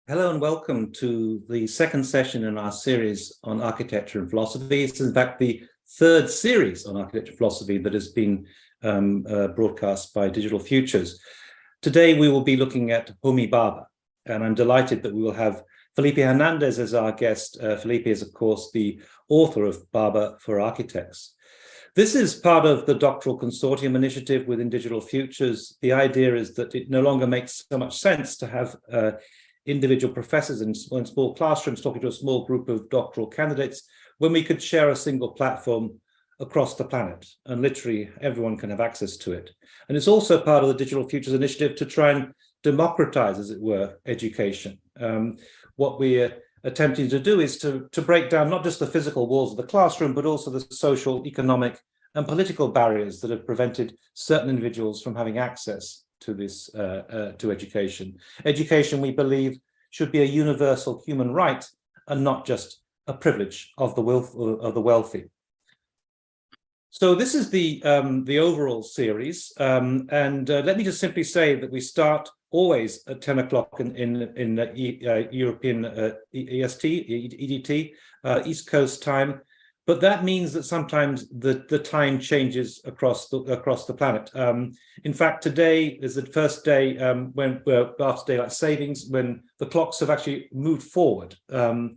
Hello and welcome to the second session in our series on architecture and philosophy. It's in fact the third series on architecture and philosophy that has been broadcast by Digital Futures. Today we will be looking at Homi Bhabha, and I'm delighted that we will have Felipe Hernandez as our guest. Felipe is, of course, the author of Bhabha for Architects. This is part of the doctoral consortium initiative within Digital Futures. The idea is that it no longer makes so much sense to have individual professors in small classrooms talking to a small group of doctoral candidates when we could share a single platform across the planet and literally everyone can have access to it. And it's also part of the Digital Futures initiative to try and democratize, as it were, education. What we're attempting to do is to break down not just the physical walls of the classroom, but also the social, economic, and political barriers that have prevented certain individuals from having access to this to education. Education, we believe, should be a universal human right and not just a privilege of the wealthy. So this is the overall series, and let me just simply say that we start always at 10 o'clock in European EDT, East Coast time. But that means that sometimes the time changes across the planet. In fact, today is the first day when we're after daylight savings, when the clocks have actually moved forward. Therefore,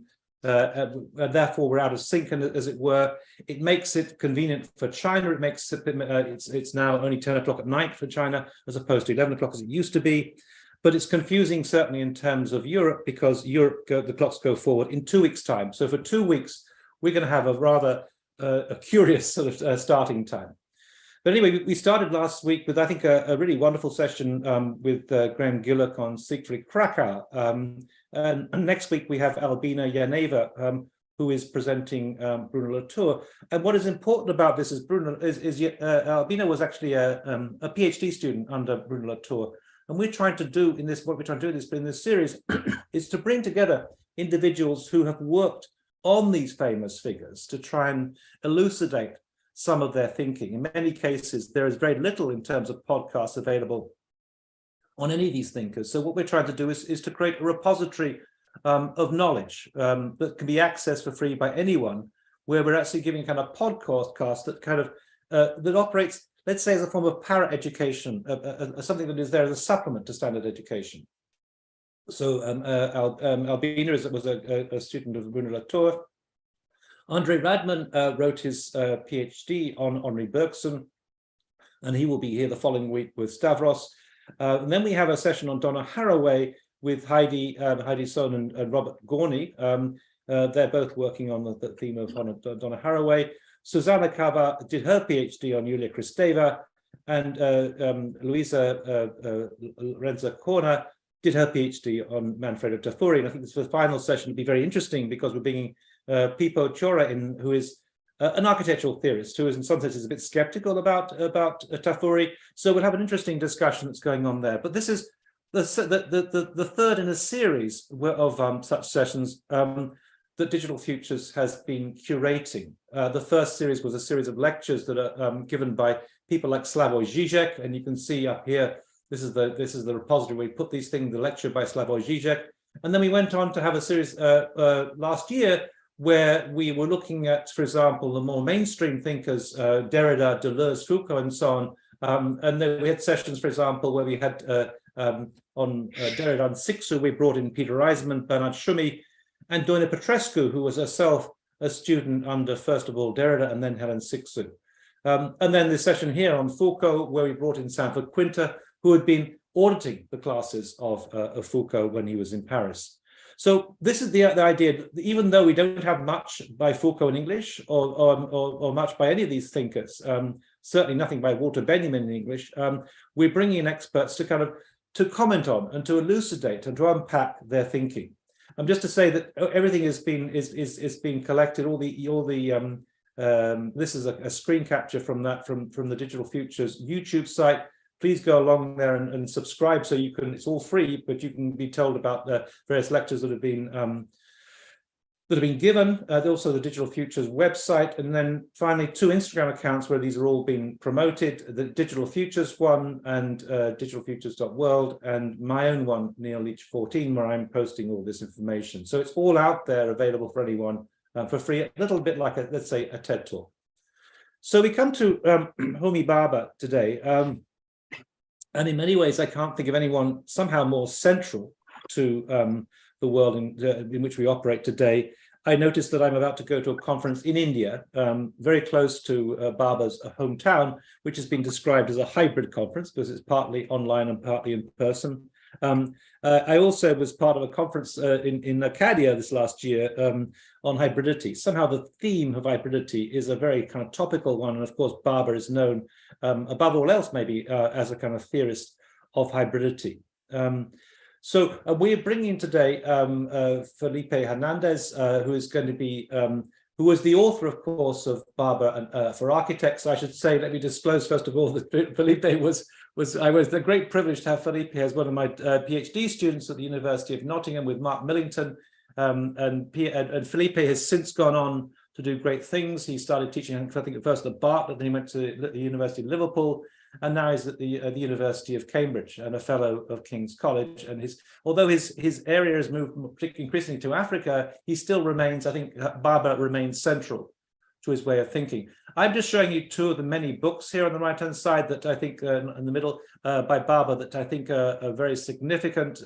we're out of sync, as it were. It makes it convenient for China. It makes it, it's now only 10 o'clock at night for China, as opposed to 11 o'clock as it used to be. But it's confusing, certainly in terms of Europe, because the clocks go forward in 2 weeks' time. So for 2 weeks, we're going to have a rather a curious sort of starting time. But anyway, we started last week with, I think, a really wonderful session with Graham Gillock on Siegfried Krakow. And next week we have Albina Yaneva, who is presenting Bruno Latour. And what is important about this is Albina was actually a PhD student under Bruno Latour. And we're trying to do in this, what we're trying to do in this series is to bring together individuals who have worked on these famous figures to try and elucidate some of their thinking. In many cases, there is very little in terms of podcasts available on any of these thinkers. So what we're trying to do is to create a repository of knowledge that can be accessed for free by anyone, where we're actually giving kind of podcast that kind of that operates, let's say, as a form of para-education, something that is there as a supplement to standard education. So Albina was a student of Bruno Latour. Andre Radman wrote his PhD on Henri Bergson, and he will be here the following week with Stavros. And then we have a session on Donna Haraway with Heidi Sohn and Robert Gorney. They're both working on the theme of Donna Haraway. Susanna Cava did her PhD on Yulia Kristeva, and Luisa Renza Corner did her PhD on Manfredo Tafuri. And I think this for the final session will be very interesting because we're bringing Pipo Chora in, who is an architectural theorist, who is in some senses a bit skeptical about Tafuri. So we'll have an interesting discussion that's going on there. But this is the third in a series of such sessions that Digital Futures has been curating. The first series was a series of lectures that are given by people like Slavoj Žižek, and you can see up here, this is the repository where we put these things, the lecture by Slavoj Žižek. And then we went on to have a series last year where we were looking at, for example, the more mainstream thinkers, Derrida, Deleuze, Foucault, and so on. And then we had sessions, for example, where we had on Derrida and Sixu, we brought in Peter Eisenman, Bernard Schumi, and Doina Petrescu, who was herself a student under, first of all, Derrida and then Helen Sixu. And then the session here on Foucault, where we brought in Sanford Quinter, who had been auditing the classes of Foucault when he was in Paris. So this is the idea, even though we don't have much by Foucault in English or much by any of these thinkers, certainly nothing by Walter Benjamin in English, we're bringing in experts to comment on and to elucidate and to unpack their thinking. Just to say that everything is being collected. This is a screen capture from the Digital Futures YouTube site. Please go along there and subscribe so you can, it's all free, but you can be told about the various lectures that have been that have been given. Also the Digital Futures website, and then finally 2 Instagram accounts where these are all being promoted, the Digital Futures one and digitalfutures.world, and my own one, Neil Leach 14, where I'm posting all this information. So it's all out there available for anyone for free, a little bit like, let's say, a TED Talk. So we come to Homi Bhabha today, and in many ways I can't think of anyone somehow more central to the world in which we operate today. I noticed that I'm about to go to a conference in India, very close to Bhabha's hometown, which has been described as a hybrid conference because it's partly online and partly in person. I also was part of a conference in Arcadia this last year on hybridity. Somehow the theme of hybridity is a very kind of topical one, and of course Bhabha is known above all else maybe as a kind of theorist of hybridity. So we're bringing today Felipe Hernandez, who is going to be, who was the author, of course, of Bhabha and for Architects. I should say, let me disclose first of all that Felipe I was the great privilege to have Felipe as one of my PhD students at the University of Nottingham with Mark Millington, and Felipe has since gone on to do great things. He started teaching, I think, at first at Bartlett, then he went to the University of Liverpool, and now he's at the University of Cambridge and a fellow of King's College. And although his area has moved particularly increasingly to Africa, he still remains, I think, Bhabha remains central to his way of thinking. I'm just showing you 2 of the many books here on the right-hand side that I think in the middle by Bhabha that I think are very significant.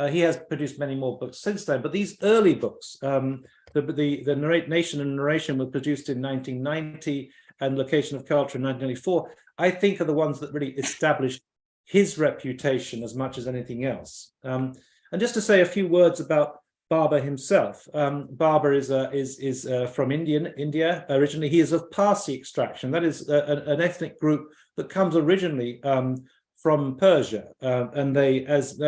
He has produced many more books since then, but these early books, the Nation and Narration, were produced in 1990 and Location of Culture in 1994, I think are the ones that really established his reputation as much as anything else. And just to say a few words about Bhabha himself. Bhabha is from India originally. He is of Parsi extraction. That is an ethnic group that comes originally from Persia, and they, as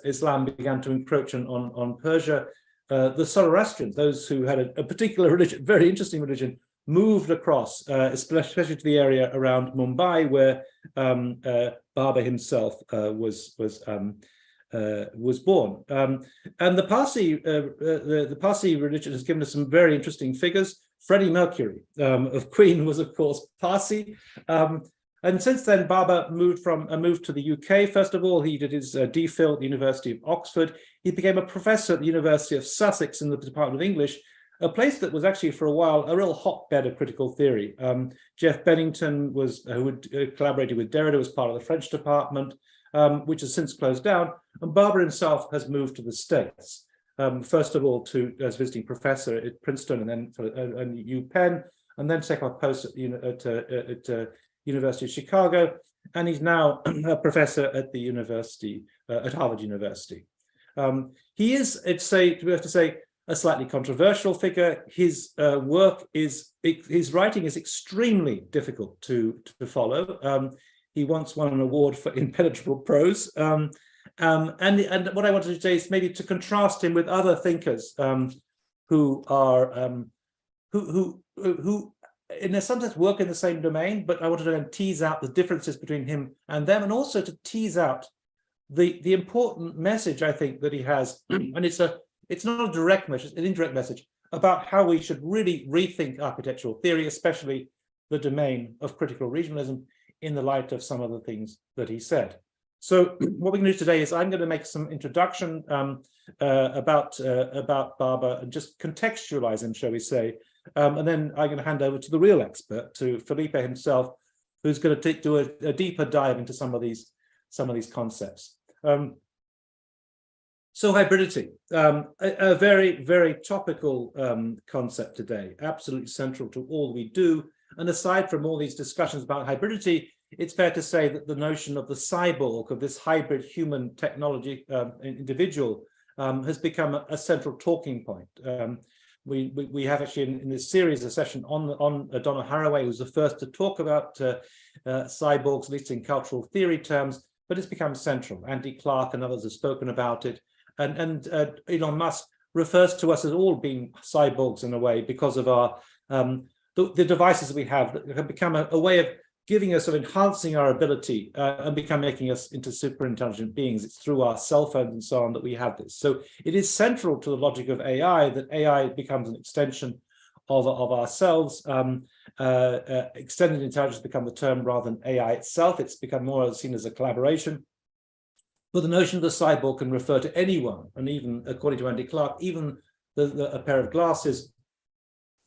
Islam began to encroach on Persia, the Zoroastrians, those who had a particular religion, very interesting religion, moved across, especially to the area around Mumbai, where Bhabha himself was born. And the Parsi religion has given us some very interesting figures. Freddie Mercury of Queen was, of course, Parsi. And since then, Bhabha moved to the UK. First of all, he did his DPhil at the University of Oxford. He became a professor at the University of Sussex in the Department of English, a place that was actually for a while a real hotbed of critical theory. Jeff Bennington who had collaborated with Derrida, was part of the French department, which has since closed down. And Bhabha himself has moved to the States, first of all as visiting professor at Princeton and then for UPenn, and then take up a post at University of Chicago, and he's now a professor at the university, at Harvard University. He is, we have to say, a slightly controversial figure. His his writing is extremely difficult to follow. He once won an award for impenetrable prose. And what I wanted to say is maybe to contrast him with other thinkers who in a sometimes work in the same domain, but I wanted to tease out the differences between him and them, and also to tease out the important message I think that he has, and it's not a direct message, it's an indirect message about how we should really rethink architectural theory, especially the domain of critical regionalism, in the light of some of the things that he said. So what we're going to do today is I'm going to make some introduction about Bhabha and just contextualize him, shall we say, and then I'm going to hand over to the real expert, to Felipe himself, who's going to do a deeper dive into some of these concepts. So hybridity, a very, very topical concept today, absolutely central to all we do. And aside from all these discussions about hybridity, it's fair to say that the notion of the cyborg, of this hybrid human technology individual, has become a central talking point. We have actually in this series a session on Donna Haraway, who's the first to talk about cyborgs, at least in cultural theory terms, but it's become central. Andy Clark and others have spoken about it. And Elon Musk refers to us as all being cyborgs in a way because of our the devices we have that have become a way of giving us or enhancing our ability and making us into super intelligent beings. It's through our cell phones and so on that we have this. So it is central to the logic of AI that AI becomes an extension of ourselves. Extended intelligence become the term rather than AI itself. It's become more seen as a collaboration. But the notion of the cyborg can refer to anyone, and even according to Andy Clark, even a pair of glasses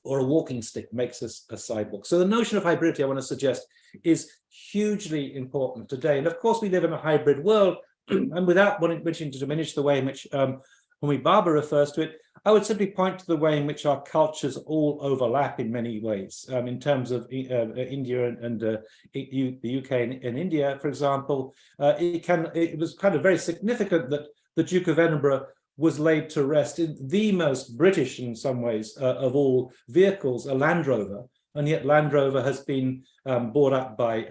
or a walking stick makes us a cyborg. So the notion of hybridity, I want to suggest, is hugely important today. And of course, we live in a hybrid world, and without wishing to diminish the way in which Homi Bhabha refers to it, I would simply point to the way in which our cultures all overlap in many ways. In terms of India and the UK and India, for example, it was kind of very significant that the Duke of Edinburgh was laid to rest in the most British, in some ways, of all vehicles, a Land Rover, and yet Land Rover has been bought up by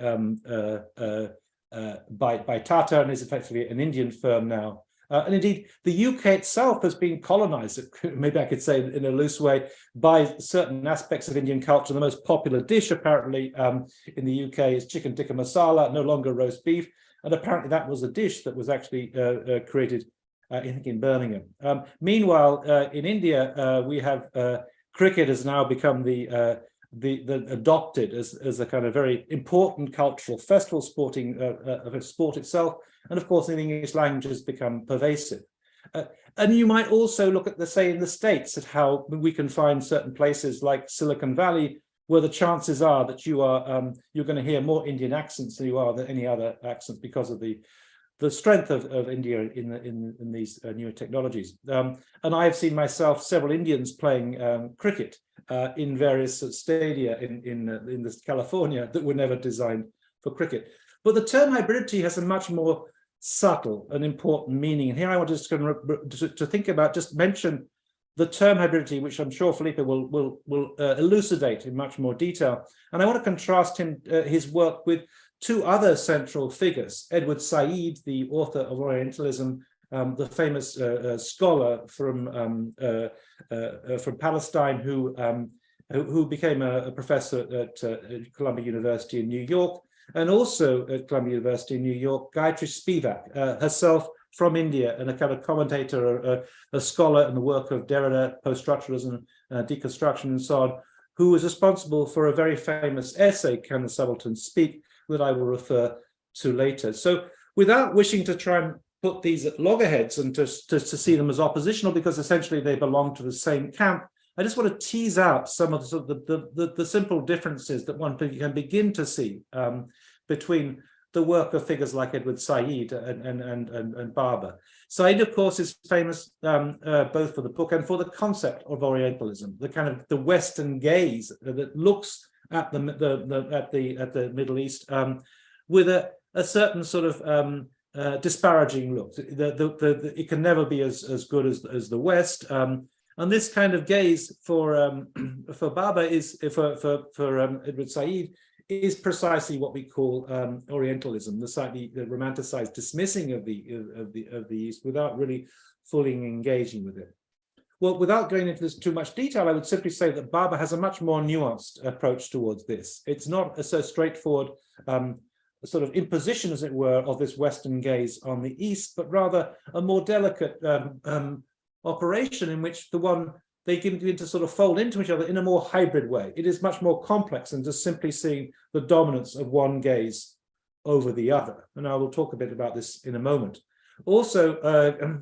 Tata and is effectively an Indian firm now. And indeed, the UK itself has been colonized, maybe I could say in a loose way, by certain aspects of Indian culture. The most popular dish, apparently, in the UK is chicken tikka masala, no longer roast beef. And apparently that was a dish that was actually created, I think, in Birmingham. Meanwhile, in India, we have cricket has now become the adopted as a kind of very important cultural festival, sporting sport itself, and of course in the English language has become pervasive. And you might also look at in the States at how we can find certain places like Silicon Valley where the chances are that you're going to hear more Indian accents than you are than any other accents because of the strength of India in these newer technologies. And I have seen myself several Indians playing cricket in various stadia in this California that were never designed for cricket. But the term hybridity has a much more subtle and important meaning. And here I want to think about, just mention the term hybridity, which I'm sure Felipe will elucidate in much more detail. And I want to contrast his work with two other central figures: Edward Said, the author of Orientalism, the famous scholar from Palestine, who became a professor at Columbia University in New York, and also at Columbia University in New York, Gayatri Spivak, herself from India, and a kind of commentator, a scholar in the work of Derrida, post-structuralism, deconstruction, and so on, who was responsible for a very famous essay, Can the Subaltern Speak?, that I will refer to later. So without wishing to try and put these at loggerheads and to see them as oppositional, because essentially they belong to the same camp, I just want to tease out some of the simple differences that one can begin to see between the work of figures like Edward Said and Bhabha. Said, of course, is famous both for the book and for the concept of Orientalism, the kind of the Western gaze that looks at the Middle East with a certain sort of disparaging look. It can never be as good as the West. And this kind of gaze for Bhabha is for Edward Said is precisely what we call Orientalism, the slightly romanticized dismissing of the East without really fully engaging with it. Well, without going into this too much detail, I would simply say that Bhabha has a much more nuanced approach towards this. It's not a so straightforward sort of imposition, as it were, of this Western gaze on the East, but rather a more delicate operation in which they begin to sort of fold into each other in a more hybrid way. It is much more complex than just simply seeing the dominance of one gaze over the other. And I will talk a bit about this in a moment. Also,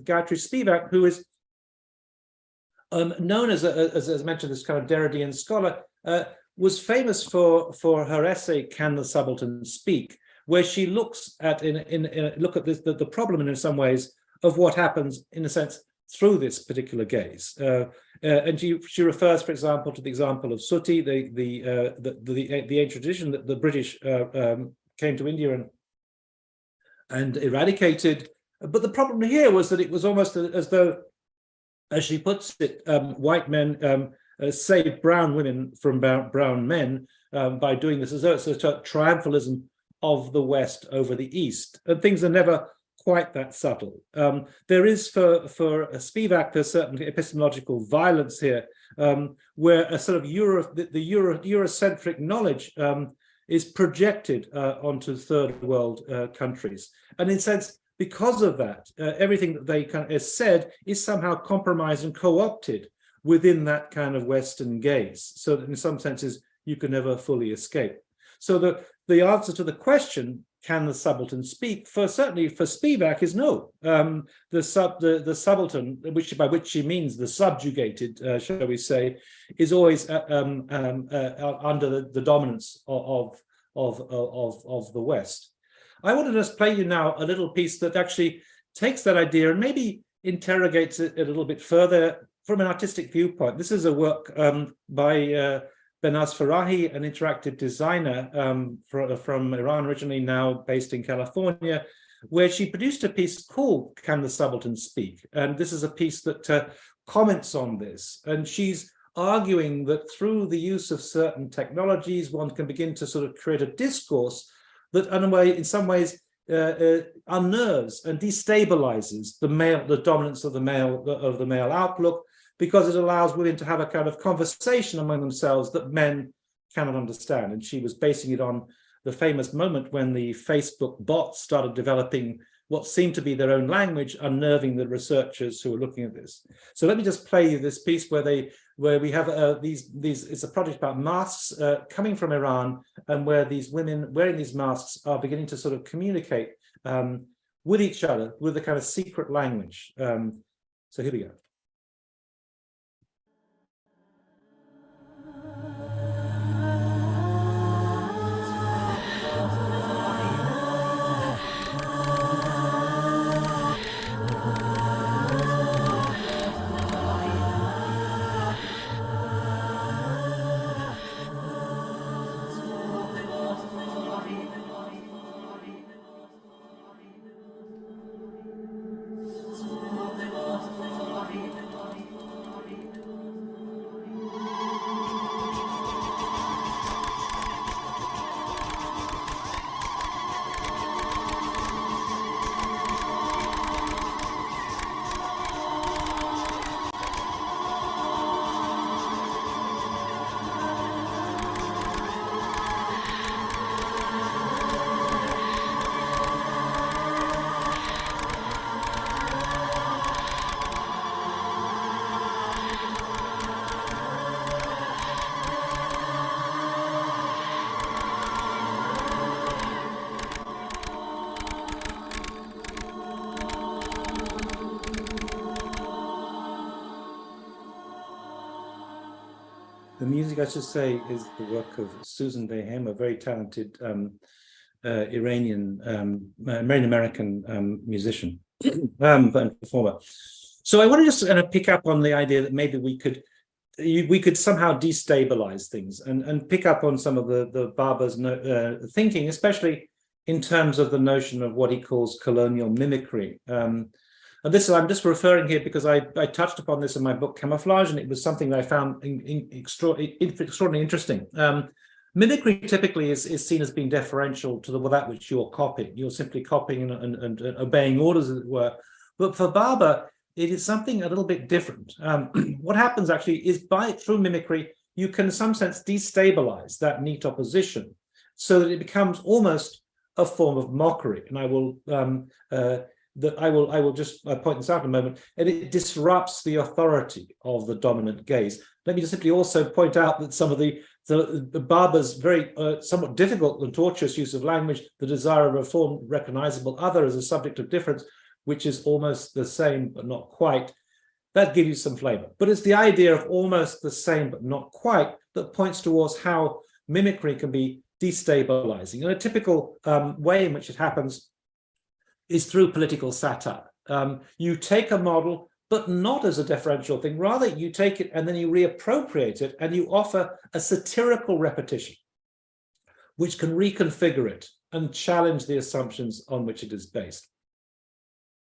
Gayatri Spivak, who is known as mentioned, this kind of Derridian scholar, was famous for her essay, Can the Subaltern Speak?, where she looks at the problem in some ways of what happens, in a sense, through this particular gaze. And she refers, for example, to the example of Sooty, the ancient tradition that the British came to India and eradicated. But the problem here was that it was almost as though, as she puts it, white men saved brown women from brown men by doing this, as though it's a triumphalism of the West over the East. And things are never quite that subtle. There is for Spivak a certain epistemological violence here, where a sort of Eurocentric knowledge is projected onto third world countries. And in a sense, because of that, everything that they kind of is said is somehow compromised and co-opted within that kind of Western gaze, so that in some senses you can never fully escape. So the answer to the question, can the subaltern speak? Certainly for Spivak is no. The subaltern, by which she means the subjugated, shall we say, is always under the dominance of the West. I want to just play you now a little piece that actually takes that idea and maybe interrogates it a little bit further from an artistic viewpoint. This is a work by Benaz Farahi, an interactive designer from Iran, originally now based in California, where she produced a piece called Can the Subaltern Speak? And this is a piece that comments on this. And she's arguing that through the use of certain technologies, one can begin to sort of create a discourse that in some ways unnerves and destabilizes the dominance of the male outlook, because it allows women to have a kind of conversation among themselves that men cannot understand. And she was basing it on the famous moment when the Facebook bots started developing what seemed to be their own language, unnerving the researchers who were looking at this. So let me just play you this piece where we have these. It's a project about masks coming from Iran, and where these women wearing these masks are beginning to sort of communicate with each other with a kind of secret language. So here we go. The music, I should say, is the work of Susan Behem, a very talented Iranian-American musician and performer. So I want to just pick up on the idea that maybe we could somehow destabilize things and pick up on some of the Bhabha's thinking, especially in terms of the notion of what he calls colonial mimicry. And this, I'm just referring here because I touched upon this in my book Camouflage, and it was something that I found extraordinarily interesting. Mimicry typically is seen as being deferential to that which you're copying. You're simply copying and obeying orders, as it were. But for Bhabha, it is something a little bit different. What happens actually is through mimicry, you can in some sense destabilize that neat opposition so that it becomes almost a form of mockery. And I will just point this out in a moment, and it disrupts the authority of the dominant gaze. Let me just simply also point out that some of the Bhabha's very somewhat difficult and tortuous use of language, the desire of a form recognizable other as a subject of difference, which is almost the same but not quite, that gives you some flavor. But it's the idea of almost the same but not quite that points towards how mimicry can be destabilizing. And a typical way in which it happens is through political satire. You take a model, but not as a deferential thing. Rather, you take it and then you reappropriate it and you offer a satirical repetition, which can reconfigure it and challenge the assumptions on which it is based.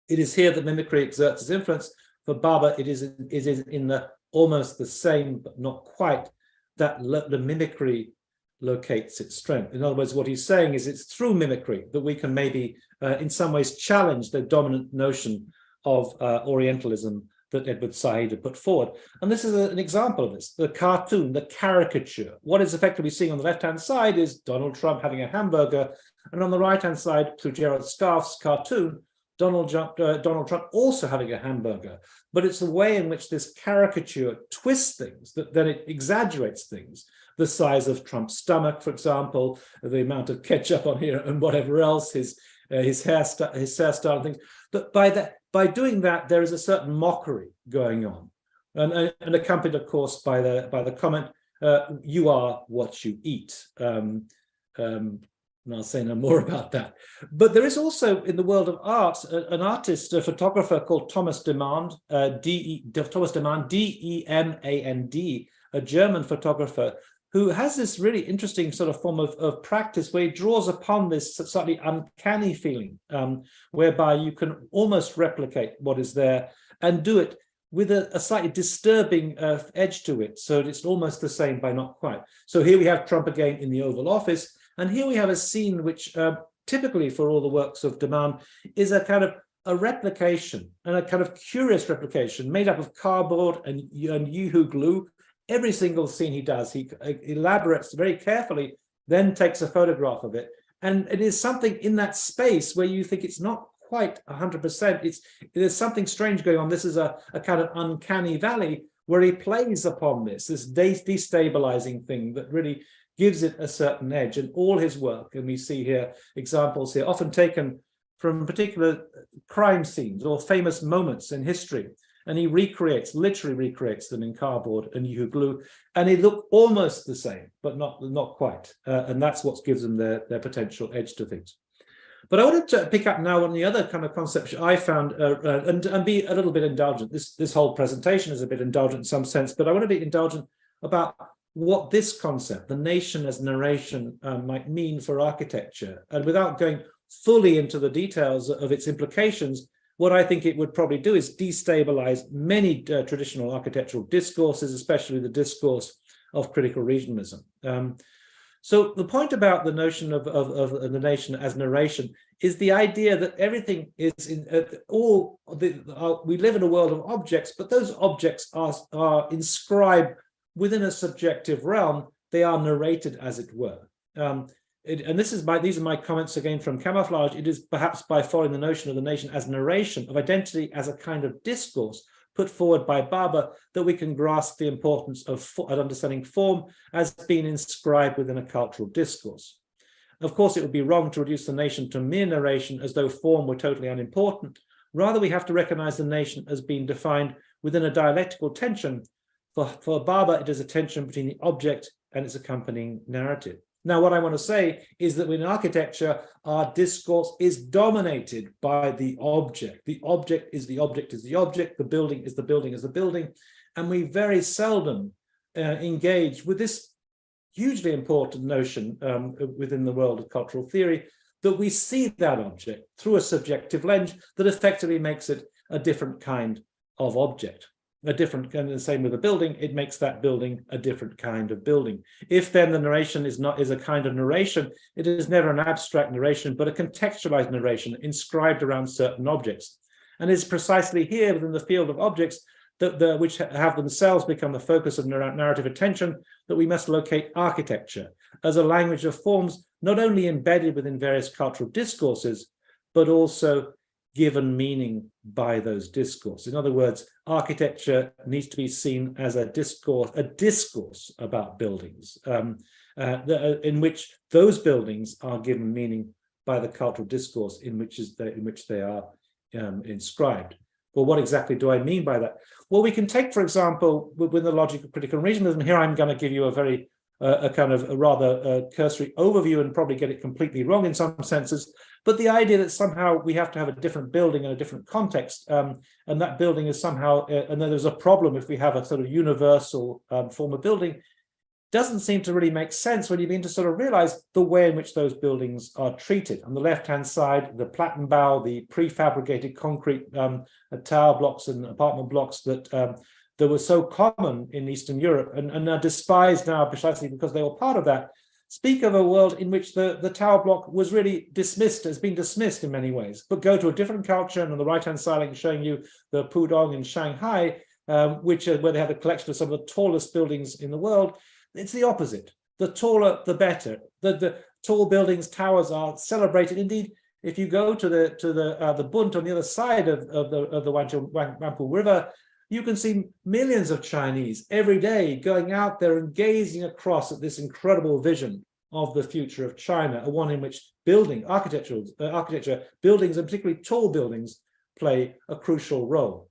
It is here that mimicry exerts its influence. For Bhabha, it is in the almost the same, but not quite, that the mimicry locates its strength. In other words, what he's saying is it's through mimicry that we can maybe in some ways challenge the dominant notion of Orientalism that Edward Said had put forward. And this is an example of this, the cartoon, the caricature. What is effectively seeing on the left-hand side is Donald Trump having a hamburger, and on the right-hand side, through Gerald Scarf's cartoon, Donald Trump also having a hamburger. But it's the way in which this caricature twists things, that then it exaggerates things. The size of Trump's stomach, for example, the amount of ketchup on here and whatever else, his hairstyle and things. But by doing that, there is a certain mockery going on, and accompanied, of course, by the comment, "You are what you eat." And I'll say no more about that. But there is also, in the world of art, an artist, a photographer called Thomas Demand, D-E-M-A-N-D, a German photographer, who has this really interesting sort of form of practice where he draws upon this slightly uncanny feeling, whereby you can almost replicate what is there and do it with a slightly disturbing edge to it. So it's almost the same, but not quite. So here we have Trump again in the Oval Office. And here we have a scene which typically for all the works of Demand is a kind of a replication, and a kind of curious replication made up of cardboard and Yoo-hoo glue. Every single scene he does, he elaborates very carefully, then takes a photograph of it. And it is something in that space where you think it's not quite 100%. There's something strange going on. This is a kind of uncanny valley where he plays upon this destabilizing thing that really gives it a certain edge. And all his work, and we see here examples here, often taken from particular crime scenes or famous moments in history. And he literally recreates them in cardboard and Yoo-hoo glue, and they look almost the same, but not quite. And that's what gives them their potential edge to things. But I wanted to pick up now on the other kind of concepts I found and be a little bit indulgent. This whole presentation is a bit indulgent in some sense, but I want to be indulgent about what this concept, the nation as narration, might mean for architecture. And without going fully into the details of its implications, what I think it would probably do is destabilize many traditional architectural discourses, especially the discourse of critical regionalism. So the point about the notion of the nation as narration is the idea that everything is we live in a world of objects, but those objects are inscribed within a subjective realm. They are narrated, as it were. And these are my comments again from Camouflage. It is perhaps by following the notion of the nation as narration, of identity as a kind of discourse put forward by Bhabha, that we can grasp the importance of understanding form as being inscribed within a cultural discourse. Of course, it would be wrong to reduce the nation to mere narration as though form were totally unimportant. Rather, we have to recognize the nation as being defined within a dialectical tension. For Bhabha, it is a tension between the object and its accompanying narrative. Now, what I want to say is that in architecture, our discourse is dominated by the object. The object is the object is the object. The building is the building is the building. And we very seldom engage with this hugely important notion within the world of cultural theory, that we see that object through a subjective lens that effectively makes it a different kind of object. And the same with a building, it makes that building a different kind of building. If then the narration is a kind of narration, it is never an abstract narration, but a contextualized narration inscribed around certain objects. And it's precisely here within the field of objects which have themselves become the focus of narrative attention, that we must locate architecture as a language of forms, not only embedded within various cultural discourses, but also given meaning by those discourses. In other words, architecture needs to be seen as a discourse about buildings, in which those buildings are given meaning by the cultural discourse in which they are inscribed. Well, what exactly do I mean by that? Well, we can take, for example, with the logic of critical regionalism. Here I'm going to give you a kind of a rather cursory overview and probably get it completely wrong in some senses, but the idea that somehow we have to have a different building in a different context, and that building is somehow, and then there's a problem if we have a sort of universal form of building, doesn't seem to really make sense when you begin to sort of realize the way in which those buildings are treated. On the left-hand side, the Plattenbau, the prefabricated concrete tower blocks and apartment blocks that were so common in Eastern Europe and are despised now precisely because they were part of that. speak of a world in which the tower block was really dismissed, has been dismissed in many ways, but go to a different culture, and on the right-hand side, I'm showing you the Pudong in Shanghai, where they have a collection of some of the tallest buildings in the world. It's the opposite. The taller, the better. The tall buildings, towers are celebrated. Indeed, if you go to the Bunt on the other side of the Wangpu River, you can see millions of Chinese every day going out there and gazing across at this incredible vision of the future of China, a one in which architecture, buildings, and particularly tall buildings, play a crucial role.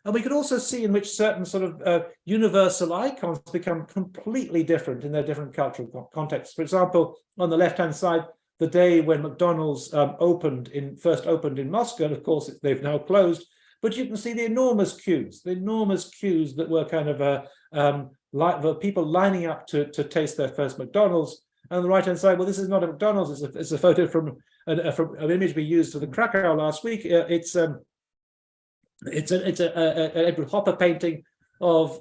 And we could also see in which certain sort of universal icons become completely different in their different cultural contexts. For example, on the left-hand side, the day when McDonald's first opened in Moscow, and of course they've now closed, but you can see the enormous queues that were kind of people lining up to taste their first McDonald's. And on the right-hand side, well, this is not a McDonald's, it's a photo from an image we used for the Krakow last week. It's an Edward Hopper painting of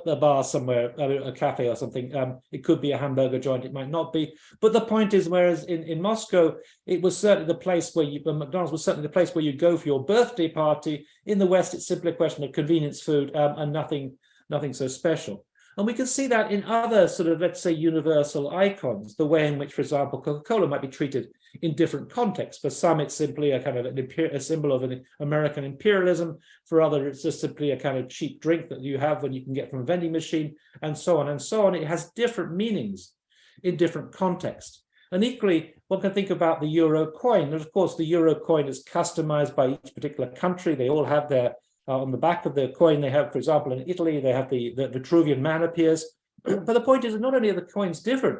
a bar somewhere, a cafe or something. It could be a hamburger joint, it might not be. But the point is, whereas in Moscow, it was certainly the place where McDonald's was certainly the place where you go for your birthday party. In the West, it's simply a question of convenience food and nothing so special. And we can see that in other sort of, let's say, universal icons, the way in which, for example, Coca-Cola might be treated in different contexts. For some, it's simply a kind of a symbol of an American imperialism. For others, it's just simply a kind of cheap drink that you have when you can get from a vending machine, and so on and so on. It has different meanings in different contexts. And equally, one can think about the euro coin. And of course, the euro coin is customized by each particular country. They all have their on the back of the coin, they have, for example, in Italy, they have the Vitruvian Man appears. But the point is that not only are the coins different,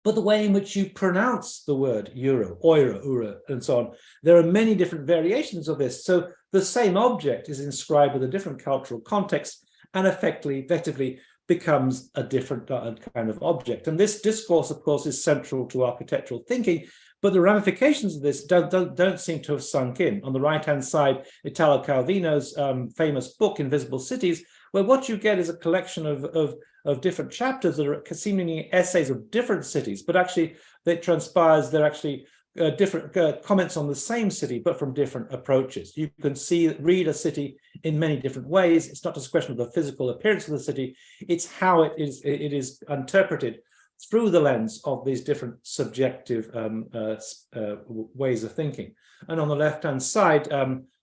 but the way in which you pronounce the word euro, euro, and so on. There are many different variations of this. So the same object is inscribed with a different cultural context and effectively becomes a different kind of object. And this discourse, of course, is central to architectural thinking. But the ramifications of this don't seem to have sunk in. On the right-hand side, Italo Calvino's famous book, Invisible Cities, where what you get is a collection of different chapters that are seemingly essays of different cities, but actually it transpires they're actually different comments on the same city, but from different approaches. You can read a city in many different ways. It's not just a question of the physical appearance of the city, it's how it is interpreted through the lens of these different subjective ways of thinking. And on the left-hand side,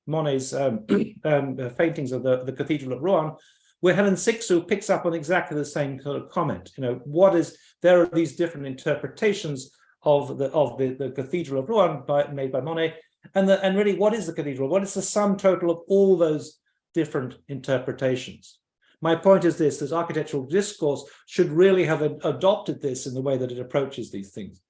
Monet's paintings of the Cathedral of Rouen, where Helen Sixou picks up on exactly the same sort of comment. There are these different interpretations of the Cathedral of Rouen made by Monet, and really, what is the cathedral? What is the sum total of all those different interpretations? My point is this: architectural discourse should really have adopted this in the way that it approaches these things.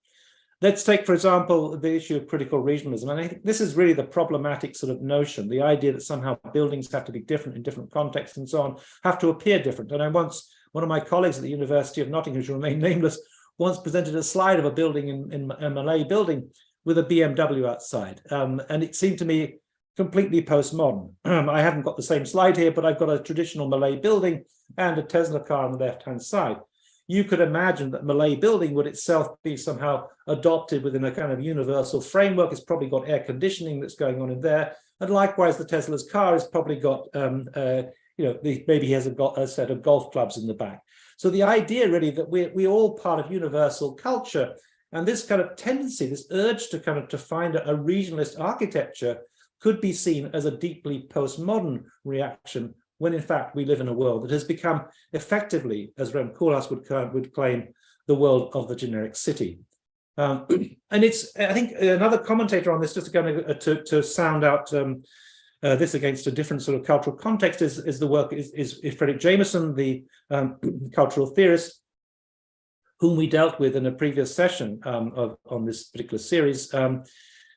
Let's take, for example, the issue of critical regionalism. And I think this is really the problematic sort of notion, the idea that somehow buildings have to be different in different contexts and so on, have to appear different. And one of my colleagues at the University of Nottingham, who remain nameless, once presented a slide of a building in a Malay building with a BMW outside. And it seemed to me completely postmodern. I haven't got the same slide here, but I've got a traditional Malay building and a Tesla car on the left-hand side. You could imagine that Malay building would itself be somehow adopted within a kind of universal framework. It's probably got air conditioning that's going on in there. And likewise, the Tesla's car has probably got, maybe he has a set of golf clubs in the back. So the idea really that we're all part of universal culture, and this kind of tendency, this urge to find a regionalist architecture could be seen as a deeply postmodern reaction, when in fact we live in a world that has become effectively, as Rem Koolhaas would claim, the world of the generic city. And it's, I think, another commentator on this, just to sound out this against a different sort of cultural context, is the work is Frederick Jameson, the cultural theorist, whom we dealt with in a previous session on this particular series,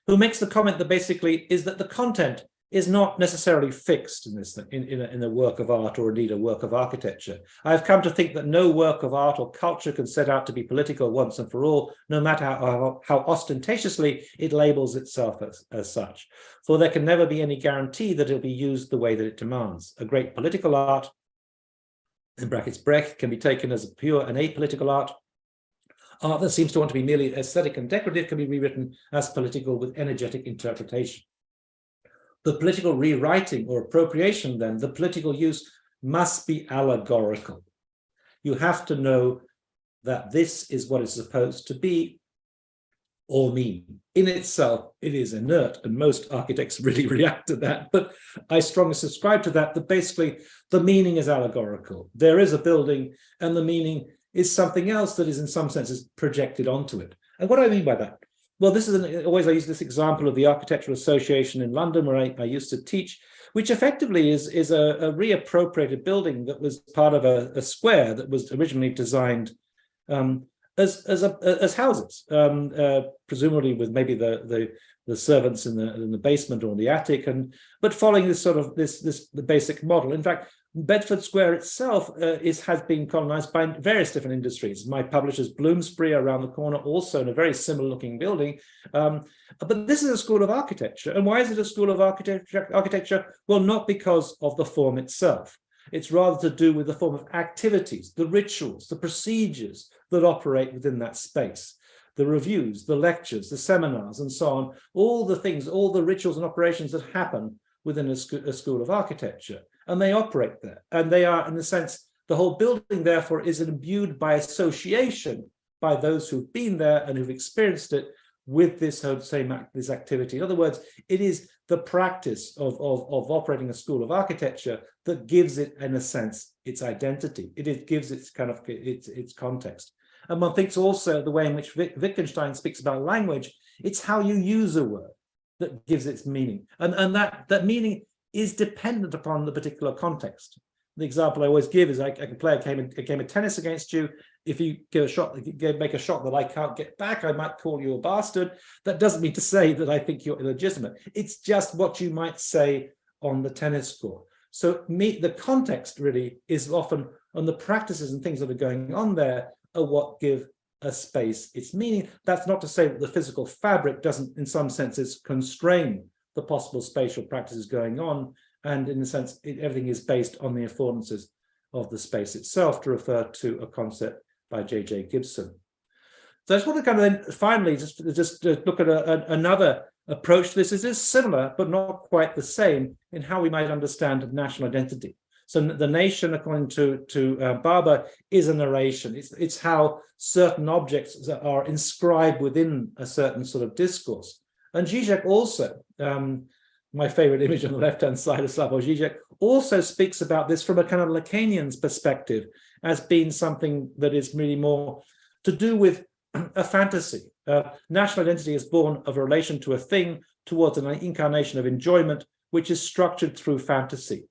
who makes the comment that basically is that the content is not necessarily fixed in this in a work of art, or indeed a work of architecture. I've come to think that no work of art or culture can set out to be political once and for all, no matter how ostentatiously it labels itself as such. For there can never be any guarantee that it'll be used the way that it demands. A great political art, in brackets Brecht, can be taken as a pure and apolitical art. Art that seems to want to be merely aesthetic and decorative can be rewritten as political with energetic interpretation. The political rewriting or appropriation, then, the political use must be allegorical. You have to know that this is what it's supposed to be or mean. In itself, it is inert, and most architects really react to that, but I strongly subscribe to that, that basically the meaning is allegorical. There is a building, and the meaning is something else that is in some senses projected onto it. And what do I mean by that? Well, this is always I use this example of the Architectural Association in London, where I used to teach, which effectively is a reappropriated building that was part of a square that was originally designed as houses, presumably with maybe the servants in the basement or in the attic, but following this sort of the basic model. In fact, Bedford Square itself has been colonized by various different industries. My publisher's Bloomsbury around the corner, also in a very similar looking building. But this is a school of architecture. And why is it a school of architecture? Well, not because of the form itself. It's rather to do with the form of activities, the rituals, the procedures that operate within that space, the reviews, the lectures, the seminars, and so on, all the things, all the rituals and operations that happen within a school of architecture. And they operate there. And they are, in a sense, the whole building, therefore, is imbued by association by those who've been there and who've experienced it with this this activity. In other words, it is the practice of operating a school of architecture that gives it, in a sense, its identity. It gives its kind of its context. And one thinks also the way in which Wittgenstein speaks about language, it's how you use a word that gives its meaning. And that meaning is dependent upon the particular context. The example I always give is I can play a game of tennis against you. If you give a shot, make a shot that I can't get back, I might call you a bastard. That doesn't mean to say that I think you're illegitimate. It's just what you might say on the tennis court. So the context really is often on the practices and things that are going on there are what give a space its meaning. That's not to say that the physical fabric doesn't, in some senses, constrain the possible spatial practices going on. And in a sense, everything is based on the affordances of the space itself, to refer to a concept by J.J. Gibson. So I just want to kind of then finally just look at another approach to this. It is similar, but not quite the same in how we might understand national identity. So the nation, according to Bhabha, is a narration. It's how certain objects are inscribed within a certain sort of discourse. And Zizek also, my favorite image on the left-hand side of Slavoj Žižek, also speaks about this from a kind of Lacanian's perspective as being something that is really more to do with a fantasy. National identity is born of a relation to a thing towards an incarnation of enjoyment, which is structured through fantasy.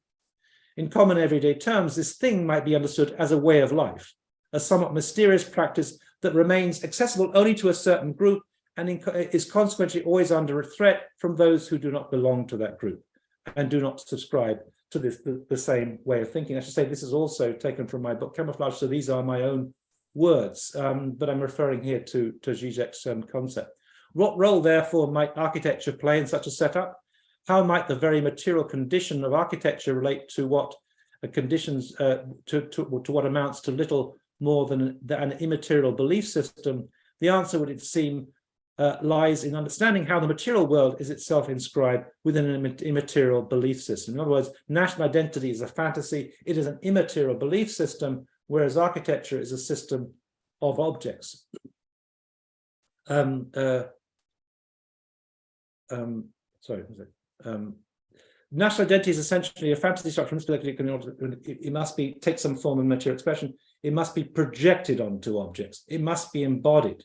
In common everyday terms, this thing might be understood as a way of life, a somewhat mysterious practice that remains accessible only to a certain group and is consequently always under a threat from those who do not belong to that group and do not subscribe to the same way of thinking. I should say this is also taken from my book Camouflage, so these are my own words, but I'm referring here to Zizek's concept. What role, therefore, might architecture play in such a setup? How might the very material condition of architecture relate to what conditions to what amounts to little more than an immaterial belief system? The answer, would it seem, lies in understanding how the material world is itself inscribed within an immaterial belief system. In other words, national identity is a fantasy. It is an immaterial belief system, whereas architecture is a system of objects. National identity is essentially a fantasy structure. It must take some form of material expression. It must be projected onto objects. It must be embodied.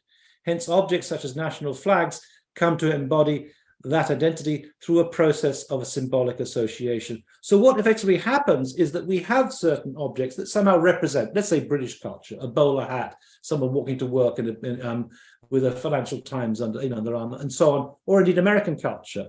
Hence, objects such as national flags come to embody that identity through a process of a symbolic association. So what effectively happens is that we have certain objects that somehow represent, let's say, British culture, a bowler hat, someone walking to work with a Financial Times under their arm, and so on, or indeed American culture,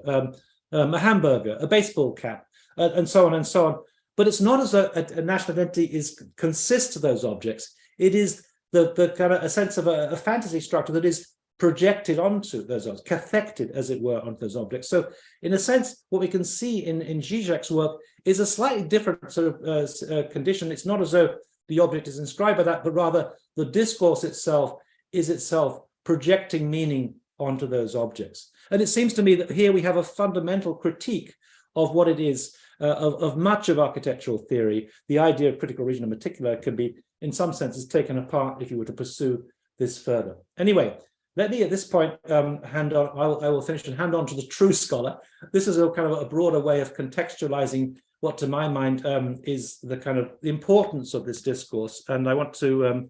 a hamburger, a baseball cap, and so on and so on. But it's not as though a national identity consists of those objects. It is the kind of a sense of a fantasy structure that is projected onto those objects, cathected, as it were, onto those objects. So in a sense, what we can see in Zizek's work is a slightly different sort of condition. It's not as though the object is inscribed by that, but rather the discourse itself is itself projecting meaning onto those objects. And it seems to me that here we have a fundamental critique of what it is, of much of architectural theory. The idea of critical region in particular can be, in some senses, taken apart if you were to pursue this further. Anyway, let me at this point hand on, I will finish and hand on to the true scholar. This is a kind of a broader way of contextualizing what, to my mind, is the kind of the importance of this discourse. And I want to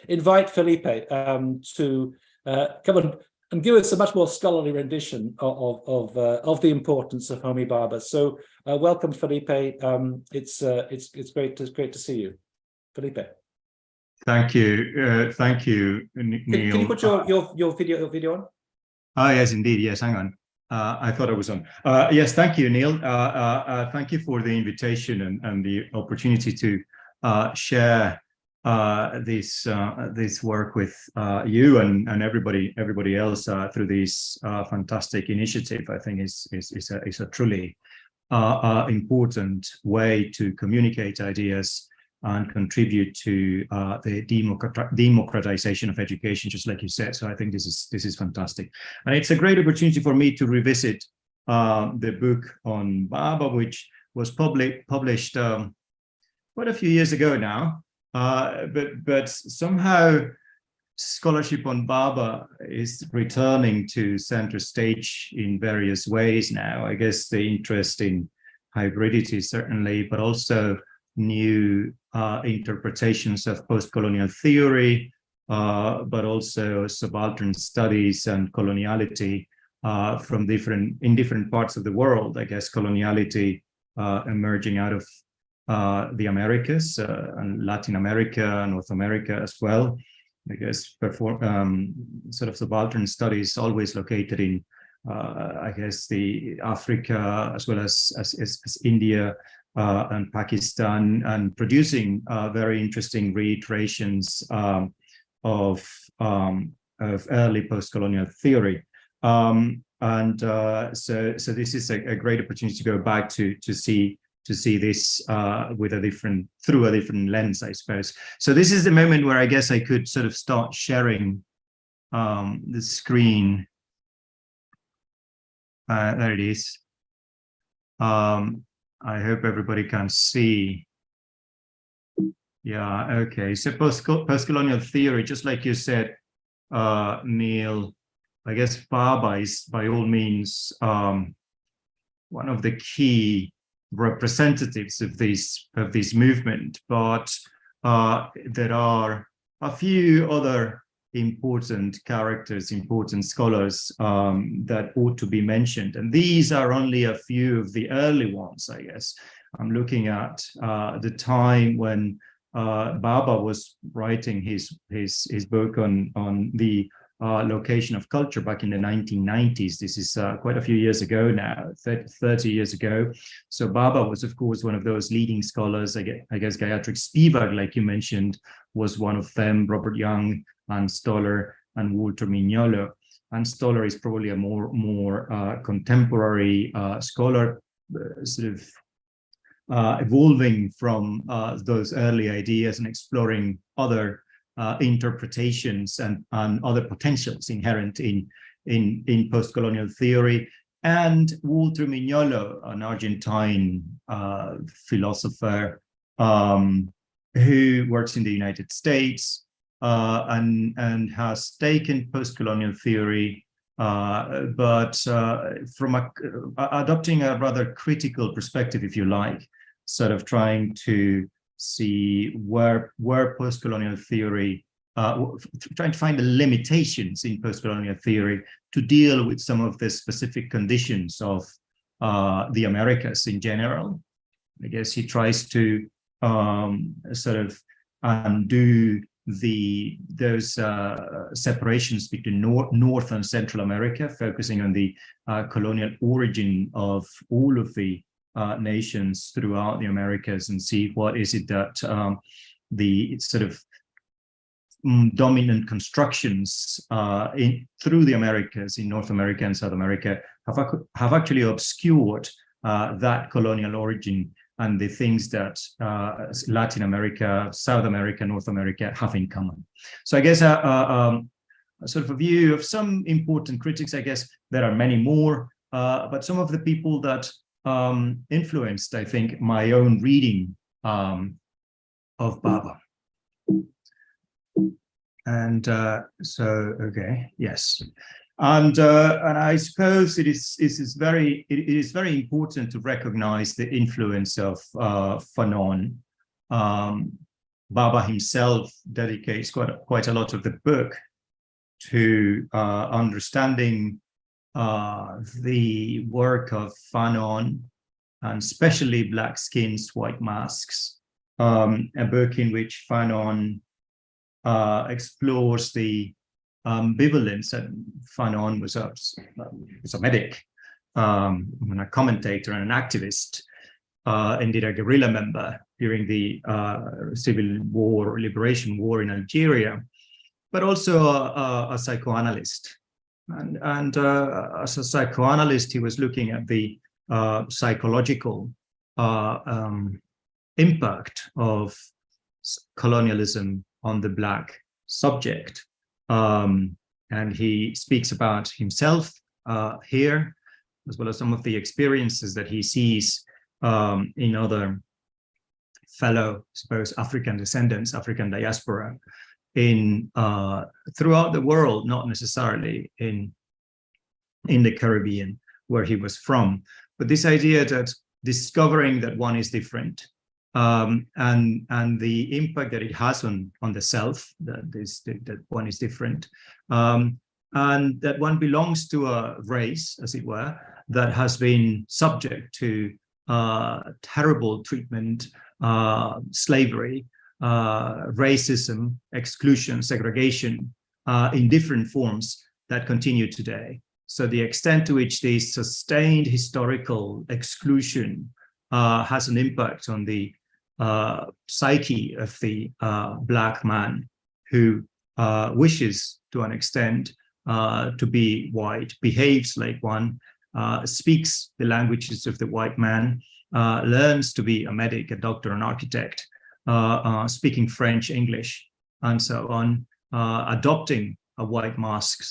invite Felipe to come and give us a much more scholarly rendition of the importance of Homi Bhabha. So welcome, Felipe. It's great to see you, Felipe. Thank you, Neil. Can you put your video on? Oh yes, indeed. Yes, hang on. I thought I was on. Yes, thank you, Neil. Thank you for the invitation and the opportunity to share this work with you and everybody else through this fantastic initiative. I think is a truly important way to communicate ideas and contribute to the democratization of education, just like you said. So I think this is fantastic, and it's a great opportunity for me to revisit the book on Bhabha, which was published quite a few years ago now. But somehow scholarship on Bhabha is returning to center stage in various ways now. I guess the interest in hybridity certainly, but also new interpretations of postcolonial theory, but also subaltern studies and coloniality from different parts of the world. I guess coloniality emerging out of the Americas and Latin America, North America as well. I guess sort of subaltern studies always located in I guess the Africa as well as India and Pakistan, and producing very interesting reiterations of early postcolonial theory. So this is a great opportunity to go back to see this with through a different lens, I suppose. So this is the moment where I guess I could sort of start sharing the screen. There it is. I hope everybody can see. Yeah, okay. So postcolonial theory, just like you said, Neil, I guess Bhabha is by all means one of the key representatives of this movement, but there are a few other important characters, important scholars that ought to be mentioned, and these are only a few of the early ones. I guess I'm looking at the time when Bhabha was writing his book on the location of culture back in the 1990s. This is quite a few years ago now, 30 years ago. So Bhabha was, of course, one of those leading scholars. I guess Gayatri Spivak, like you mentioned, was one of them, Robert Young and Stoller and Walter Mignolo. And Stoller is probably a more contemporary scholar, sort of evolving from those early ideas and exploring other interpretations and other potentials inherent in postcolonial theory. And Walter Mignolo, an Argentine philosopher who works in the United States and has taken postcolonial theory, but from adopting a rather critical perspective, if you like, sort of trying to see where postcolonial theory, trying to find the limitations in postcolonial theory to deal with some of the specific conditions of the Americas in general. I guess he tries to sort of undo those separations between North and Central America, focusing on the colonial origin of all of the nations throughout the Americas, and see what is it that the sort of dominant constructions through the Americas, in North America and South America, have actually obscured that colonial origin and the things that Latin America, South America, North America have in common. So I guess a sort of a view of some important critics. I guess there are many more, but some of the people that influenced, I think, my own reading of Bhabha. And okay, yes. And I suppose it is very important to recognize the influence of Fanon. Bhabha himself dedicates quite a lot of the book to understanding the work of Fanon, and especially Black Skins, White Masks, a book in which Fanon explores the ambivalence. And Fanon was a medic, and a commentator and an activist, indeed a guerrilla member during the civil war, liberation war in Algeria, but also a psychoanalyst. And as a psychoanalyst, he was looking at the psychological impact of colonialism on the Black subject. And he speaks about himself here, as well as some of the experiences that he sees in other fellow, I suppose, African descendants, African diaspora, in throughout the world, not necessarily in the Caribbean, where he was from. But this idea that discovering that one is different, and the impact that it has on the self, that one is different, and that one belongs to a race, as it were, that has been subject to terrible treatment, slavery, racism, exclusion, segregation, in different forms that continue today. So the extent to which this sustained historical exclusion has an impact on the psyche of the Black man who wishes to an extent to be white, behaves like one, speaks the languages of the white man, learns to be a medic, a doctor, an architect, speaking French, English, and so on, adopting a white mask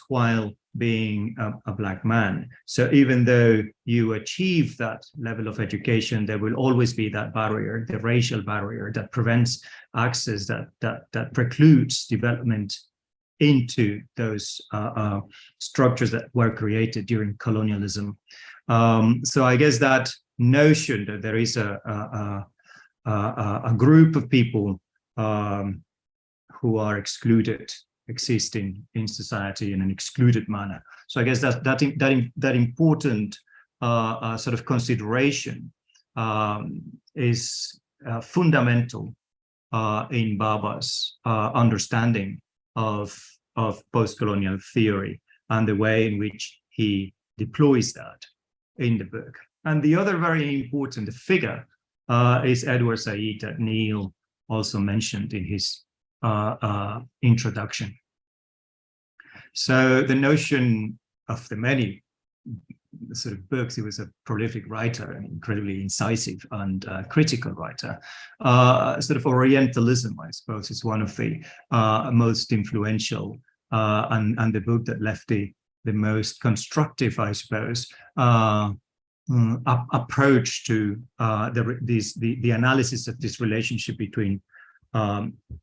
while being a Black man. So even though you achieve that level of education, there will always be that barrier, the racial barrier that prevents access, that precludes development into those structures that were created during colonialism. So I guess that notion that there is a group of people who are excluded, existing in society in an excluded manner. So I guess that important sort of consideration is fundamental in Bhabha's understanding of post-colonial theory and the way in which he deploys that in the book. And the other very important figure is Edward Said, that Neil also mentioned in his introduction. So the notion of the many sort of books, he was a prolific writer, an incredibly incisive and critical writer. Sort of Orientalism, I suppose, is one of the most influential and the book that left the most constructive, I suppose, approach to the analysis of this relationship between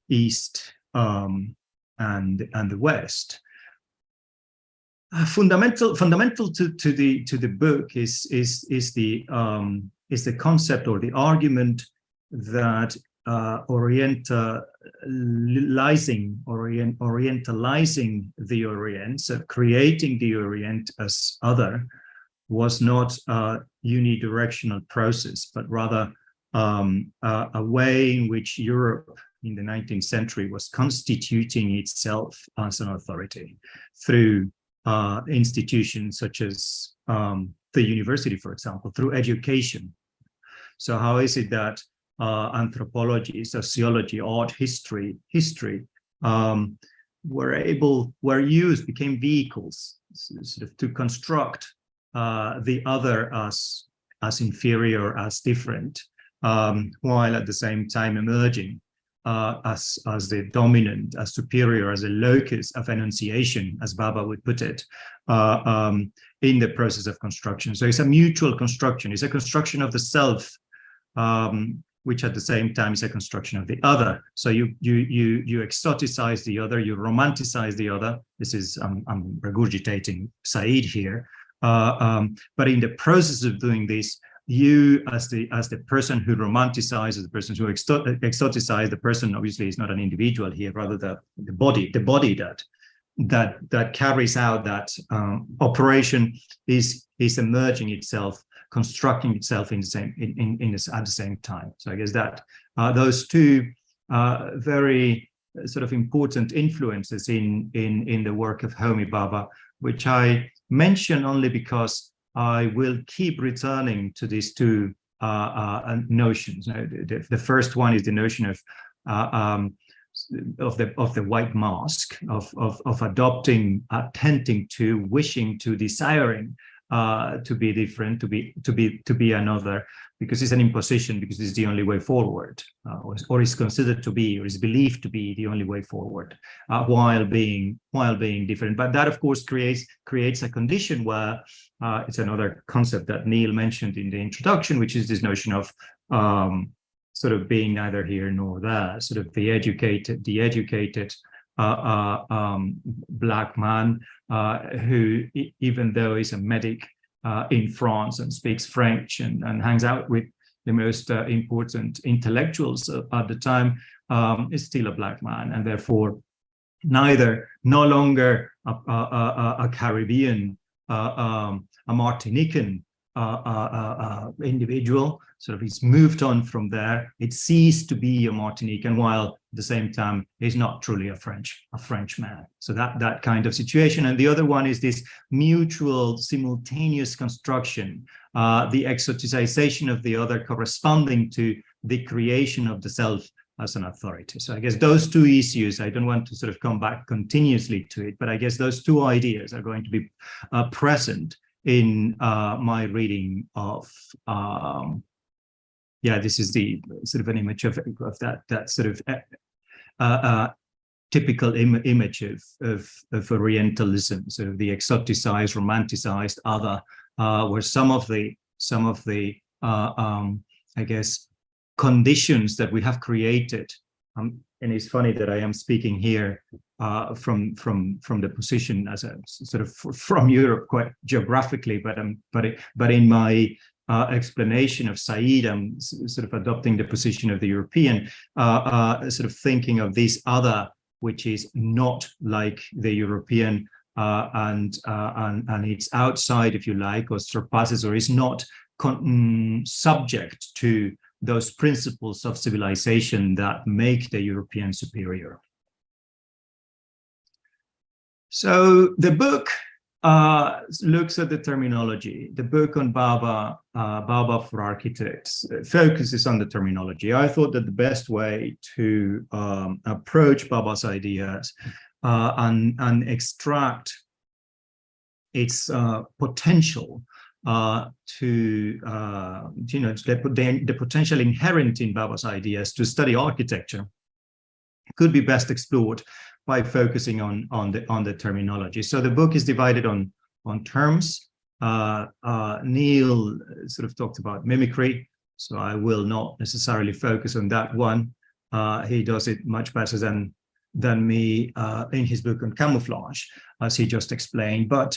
East and the West. Fundamental to the book is the concept or the argument that orientalizing the Orient, so creating the Orient as other, was not a unidirectional process, but rather a way in which Europe in the 19th century was constituting itself as an authority through institutions such as the university, for example, through education. So how is it that anthropology, sociology, art, history became vehicles sort of to construct the other as as inferior, as different, while at the same time emerging as the dominant, as superior, as a locus of enunciation, as Bhabha would put it, in the process of construction. So it's a mutual construction. It's a construction of the self, which at the same time is a construction of the other. So you exoticize the other, you romanticize the other. This is I'm regurgitating Said here, but in the process of doing this, you as the person who romanticizes, the person who exoticizes, the person obviously is not an individual here, rather the body that carries out that operation is emerging itself, constructing itself at the same time. So I guess that those two very sort of important influences in the work of Homi Bhabha, which I mention only because I will keep returning to these two notions. The first one is the notion of the white mask, of adopting, attempting to, wishing to, desiring to be different, to be another, because it's an imposition, because it's the only way forward, or is considered to be, or is believed to be the only way forward, while being different. But that, of course, creates a condition where it's another concept that Neil mentioned in the introduction, which is this notion of sort of being neither here nor there, sort of the educated black man who, even though he's a medic in France and speaks French and hangs out with the most important intellectuals at the time, is still a black man, and therefore no longer a Caribbean, a Martinican individual. Sort of he's moved on from there. It ceased to be a Martinican, while at the same time he's not truly a French man. So that kind of situation. And the other one is this mutual, simultaneous construction, the exoticization of the other corresponding to the creation of the self as an authority. So I guess those two issues, I don't want to sort of come back continuously to it, but I guess those two ideas are going to be present in my reading of this is the sort of an image of that sort of typical image of Orientalism, sort of the exoticized, romanticized other, where some of the I guess conditions that we have created, and it's funny that I am speaking here from the position as a sort of from Europe quite geographically, but in my explanation of Said, I'm sort of adopting the position of the European, sort of thinking of this other, which is not like the European, and it's outside, if you like, or surpasses, or is not subject to those principles of civilization that make the European superior. So the book looks at the terminology. The book on Bhabha for Architects focuses on the terminology. I thought that the best way to approach Bhabha's ideas and extract its potential the potential inherent in Bhabha's ideas to study architecture could be best explored by focusing on the terminology. So the book is divided on terms. Neil sort of talked about mimicry, so I will not necessarily focus on that one. He does it much better than me in his book on camouflage, as he just explained. But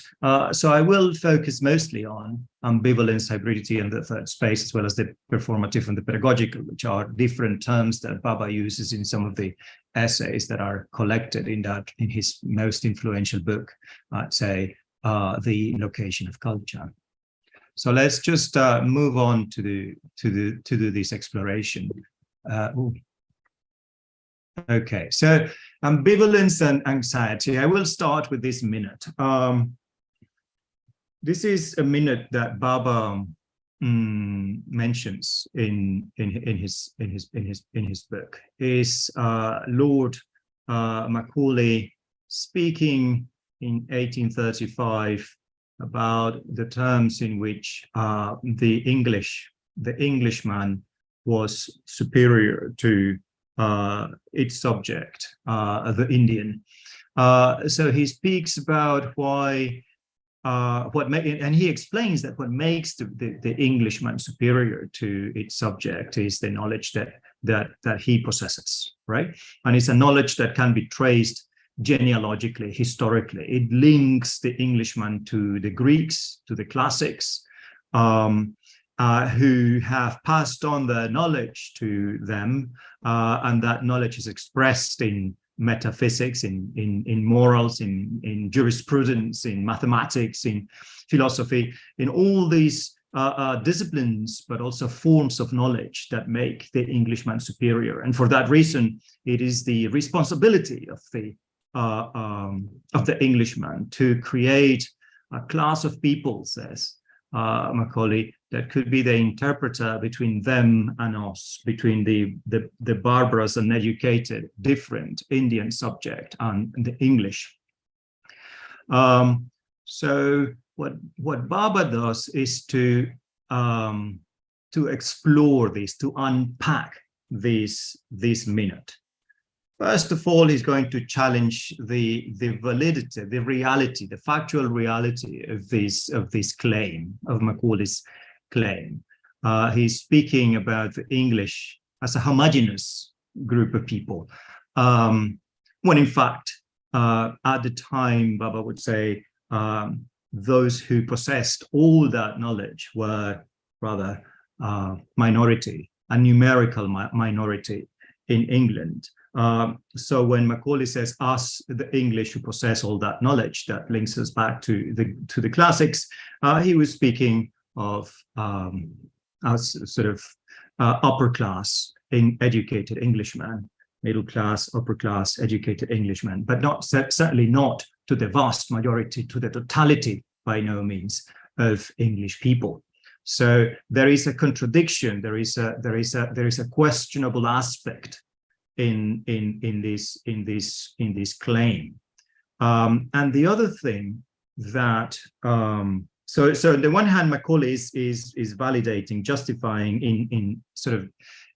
so I will focus mostly on ambivalence, hybridity, and the third space, as well as the performative and the pedagogical, which are different terms that Bhabha uses in some of the essays that are collected in his most influential book, say, The Location of Culture. So let's just move on to do this exploration. Okay, so ambivalence and anxiety. I will start with this minute. This is a minute that Bhabha mentions in his book. Is Lord Macaulay speaking in 1835 about the terms in which the Englishman was superior to its subject, the Indian. So he speaks about why, and he explains that what makes the Englishman superior to its subject is the knowledge that he possesses, right? And it's a knowledge that can be traced genealogically, historically. It links the Englishman to the Greeks, to the classics, who have passed on their knowledge to them, and that knowledge is expressed in metaphysics, in morals, in jurisprudence, in mathematics, in philosophy, in all these disciplines, but also forms of knowledge that make the Englishman superior. And for that reason, it is the responsibility of the Englishman to create a class of people, says Macaulay, that could be the interpreter between them and us, between the barbarous and educated, different Indian subject and the English. So what Bhabha does is to explore this, to unpack this minute. First of all, he's going to challenge the validity, the reality, the factual reality of this claim, of Macaulay's claim. He's speaking about the English as a homogeneous group of people, when in fact, at the time, Bhabha would say, those who possessed all that knowledge were rather minority, a numerical minority in England. So when Macaulay says us, the English who possess all that knowledge, that links us back to the classics, he was speaking of as sort of upper class educated Englishmen, middle class, upper class educated Englishmen, but not certainly not to the vast majority, to the totality by no means of English people. So there is a contradiction. There is a questionable aspect in this claim. And the other thing that so on the one hand, Macaulay is validating, justifying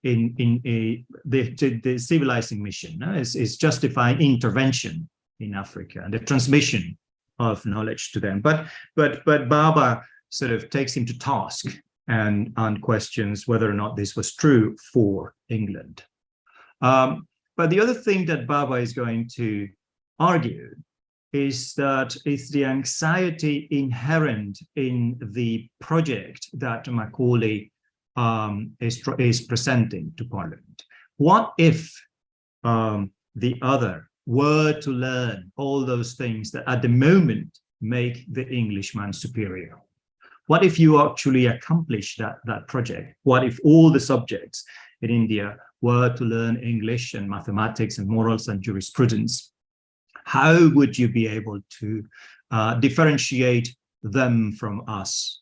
the civilizing mission, is justifying intervention in Africa and the transmission of knowledge to them. But Bhabha sort of takes him to task and questions whether or not this was true for England. But the other thing that Bhabha is going to argue is that it's the anxiety inherent in the project that Macaulay is presenting to Parliament. What if the other were to learn all those things that at the moment make the Englishman superior? What if you actually accomplish that project? What if all the subjects in India were to learn English and mathematics and morals and jurisprudence? How would you be able to differentiate them from us?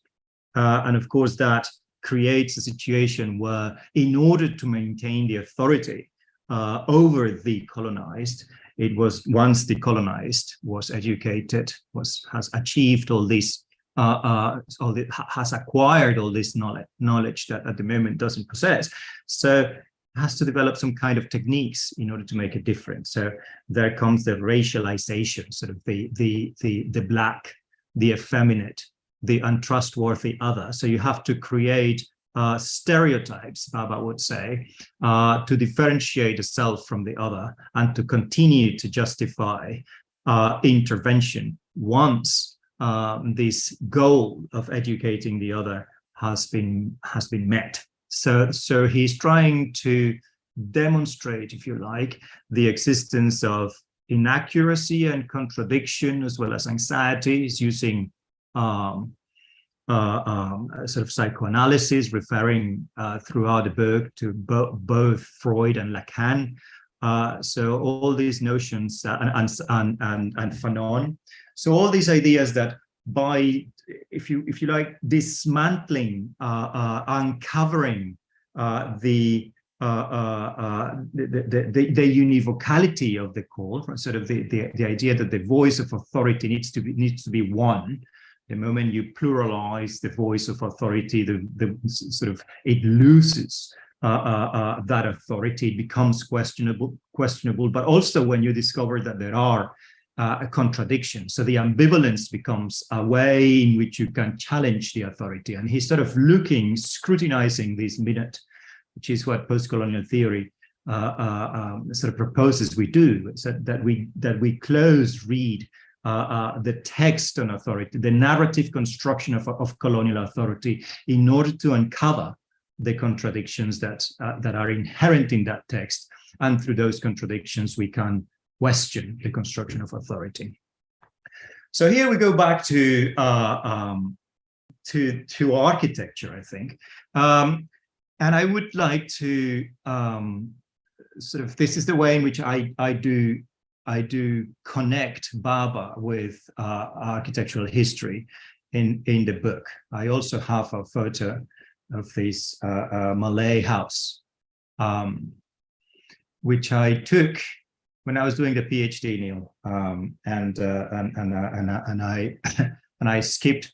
And of course, that creates a situation where, in order to maintain the authority over the colonized, it was once the colonized was educated, has achieved all this, has acquired all this knowledge that at the moment doesn't possess. So has to develop some kind of techniques in order to make a difference. So there comes the racialization, sort of the black, the effeminate, the untrustworthy other. So you have to create stereotypes, Bhabha would say, to differentiate the self from the other and to continue to justify intervention once this goal of educating the other has been met. So he's trying to demonstrate, if you like, the existence of inaccuracy and contradiction, as well as anxiety. He's using sort of psychoanalysis, referring throughout the book to both Freud and Lacan. So all these notions and Fanon. So all these ideas that by, if you like, dismantling, uncovering the univocality of the call, sort of the idea that the voice of authority needs to be one, The moment you pluralize the voice of authority, the sort of it loses that authority. It becomes questionable. But also when you discover that there are contradictions, so the ambivalence becomes a way in which you can challenge the authority. And he's sort of scrutinizing this minute, which is what postcolonial theory sort of proposes we do, so that we close read the text on authority, the narrative construction of colonial authority, in order to uncover the contradictions that are inherent in that text, and through those contradictions we can question the construction of authority. So here we go back to architecture, I think, and I would like to sort of, this is the way in which I do connect Bhabha with architectural history in the book. I also have a photo of this Malay house, which I took when I was doing the PhD, Neil, and I skipped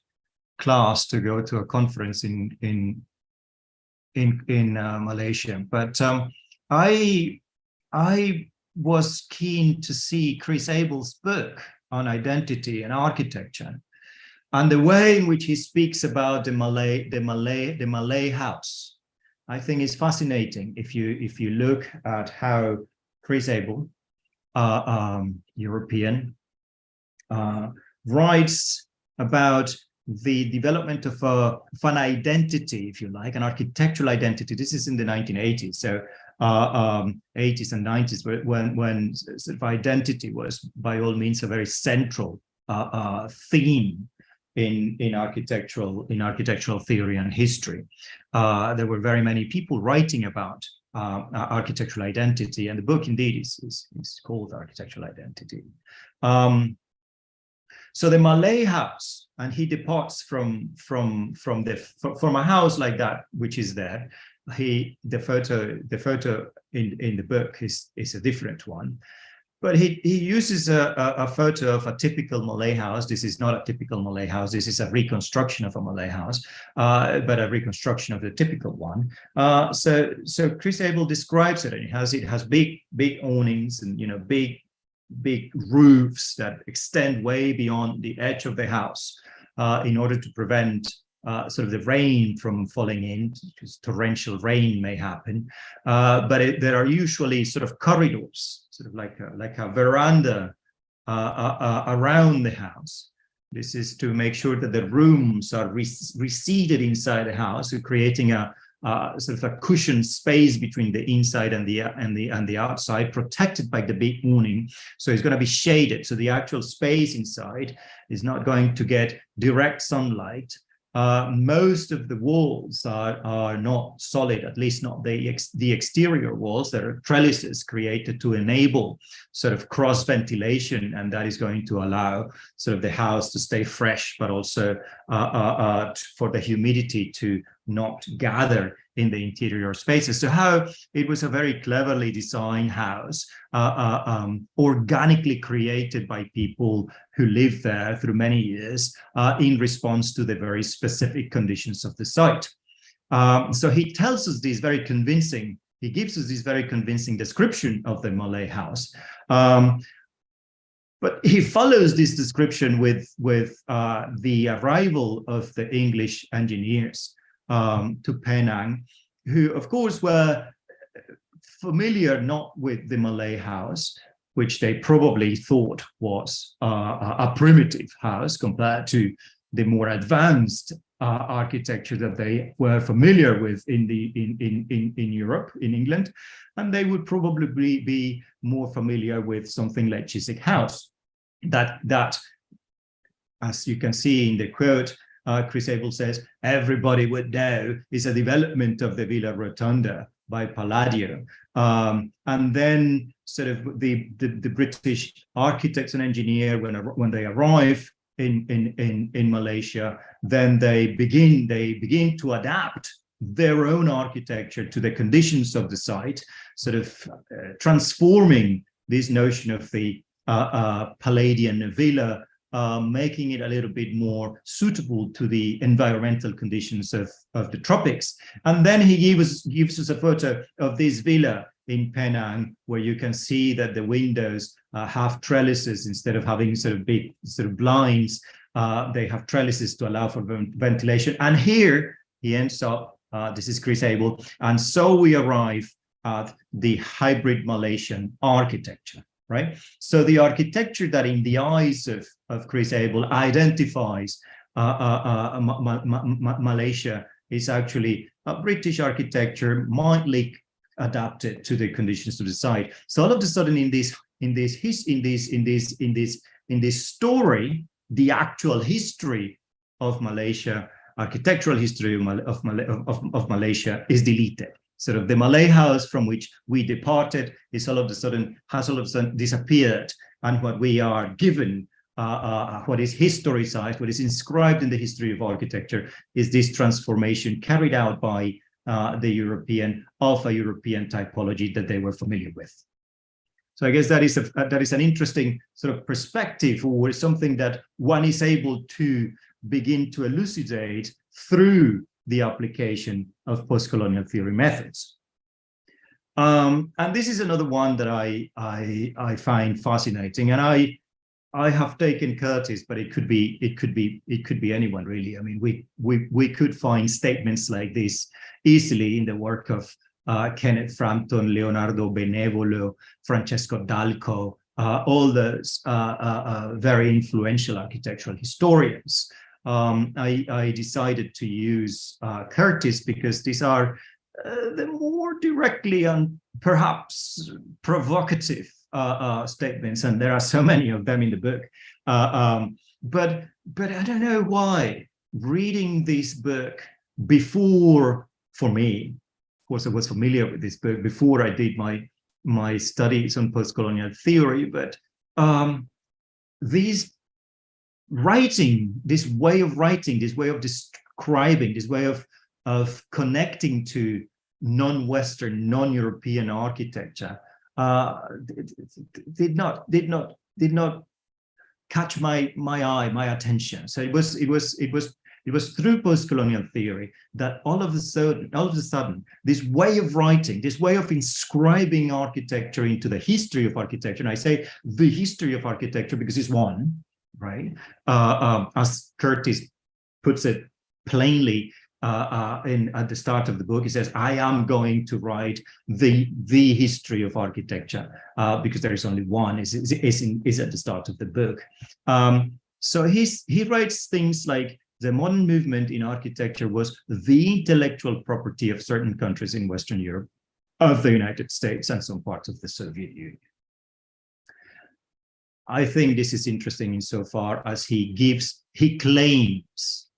class to go to a conference in Malaysia. But I was keen to see Chris Abel's book on identity and architecture, and the way in which he speaks about the Malay house, I think is fascinating. If you look at how Chris Abel, European, writes about the development of an identity, if you like, an architectural identity. This is in the 1980s, so 80s and 90s, when sort of identity was by all means a very central theme in architectural theory and history. There were very many people writing about architectural identity, and the book indeed is called Architectural Identity. So the Malay house, and he departs from a house like that, which is there. The photo in the book is a different one, but he uses a photo of a typical Malay house. This is not a typical Malay house. This is a reconstruction of a Malay house, but a reconstruction of the typical one. So Chris Abel describes it, and it has big awnings, and big roofs that extend way beyond the edge of the house, in order to prevent sort of the rain from falling in, because torrential rain may happen. But there are usually sort of corridors, sort of like a veranda around the house. This is to make sure that the rooms are receded inside the house, so creating a sort of a cushioned space between the inside and the outside, protected by the big awning. So it's going to be shaded, so the actual space inside is not going to get direct sunlight. Most of the walls are not solid, at least not the exterior walls. There are trellises created to enable sort of cross ventilation, and that is going to allow sort of the house to stay fresh, but also for the humidity to not gather in the interior spaces. So how it was a very cleverly designed house, organically created by people who lived there through many years, in response to the very specific conditions of the site. So he tells us this very convincing, he gives us this very convincing description of the Malay house. But he follows this description with the arrival of the English engineers to Penang, who of course were familiar not with the Malay house, which they probably thought was a primitive house compared to the more advanced architecture that they were familiar with in Europe, in England, and they would probably be more familiar with something like Chiswick House, that as you can see in the quote, Chris Abel says, everybody would know is a development of the Villa Rotonda by Palladio. And then sort of the British architects and engineers, when they arrive in Malaysia, then they begin to adapt their own architecture to the conditions of the site, sort of transforming this notion of the Palladian villa making it a little bit more suitable to the environmental conditions of the tropics. And then he gives us a photo of this villa in Penang, where you can see that the windows have trellises instead of having sort of big sort of blinds. They have trellises to allow for ventilation. And here he ends up, this is Chris Abel, and so we arrive at the hybrid Malaysian architecture, right? So the architecture that in the eyes of Chris Abel identifies Malaysia is actually a British architecture, mildly adapted to the conditions of the site. So all of a sudden, in this story, the actual history of Malaysia, architectural history of Malaysia, is deleted. Sort of the Malay house from which we departed has all of a sudden disappeared, and what we are given, what is historicized, what is inscribed in the history of architecture, is this transformation carried out by the European typology that they were familiar with. So I guess that is an interesting sort of perspective, or something that one is able to begin to elucidate through the application of postcolonial theory methods. And this is another one that I find fascinating, and I have taken Curtis, but it could be anyone really. I mean, we could find statements like this easily in the work of Kenneth Frampton, Leonardo Benevolo, Francesco Dalco, all those very influential architectural historians. I decided to use Curtis because these are the more directly and perhaps provocative statements, and there are so many of them in the book. But I don't know why reading this book before, for me, of course, I was familiar with this book before I did my studies on postcolonial theory, but this way of writing, this way of describing, this way of connecting to non-Western, non-European architecture did not catch my eye, my attention. So it was through postcolonial theory that all of a sudden, this way of writing, this way of inscribing architecture into the history of architecture, and I say the history of architecture because it's one, right? As Curtis puts it plainly at the start of the book, he says, "I am going to write the history of architecture because there is only one." Is at the start of the book. So he writes things like, the modern movement in architecture was the intellectual property of certain countries in Western Europe, of the United States, and some parts of the Soviet Union. I think this is interesting insofar as he claims,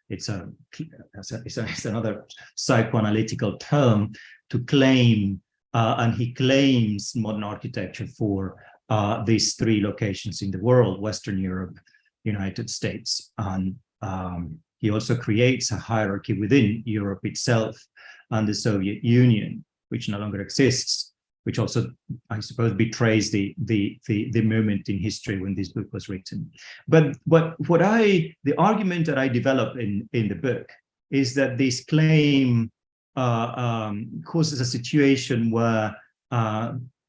it's another psychoanalytical term to claim, and he claims modern architecture for these three locations in the world: Western Europe, United States, and he also creates a hierarchy within Europe itself and the Soviet Union, which no longer exists, which also, I suppose, betrays the moment in history when this book was written. But the argument that I develop in the book is that this claim causes a situation where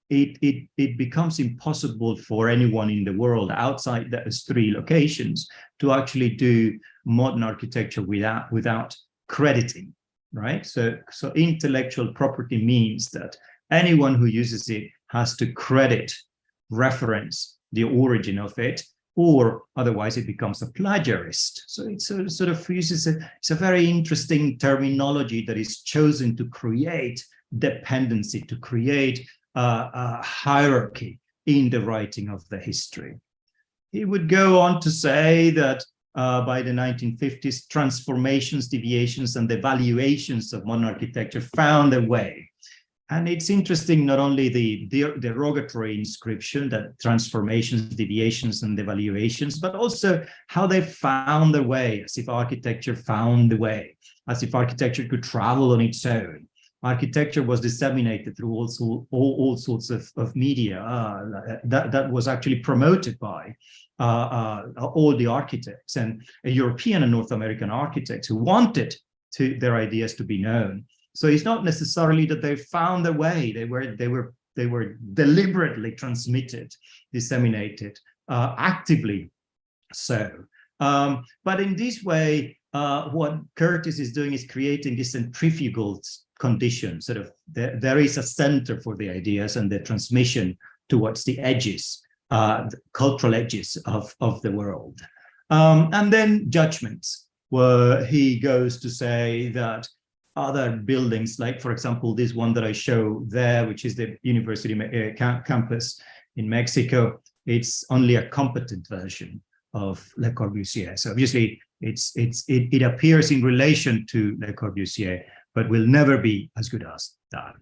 it becomes impossible for anyone in the world outside those three locations to actually do modern architecture without crediting, right? So intellectual property means that anyone who uses it has to credit, reference the origin of it, or otherwise it becomes a plagiarist. So it sort of uses it's a very interesting terminology that is chosen to create dependency, to create a hierarchy in the writing of the history. He would go on to say that by the 1950s, transformations, deviations, and the valuations of modern architecture found their way. And it's interesting, not only the derogatory inscription, that transformations, deviations, and devaluations, but also how they found their way, as if architecture found the way, as if architecture could travel on its own. architecture was disseminated through all sorts of media that was actually promoted by all the architects and European and North American architects who wanted their ideas to be known. So it's not necessarily that they found their way; they were deliberately transmitted, disseminated, actively so. But in this way, what Curtis is doing is creating this centrifugal condition. Sort of there is a center for the ideas and the transmission towards the edges, the cultural edges of the world. And then judgments, where he goes to say that other buildings, like, for example, this one that I show there, which is the university campus in Mexico, it's only a competent version of Le Corbusier. So obviously it appears in relation to Le Corbusier, but will never be as good as that.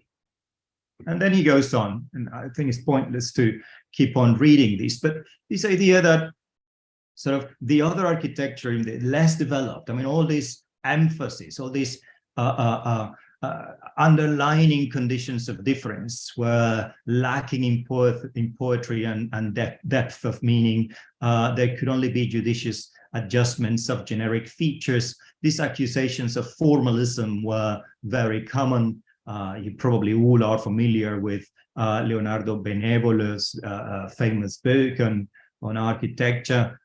And then he goes on, and I think it's pointless to keep on reading this, but this idea that sort of the other architecture in the less developed, I mean, all this emphasis, all these underlining conditions of difference were lacking in poetry and depth of meaning. There could only be judicious adjustments of generic features. These accusations of formalism were very common. You probably all are familiar with Leonardo Benevolo's famous book on architecture.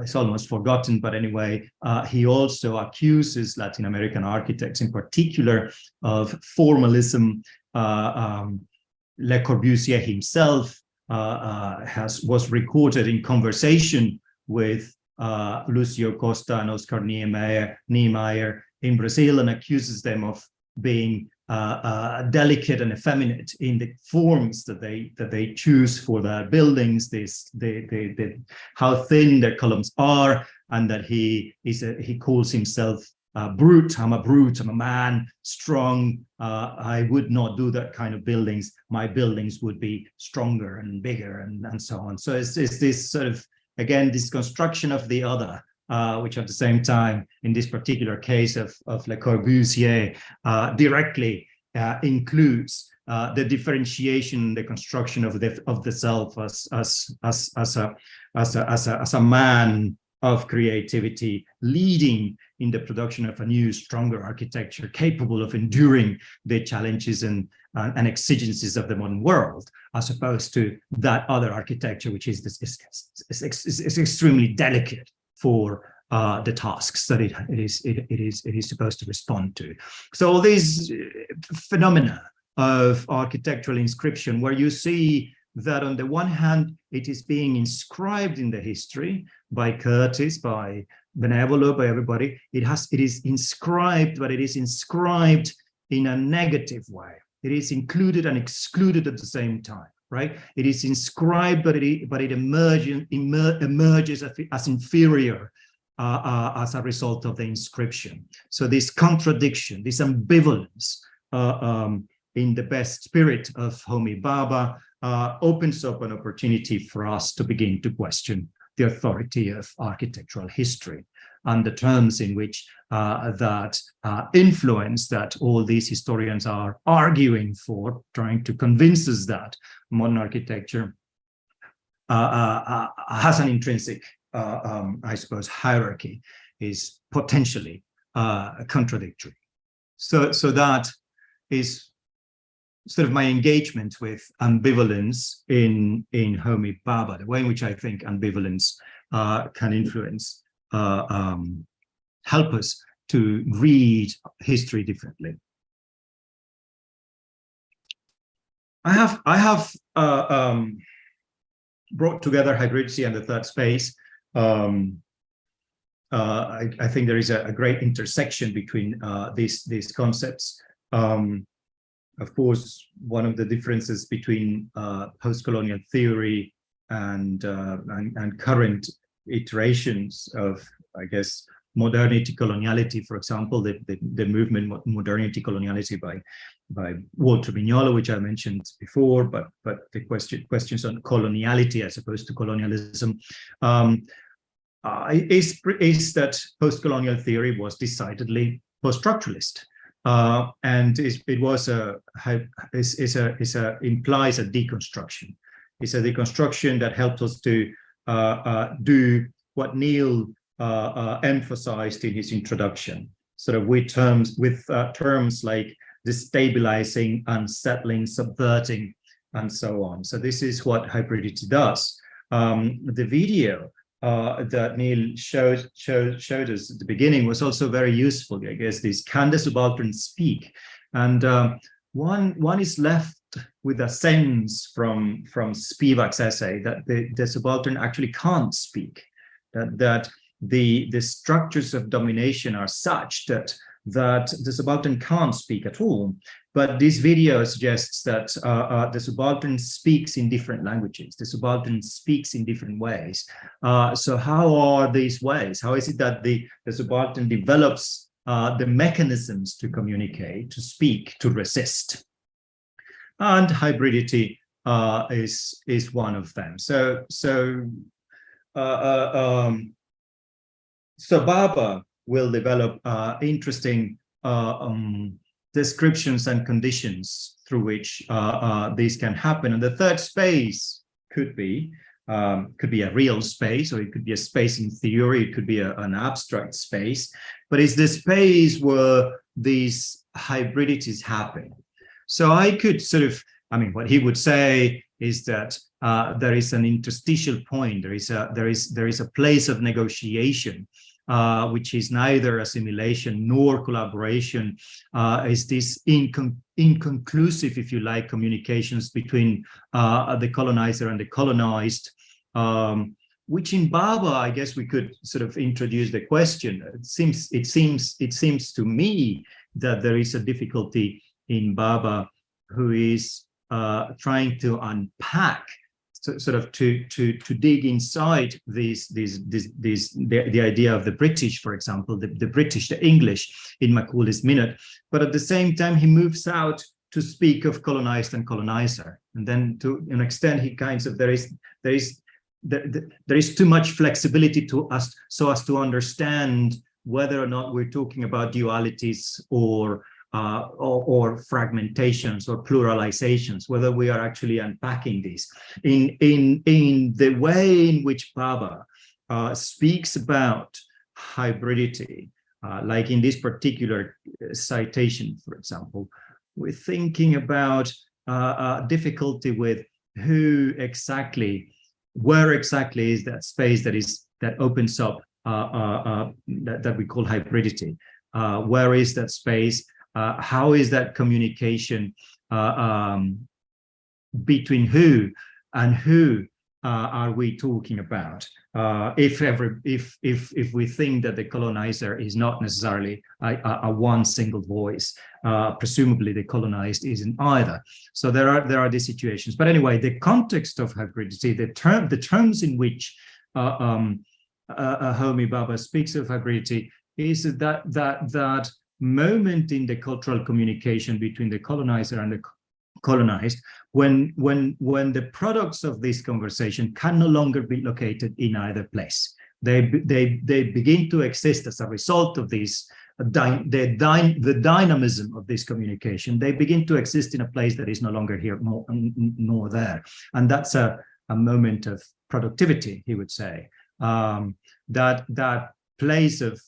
It's almost forgotten, but anyway, he also accuses Latin American architects in particular of formalism. Le Corbusier himself was recorded in conversation with Lucio Costa and Oscar Niemeyer in Brazil, and accuses them of being delicate and effeminate in the forms that they choose for their buildings, how thin their columns are, and that he calls himself brute. I'm a brute. I'm a man, strong. I would not do that kind of buildings. My buildings would be stronger and bigger, and so on. So it's this sort of, again, this construction of the other, which at the same time, in this particular case of Le Corbusier, directly includes the differentiation, the construction of the self as a man of creativity, leading in the production of a new, stronger architecture capable of enduring the challenges and exigencies of the modern world, as opposed to that other architecture, which is extremely delicate for the tasks that it is supposed to respond to. So these phenomena of architectural inscription, where you see that on the one hand, it is being inscribed in the history by Curtis, by Benevolo, by everybody. It is inscribed, but it is inscribed in a negative way. It is included and excluded at the same time, right? It is inscribed, but it emerges as inferior as a result of the inscription. So this contradiction, this ambivalence, in the best spirit of Homi Bhabha, opens up an opportunity for us to begin to question the authority of architectural history and the terms in which that influence that all these historians are arguing for, trying to convince us that modern architecture has an intrinsic, I suppose, hierarchy, is potentially contradictory. So that is sort of my engagement with ambivalence in Homi Bhabha, the way in which I think ambivalence can influence, help us to read history differently. I have brought together hybridity and the third space. I think there is a great intersection between these concepts. Of course, one of the differences between post-colonial theory and current iterations of, I guess, modernity coloniality, for example, the movement modernity coloniality by Walter Mignolo, which I mentioned before, but the questions on coloniality as opposed to colonialism, is that post-colonial theory was decidedly post-structuralist. and it was implies a deconstruction. It's a deconstruction that helped us to do what Neil emphasized in his introduction, sort of with terms like destabilizing, unsettling, subverting, and so on. So this is what hybridity does. The video that Neil showed us at the beginning was also very useful. I guess these can the subaltern speak, and one is left with a sense from Spivak's essay that the subaltern actually can't speak, that the structures of domination are such that the subaltern can't speak at all. But this video suggests that the subaltern speaks in different languages. The subaltern speaks in different ways. So how are these ways? How is it that the subaltern develops the mechanisms to communicate, to speak, to resist? And hybridity is one of them. So Bhabha will develop interesting descriptions and conditions through which these can happen. And the third space could be a real space, or it could be a space in theory, it could be an abstract space, but it's the space where these hybridities happen. So I could sort of, what he would say is that there is an interstitial point, there is a place of negotiation, which is neither assimilation nor collaboration, is this inconclusive, if you like, communications between the colonizer and the colonized, which in Bhabha, I guess we could sort of introduce the question. It seems to me that there is a difficulty in Bhabha, who is trying to unpack, sort of to dig inside the idea of the British, for example, the British, the English in Macaula's Minute, but at the same time he moves out to speak of colonized and colonizer, and then to an extent he kinds of there is too much flexibility to us so as to understand whether or not we're talking about dualities or fragmentations or pluralizations, whether we are actually unpacking these. In the way in which Bhabha speaks about hybridity, like in this particular citation, for example, we're thinking about difficulty with where exactly is that space that opens up that we call hybridity. Where is that space? How is that communication between who and who are we talking about? If we think that the colonizer is not necessarily a one single voice, presumably the colonized isn't either. So there are these situations. But anyway, the context of hybridity, the terms in which Homi Bhabha speaks of hybridity is that moment in the cultural communication between the colonizer and the colonized, when the products of this conversation can no longer be located in either place. They begin to exist as a result of this, the dynamism of this communication. They begin to exist in a place that is no longer here nor there, and that's a moment of productivity, he would say. That place of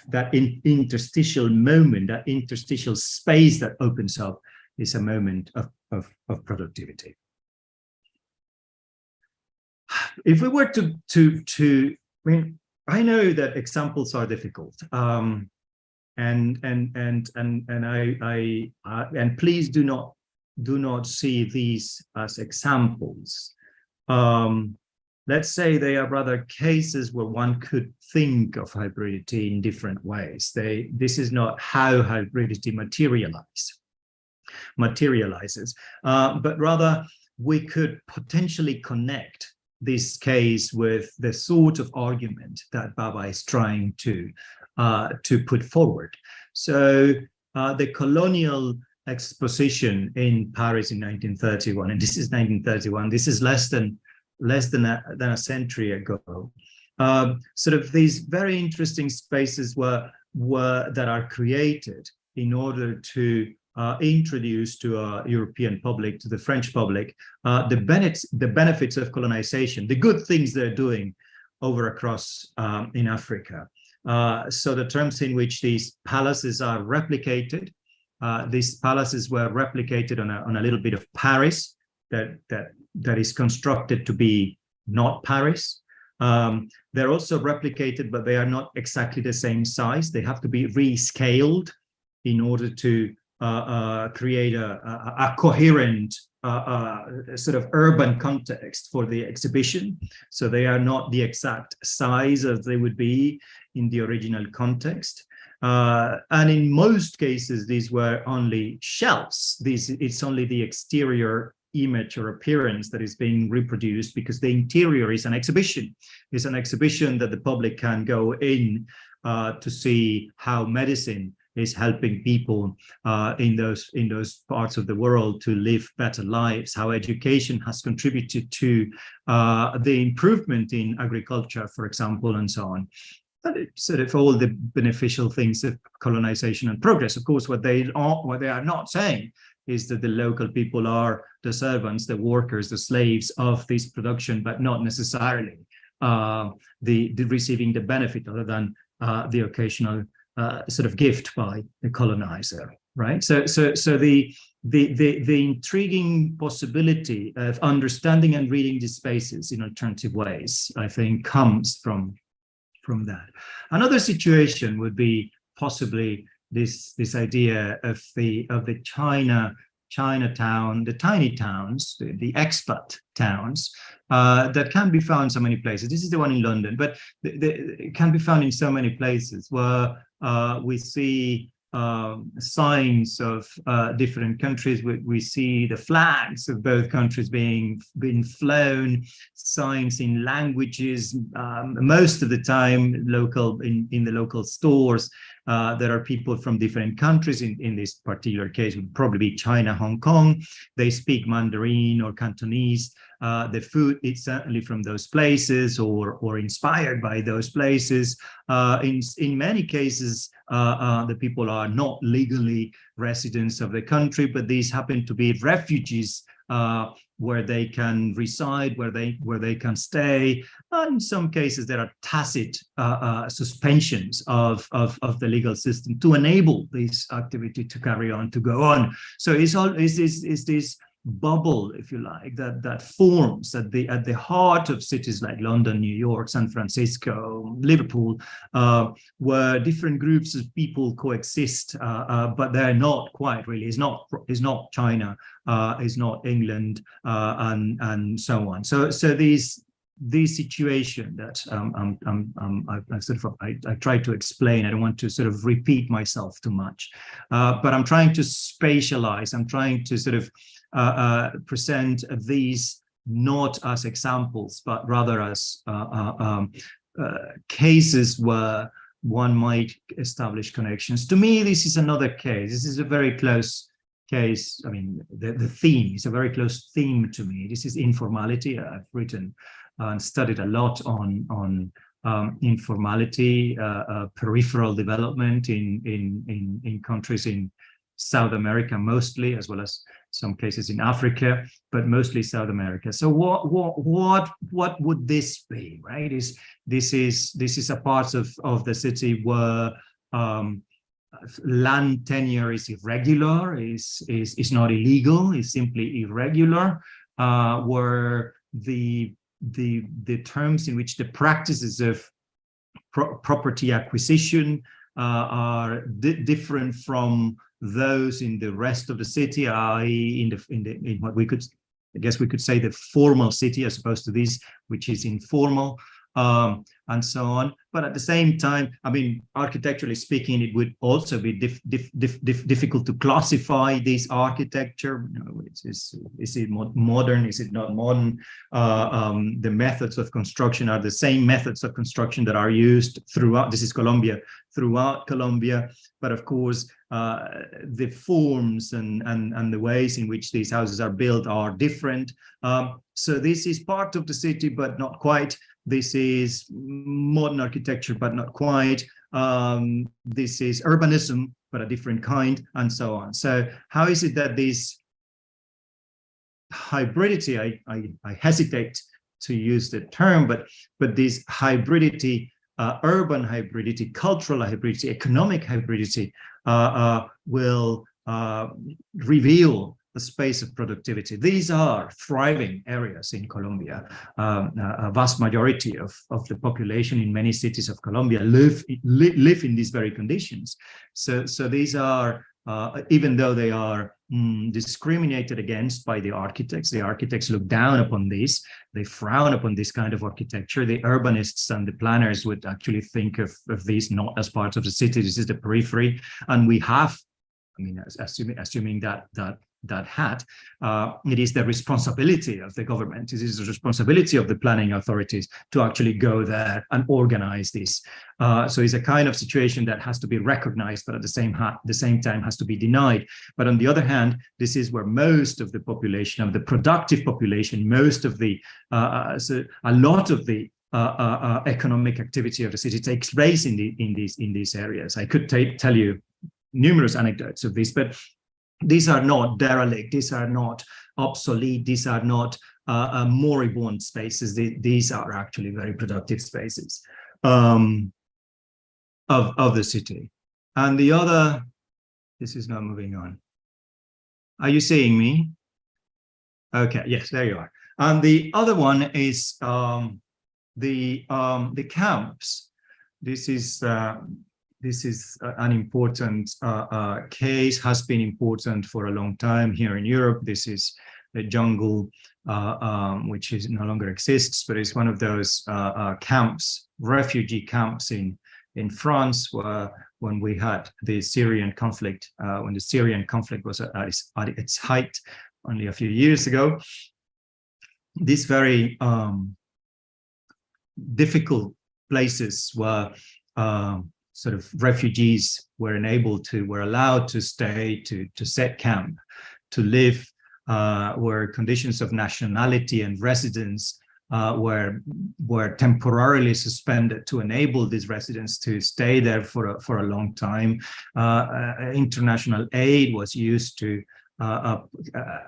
that interstitial moment, that interstitial space that opens up, is a moment of productivity. If we were to I know that examples are difficult, and please do not see these as examples. Let's say they are rather cases where one could think of hybridity in different ways. This is not how hybridity materializes, but rather we could potentially connect this case with the sort of argument that Bhabha is trying to put forward. So the colonial exposition in Paris in 1931, and this is 1931, this is less than a century ago. Sort of these very interesting spaces that are created in order to introduce to a European public, to the French public, the benefits of colonization, the good things they're doing over across in Africa. So the terms in which these palaces are replicated, these palaces were replicated on a little bit of Paris that is constructed to be not Paris. They're also replicated, but they are not exactly the same size. They have to be rescaled in order to create a coherent sort of urban context for the exhibition. So they are not the exact size as they would be in the original context. And in most cases, these were only shells. It's only the exterior image or appearance that is being reproduced, because the interior is an exhibition. It's an exhibition that the public can go in to see how medicine is helping people in those parts of the world to live better lives, how education has contributed to the improvement in agriculture, for example, and so on. But it's sort of all the beneficial things of colonization and progress. Of course, what they are not saying is that the local people are the servants, the workers, the slaves of this production, but not necessarily the receiving the benefit, other than the occasional sort of gift by the colonizer, right? So the intriguing possibility of understanding and reading these spaces in alternative ways, I think, comes from that. Another situation would be possibly this idea of the Chinatown, the tiny towns, the expat towns that can be found in so many places. This is the one in London, but it can be found in so many places where we see signs of different countries. We see the flags of both countries being flown, signs in languages, most of the time local in the local stores. There are people from different countries. In this particular case, would probably be China, Hong Kong. They speak Mandarin or Cantonese. The food is certainly from those places or inspired by those places. In many cases, the people are not legally residents of the country, but these happen to be refugees where they can reside, where they can stay. In some cases, there are tacit suspensions of the legal system to enable this activity to carry on, to go on. So it's this bubble, if you like, that forms at the heart of cities like London, New York, San Francisco, Liverpool, where different groups of people coexist, but they're not quite really. It's not China, it's not England, and so on. So this situation that I try to explain. I don't want to sort of repeat myself too much, but I'm trying to spatialize. I'm trying to sort of present these not as examples, but rather as cases where one might establish connections. To me, this is another case. This is a very close case. I mean, the theme is a very close theme to me. This is informality. I've written and studied a lot on informality, peripheral development in countries in South America mostly, as well as some cases in Africa, but mostly South America. So what would this be, right? This is a part of the city where land tenure is irregular, is not illegal, is simply irregular, where the terms in which the practices of property acquisition are different from those in the rest of the city, i.e. in what we could, I guess we could say, the formal city, as opposed to this, which is informal, and so on. But at the same time, I mean, architecturally speaking, it would also be difficult to classify this architecture. You know, is it modern? Is it not modern? The methods of construction are the same methods of construction that are used throughout. This is Colombia, throughout Colombia. But of course, the forms and the ways in which these houses are built are different. So this is part of the city, but not quite. This is modern architecture, but not quite. This is urbanism, but a different kind, and so on. So how is it that this hybridity, I hesitate to use the term, but this hybridity, urban hybridity, cultural hybridity, economic hybridity will reveal the space of productivity. These are thriving areas in Colombia. A vast majority of the population in many cities of Colombia live in these very conditions. So these are, even though they are discriminated against by the architects look down upon this, they frown upon this kind of architecture. The urbanists and the planners would actually think of these not as part of the city, this is the periphery. And we have, I mean, assuming that hat, it is the responsibility of the government, it is the responsibility of the planning authorities to actually go there and organize this. So it's a kind of situation that has to be recognized, but at the same time has to be denied. But on the other hand, this is where most of the population, of the productive population, most of the, so a lot of the economic activity of the city takes place in these areas. I could tell you numerous anecdotes of this, but these are not derelict, these are not obsolete, these are not moribund spaces. These are actually very productive spaces of the city. And the other, this is not moving on. Are you seeing me? Okay, yes, there you are. And the other one is the camps. This is an important case, has been important for a long time here in Europe. This is the jungle, which no longer exists, but it's one of those camps, refugee camps in France, where when we had the Syrian conflict, when the Syrian conflict was at its height only a few years ago, these very difficult places were sort of refugees were allowed to stay, to set camp, to live, where conditions of nationality and residence were temporarily suspended to enable these residents to stay there for a long time. International aid was used to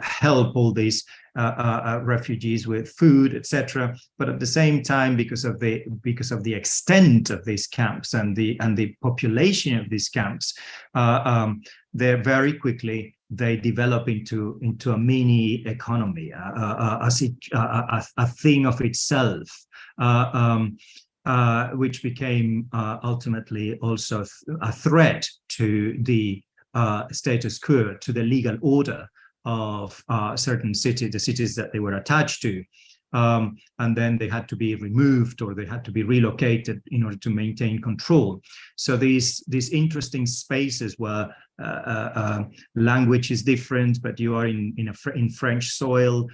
help all these refugees with food, etc. But at the same time, because of the extent of these camps and the population of these camps, they very quickly develop into a mini economy, a thing of itself, which became ultimately also a threat to the status quo, to the legal order of certain cities, the cities that they were attached to. And then they had to be removed or they had to be relocated in order to maintain control. So these interesting spaces where language is different, but you are in French soil.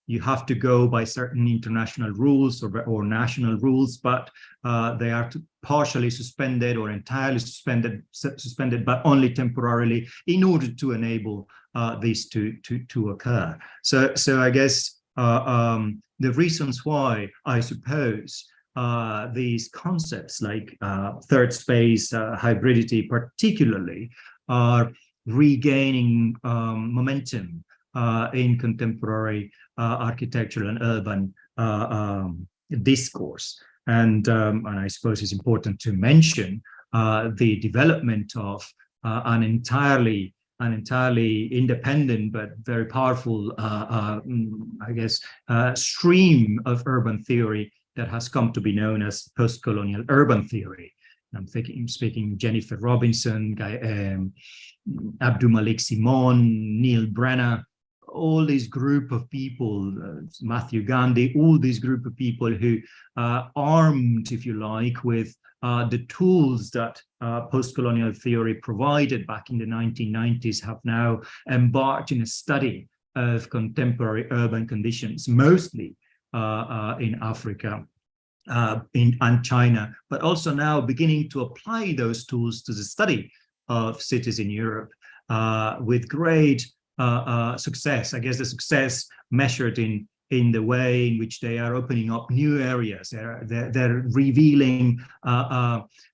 You have to go by certain international rules or national rules, but they are partially suspended or entirely suspended, but only temporarily, in order to enable this to occur. So I guess the reasons why, I suppose, these concepts like third space, hybridity particularly, are regaining momentum in contemporary architectural and urban discourse. And I suppose it's important to mention the development of an entirely independent but very powerful, I guess, stream of urban theory that has come to be known as postcolonial urban theory. I'm speaking Jennifer Robinson, Abdul Malik Simon, Neil Brenner, all this group of people, Matthew Gandhi, all this group of people who armed, if you like, with the tools that postcolonial theory provided back in the 1990s, have now embarked in a study of contemporary urban conditions, mostly in Africa and China, but also now beginning to apply those tools to the study of cities in Europe with great success. I guess the success measured in in the way in which they are opening up new areas. They're revealing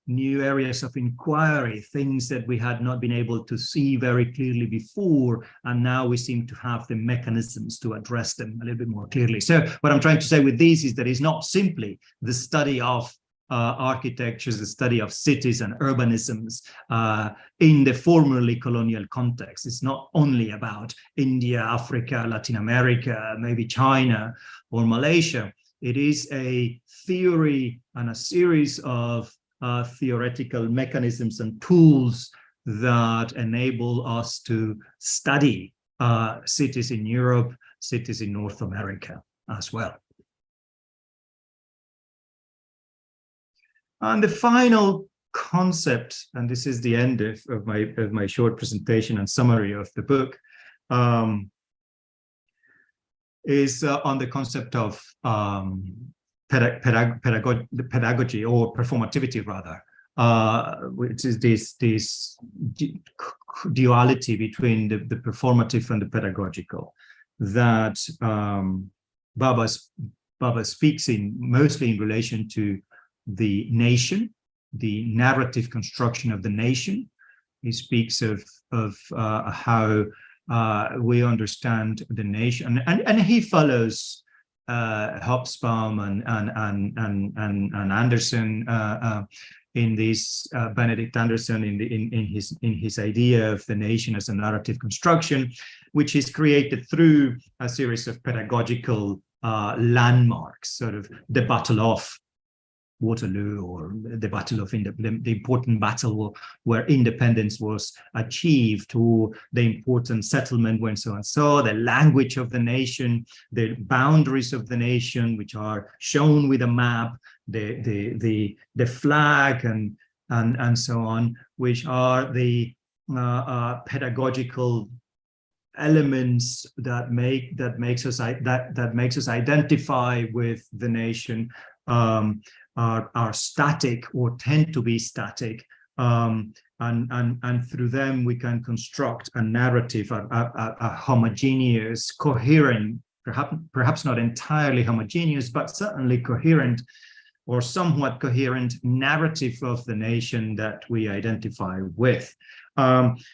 new areas of inquiry, things that we had not been able to see very clearly before, and now we seem to have the mechanisms to address them a little bit more clearly. So what I'm trying to say with this is that it's not simply the study of architectures, the study of cities and urbanisms in the formerly colonial context. It's not only about India, Africa, Latin America, maybe China or Malaysia. It is a theory and a series of theoretical mechanisms and tools that enable us to study cities in Europe, cities in North America as well. And the final concept, and this is the end of my short presentation and summary of the book, is on the concept of pedagogy or performativity, rather, which is this duality between the performative and the pedagogical that Bhabha speaks in, mostly in relation to the nation, the narrative construction of the nation. He speaks of how we understand the nation, and he follows Hobsbawm and Anderson in this Benedict Anderson in his idea of the nation as a narrative construction, which is created through a series of pedagogical landmarks, sort of the Battle of Waterloo, or the battle of the important battle where independence was achieved, or the important settlement when so and so, the language of the nation, the boundaries of the nation, which are shown with a map, the flag, and so on, which are the pedagogical elements that makes us identify with the nation. Are static or tend to be static, and through them we can construct a narrative, a homogeneous, coherent, perhaps not entirely homogeneous, but certainly coherent or somewhat coherent narrative of the nation that we identify with. But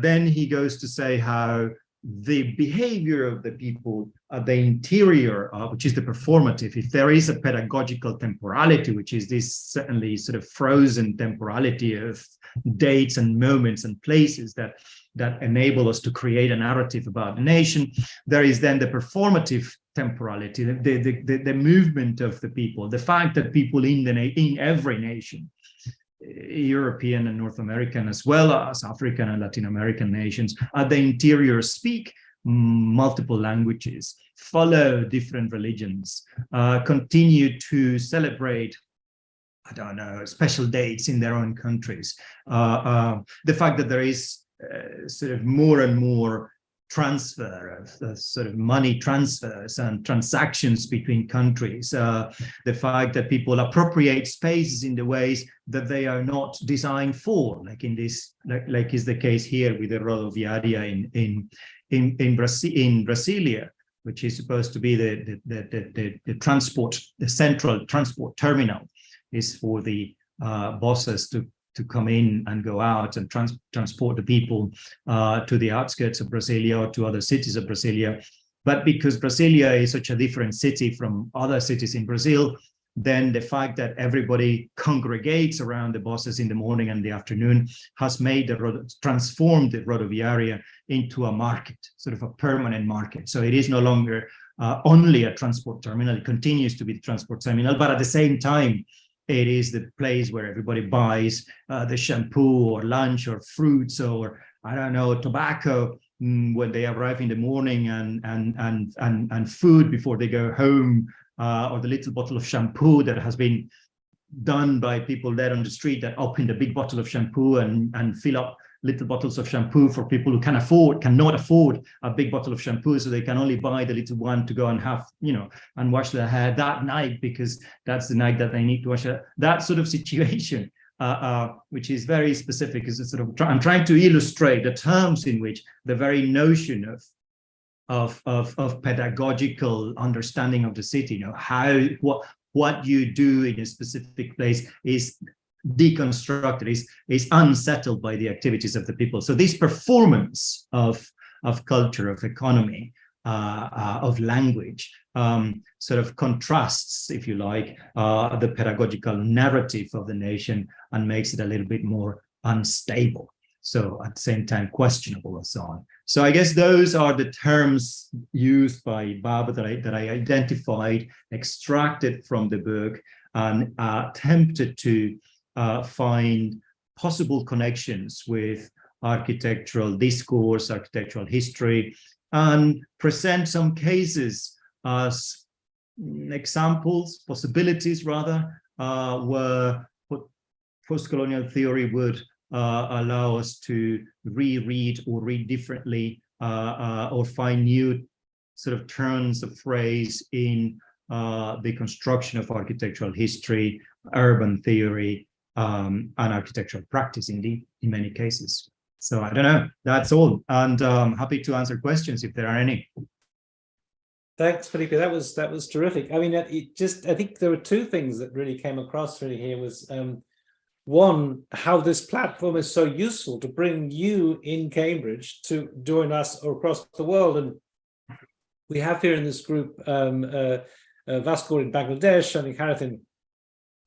then he goes to say how the behavior of the people at the interior, which is the performative, if there is a pedagogical temporality, which is this certainly sort of frozen temporality of dates and moments and places that enable us to create a narrative about the nation, there is then the performative temporality, the movement of the people, the fact that people in every nation, European and North American, as well as African and Latin American nations, at the interior speak multiple languages, follow different religions, continue to celebrate, I don't know, special dates in their own countries. The fact that there is sort of more and more transfer of sort of money transfers and transactions between countries, the fact that people appropriate spaces in the ways that they are not designed for, like in this, like is the case here with the rodoviaria in Brasilia, which is supposed to be the transport, the central transport terminal, is for the buses to come in and go out and transport the people to the outskirts of Brasilia or to other cities of Brasilia. But because Brasilia is such a different city from other cities in Brazil, then the fact that everybody congregates around the buses in the morning and the afternoon has made transformed the rodoviaria into a market, sort of a permanent market. So it is no longer only a transport terminal, it continues to be the transport terminal, but at the same time, it is the place where everybody buys the shampoo or lunch or fruits or, I don't know, tobacco when they arrive in the morning, and food before they go home, or the little bottle of shampoo that has been done by people there on the street that open the big bottle of shampoo and fill up little bottles of shampoo for people who cannot afford a big bottle of shampoo, so they can only buy the little one to go and have, and wash their hair that night because that's the night that they need to wash it. That sort of situation, which is very specific, is a sort of I'm trying to illustrate the terms in which the very notion of of pedagogical understanding of the city. You know, how what you do in a specific place is deconstructed, is unsettled by the activities of the people. So this performance of culture, of economy, of language, sort of contrasts, if you like, the pedagogical narrative of the nation and makes it a little bit more unstable. So at the same time, questionable and so on. So I guess those are the terms used by Bhabha that I identified, extracted from the book, and attempted to find possible connections with architectural discourse, architectural history, and present some cases as examples, possibilities rather, where post-colonial theory would allow us to reread or read differently, or find new sort of turns of phrase in the construction of architectural history, urban theory, and architectural practice, indeed, in many cases. So I don't know, that's all. And happy to answer questions if there are any. Thanks, Felipe. That was terrific. I mean, I think there were two things that really came across really here was, one, how this platform is so useful to bring you in Cambridge to join us across the world. And we have here in this group Vasco in Bangladesh, I think Harith in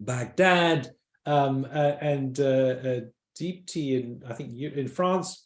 Baghdad, and Deepti in, I think, in France,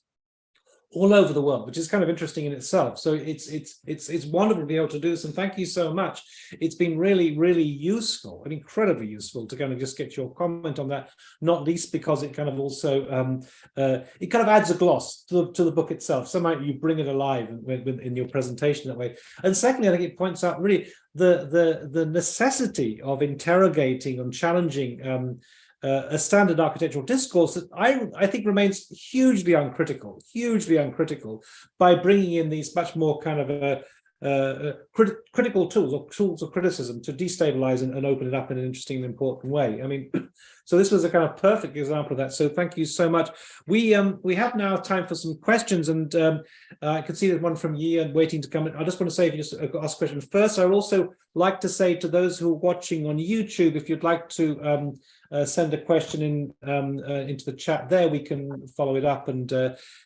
all over the world, which is kind of interesting in itself. So it's wonderful to be able to do this, and thank you so much. It's been really, really useful and incredibly useful to kind of just get your comment on that, not least because it kind of also it kind of adds a gloss to the book itself. Somehow you bring it alive in your presentation that way. And secondly, I think it points out really the necessity of interrogating and challenging a standard architectural discourse that I think remains hugely uncritical by bringing in these much more kind of critical tools or tools of criticism to destabilize and open it up in an interesting and important way. I mean, so this was a kind of perfect example of that. So thank you so much. We have now time for some questions, and I can see there's one from Yi and waiting to come in. I just want to say, if you just ask questions first, I would also like to say to those who are watching on YouTube, if you'd like to send a question in into the chat there, we can follow it up and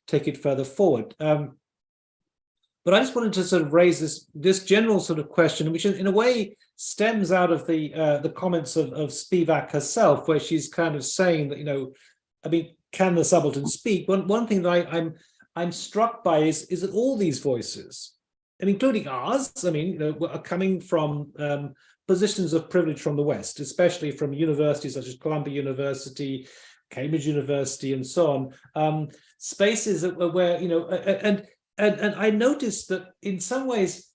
take it further forward. But I just wanted to sort of raise this general sort of question, which in a way stems out of the comments of Spivak herself, where she's kind of saying that, you know, I mean, can the subaltern speak? One thing that I'm struck by is that all these voices, and including ours, I mean, you know, are coming from positions of privilege from the West, especially from universities such as Columbia University, Cambridge University, and so on. Spaces where, you know, and I noticed that in some ways,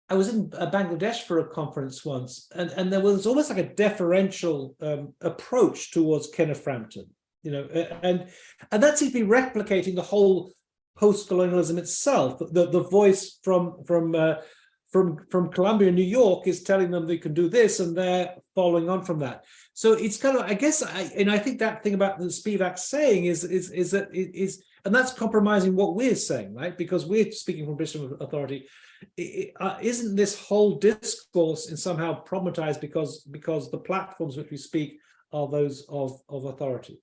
I was in Bangladesh for a conference once, and there was almost like a deferential approach towards Kenneth Frampton, you know, and that seems to be replicating the whole post-colonialism itself. The voice from Columbia, New York, is telling them they can do this, and they're following on from that. So it's kind of, I guess, I think that thing about the Spivak saying is that it is, and that's compromising what we're saying, right? Because we're speaking from position of authority. Isn't this whole discourse in somehow problematized because the platforms which we speak are those of authority?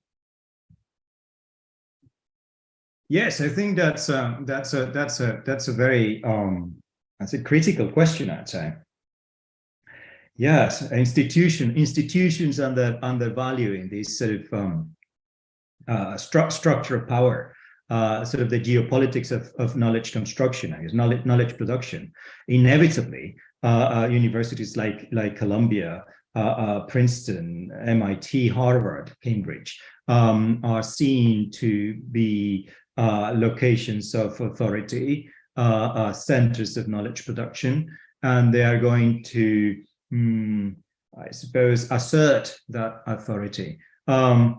Yes, I think that's a very that's a critical question, I'd say. Yes, institutions undervaluing this sort of structure of power, sort of the geopolitics of knowledge construction, I guess, knowledge production. Inevitably, universities like Columbia, Princeton, MIT, Harvard, Cambridge are seen to be locations of authority, centers of knowledge production, and they are going to, I suppose, assert that authority. But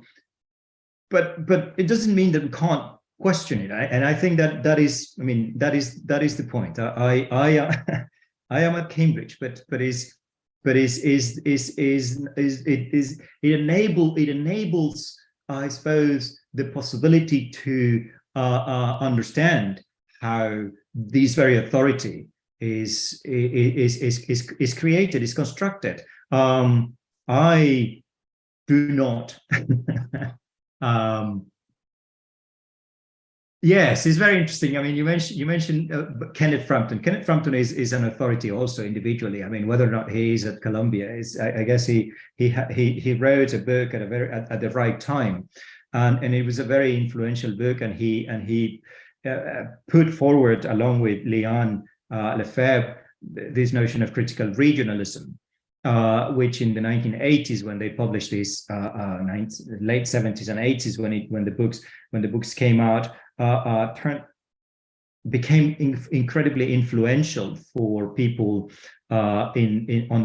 it doesn't mean that we can't question it, and I think that is, I mean, that is the point. I am at Cambridge, but it enables, I suppose, the possibility to understand how this very authority is created, is constructed. I do not. Yes, it's very interesting. I mean, you mentioned Kenneth Frampton. Kenneth Frampton is an authority also individually. I mean, whether or not he is at Columbia is, I guess he wrote a book at the right time, and it was a very influential book. And he put forward, along with Leon Lefebvre, this notion of critical regionalism, which in the 1980s, when they published this, late 70s and 80s, when the books came out, became incredibly influential for people on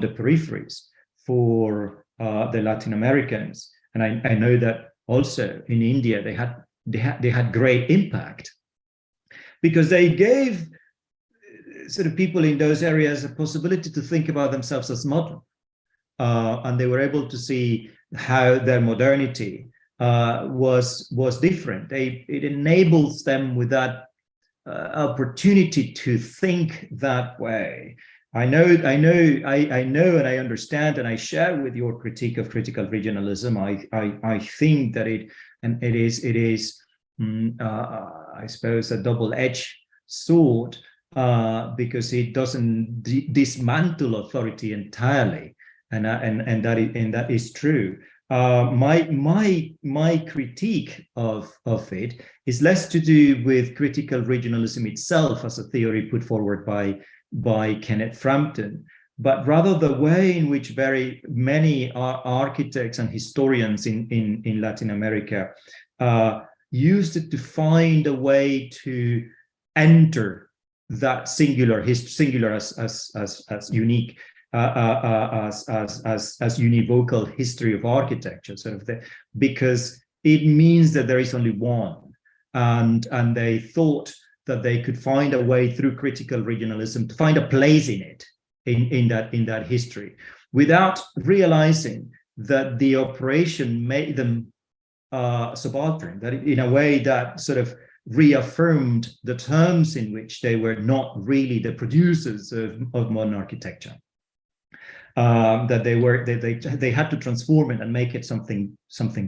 the peripheries, for the Latin Americans, and I know that also in India they had great impact, because they gave sort of people in those areas a possibility to think about themselves as modern, and they were able to see how their modernity was different. It enables them with that opportunity to think that way. I know, and I understand, and I share with your critique of critical regionalism. I think that it is I suppose a double-edged sword, because it doesn't dismantle authority entirely, and that is true. My critique of it is less to do with critical regionalism itself as a theory put forward by Kenneth Frampton, but rather the way in which very many architects and historians in Latin America used it to find a way to enter that singular as unique, as univocal history of architecture, sort of because it means that there is only one, and they thought that they could find a way through critical regionalism to find a place in it, in that history, without realizing that the operation made them subaltern, that in a way that sort of reaffirmed the terms in which they were not really the producers of modern architecture. That they had to transform it and make it something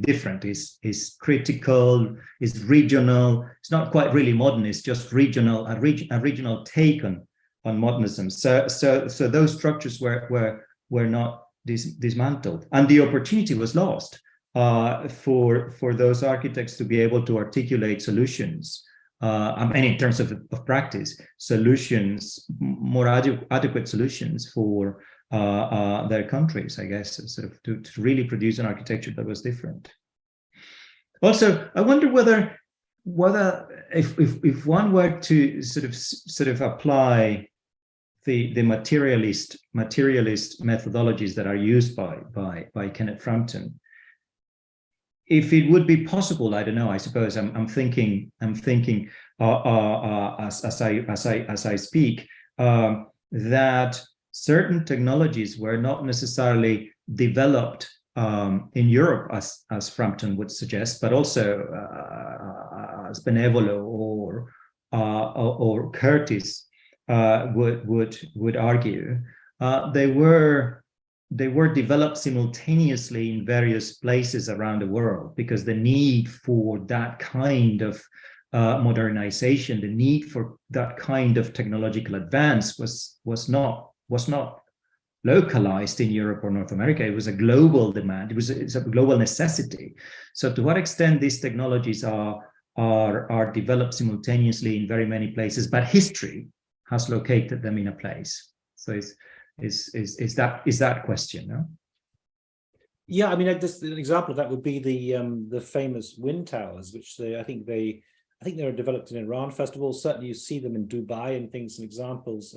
different. Is critical, is regional. It's not quite really modern. It's just regional, a regional take on modernism. So those structures were not dismantled, and the opportunity was lost for those architects to be able to articulate solutions. And in terms of practice, solutions, more adequate solutions for their countries, I guess, sort of to really produce an architecture that was different. Also, I wonder whether if one were to sort of apply the materialist methodologies that are used by Kenneth Frampton, if it would be possible, I don't know. I suppose I'm thinking as I speak, that certain technologies were not necessarily developed in Europe, as Frampton would suggest, but also as Benevolo or Curtis would argue. They were developed simultaneously in various places around the world, because the need for that kind of modernization, the need for that kind of technological advance was not localized in Europe or North America. It was a global demand. It's a global necessity. So to what extent these technologies are developed simultaneously in very many places, but history has located them in a place. So is that question, no? Yeah, I mean, just an example of that would be the famous wind towers, which I think they are developed in Iran first of all. Certainly, you see them in Dubai and things and examples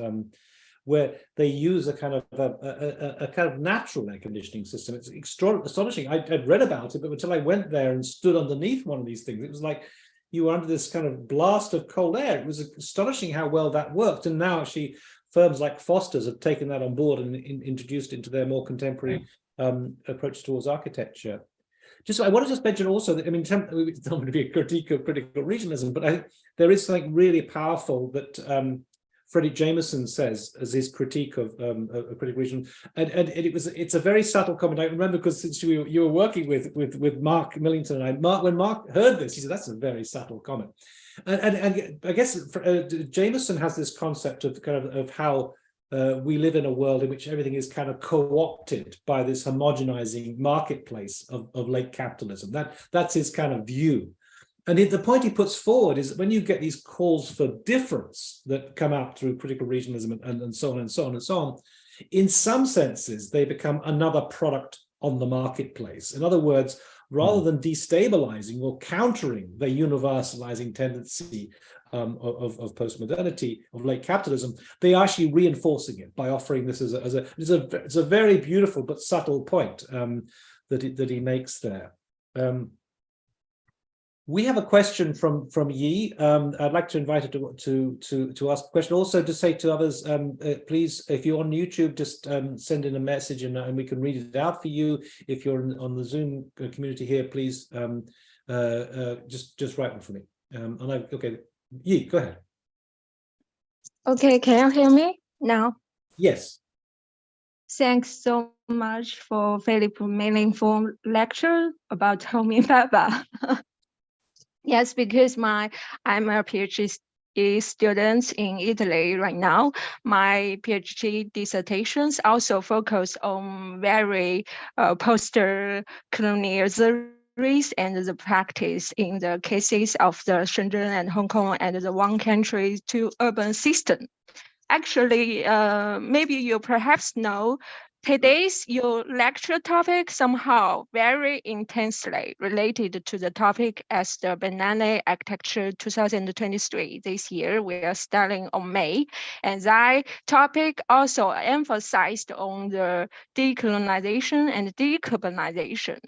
where they use a kind of natural air conditioning system. It's astonishing. I'd read about it, but until I went there and stood underneath one of these things, it was like you were under this kind of blast of cold air. It was astonishing how well that worked. And now actually firms like Foster's have taken that on board and introduced it into their more contemporary approach towards architecture. I want to just mention also that, I mean, it's not going to be a critique of critical regionalism, but there is something really powerful that Frederick Jameson says as his critique of critical regionalism, and it's a very subtle comment. I remember because since you were working with Mark Millington and when Mark heard this, he said that's a very subtle comment, and I guess Jameson has this concept of of how we live in a world in which everything is kind of co-opted by this homogenizing marketplace of late capitalism. That's his kind of view. And the point he puts forward is that when you get these calls for difference that come out through critical regionalism and so on and so on and so on, in some senses, they become another product on the marketplace. In other words, rather than destabilizing or countering the universalizing tendency of postmodernity, of late capitalism, they are actually reinforcing it by offering this as it's a very beautiful but subtle point that he makes there. We have a question from Yi. I'd like to invite her to ask a question. Also, to say to others, please, if you're on YouTube, just send in a message and we can read it out for you. If you're on the Zoom community here, please just write one for me. Okay, Yi, go ahead. Okay, can you hear me now? Yes. Thanks so much for Felipe's meaningful lecture about Homi Bhabha. Yes, because I'm a PhD student in Italy right now. My PhD dissertations also focus on very post-colonial theories and the practice in the cases of the Shenzhen and Hong Kong and the one country, two urban system. Actually, maybe you perhaps know, today's your lecture topic somehow very intensely related to the topic as the Banana Architecture 2023. This year we are starting on May, and that topic also emphasized on the decolonization and decarbonization.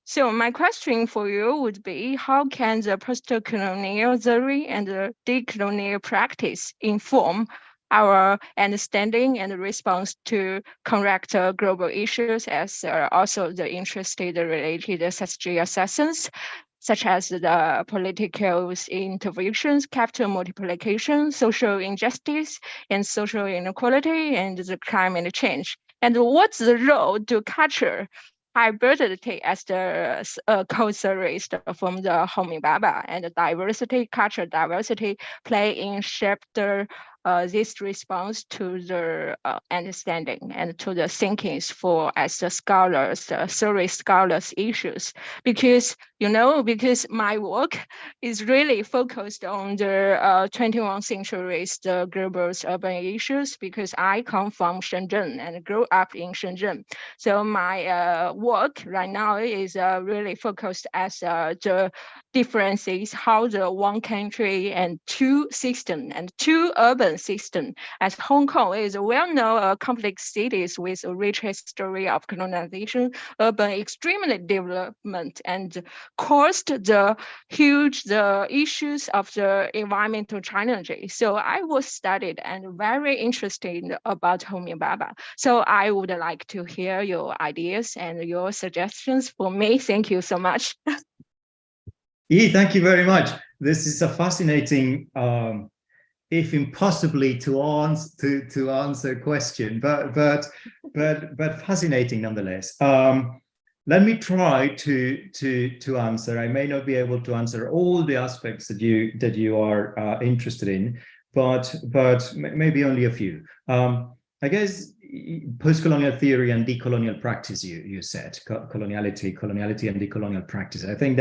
So my question for you would be, how can the post-colonial theory and the decolonial practice inform our understanding and response to correct global issues, as also the interested related SSG assessments, such as the political interventions, capital multiplication, social injustice, and social inequality, and the climate change? And what's the role to capture hybridity as the co-theorist from the Homi Bhabha, and the cultural diversity play in shape the this response to the understanding and to the thinkings for as the scholars, the theory scholars issues, because my work is really focused on the 21st century's the global urban issues, because I come from Shenzhen and grew up in Shenzhen. So my work right now is really focused as the differences, how the one country and two system and two urban system, as Hong Kong is a well-known complex cities with a rich history of colonization, urban extremely development, and caused the huge issues of the environmental challenges. So I was studied and very interested about Homi Bhabha. So I would like to hear your ideas and your suggestions for me. Thank you so much. Thank you very much. This is a fascinating, if impossibly to answer question, but fascinating nonetheless. Let me try to answer. I may not be able to answer all the aspects that you are interested in, but maybe only a few. I guess postcolonial theory and decolonial practice. You said coloniality and decolonial practice. I think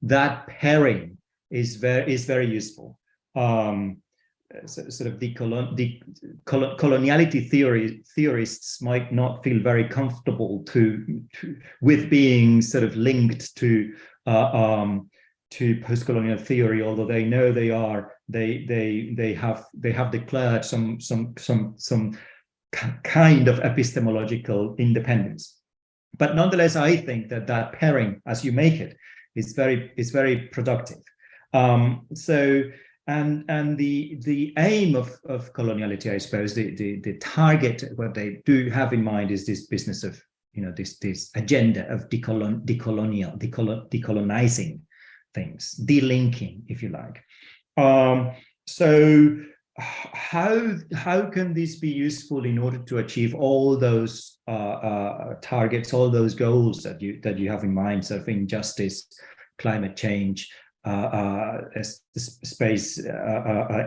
that pairing is very useful. Sort of coloniality theorists might not feel very comfortable with being sort of linked to postcolonial theory, although they know they have declared some kind of epistemological independence. But nonetheless, I think that pairing, as you make it, is very productive. And the aim of coloniality, I suppose, the target, what they do have in mind is this business of this agenda of decolonizing things, delinking, if you like. So how can this be useful in order to achieve all those targets, all those goals that you have in mind, sort of injustice, climate change, space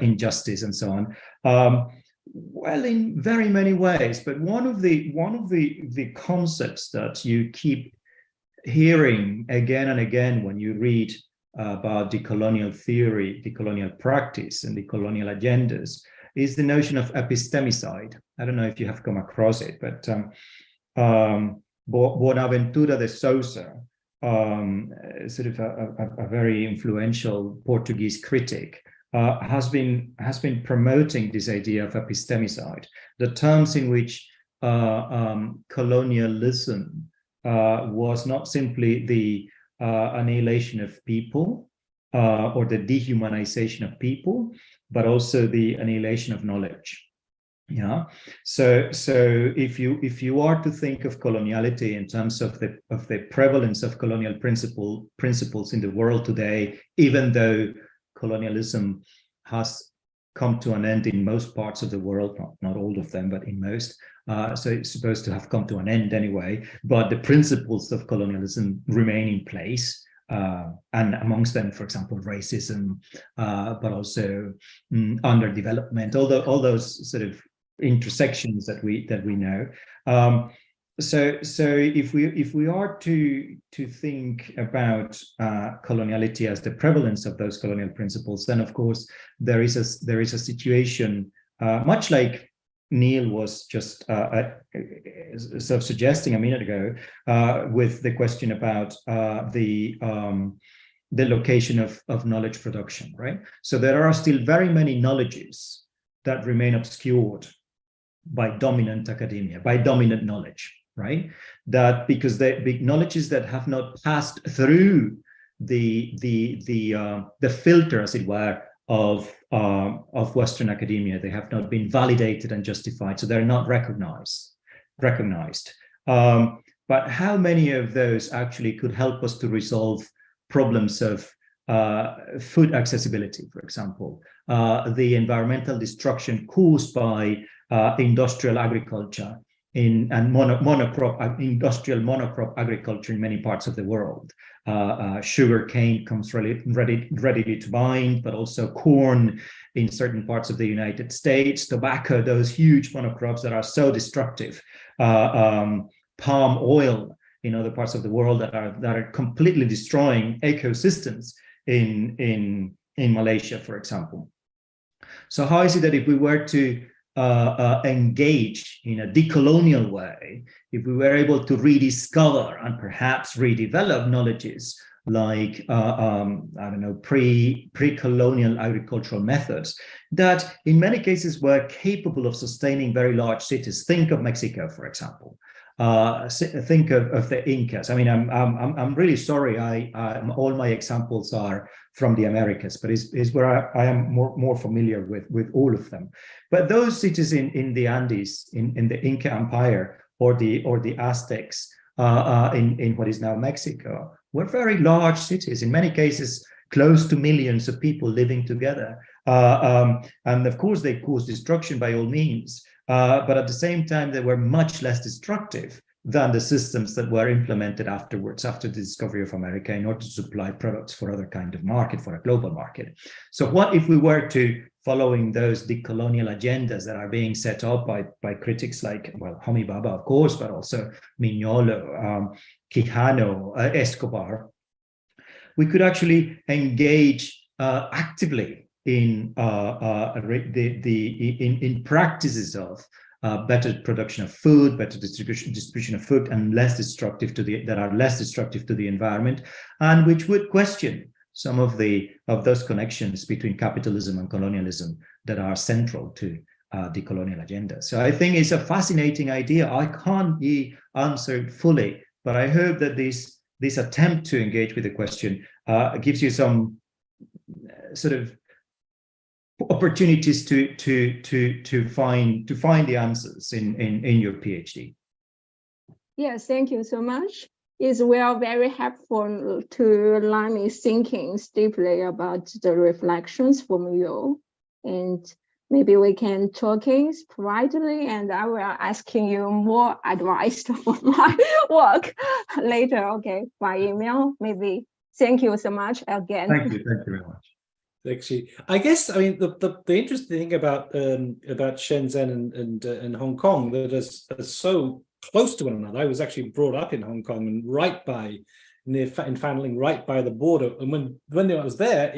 injustice, and so on? Well, in very many ways, but one of the concepts that you keep hearing again and again when you read about decolonial theory, decolonial practice, and decolonial agendas is the notion of epistemicide. I don't know if you have come across it, but Bonaventura de Sousa, sort of a very influential Portuguese critic, has been promoting this idea of epistemicide, the terms in which colonialism was not simply the annihilation of people or the dehumanization of people, but also the annihilation of knowledge. Yeah. So if you are to think of coloniality in terms of the prevalence of colonial principles in the world today, even though colonialism has come to an end in most parts of the world, not all of them, but in most. So it's supposed to have come to an end anyway, but the principles of colonialism remain in place. And amongst them, for example, racism, but also underdevelopment, all those sort of intersections that we know. So if we are to think about coloniality as the prevalence of those colonial principles, then of course there is a situation much like Neil was just sort of suggesting a minute ago with the question about the location of knowledge production, right? So there are still very many knowledges that remain obscured by dominant academia, by dominant knowledge, right? That because the big knowledges that have not passed through the filter, as it were, of Western academia, they have not been validated and justified, so they're not recognized. But how many of those actually could help us to resolve problems of food accessibility, for example, the environmental destruction caused by industrial agriculture and industrial monocrop agriculture in many parts of the world. Sugar cane comes readily to mind, but also corn in certain parts of the United States, tobacco, those huge monocrops that are so destructive, palm oil in other parts of the world that are completely destroying ecosystems in Malaysia, for example. So how is it that if we were to engage in a decolonial way, if we were able to rediscover and perhaps redevelop knowledges like I don't know, pre-colonial agricultural methods that in many cases were capable of sustaining very large cities. Think of Mexico, for example. Think of the Incas. I mean, I'm really sorry. All my examples are from the Americas, but is where I am more familiar with all of them. But those cities in the Andes, in the Inca Empire, or the Aztecs in what is now Mexico, were very large cities. In many cases, close to millions of people living together, and of course they caused destruction by all means. But at the same time, they were much less destructive than the systems that were implemented afterwards, after the discovery of America, in order to supply products for other kind of market, for a global market. So what if we were to, following those decolonial agendas that are being set up by critics like, well, Homi Bhabha, of course, but also Mignolo, Quijano, Escobar, we could actually engage actively in practices of better production of food, better distribution of food, and less destructive that are less destructive to the environment, and which would question some of those connections between capitalism and colonialism that are central to the colonial agenda. So I think it's a fascinating idea. I can't be answered fully, but I hope that this attempt to engage with the question gives you some sort of opportunities to find the answers in your PhD. Yes, thank you so much. It's very helpful to let me thinking deeply about the reflections from you. And maybe we can talking privately, and I will asking you more advice for my work later, okay, by email, maybe. Thank you so much again. Thank you very much. Actually, I guess, I mean, the interesting thing about Shenzhen and Hong Kong, that is so close to one another. I was actually brought up in Hong Kong and right by, in Fanling, right by the border. And when I was there,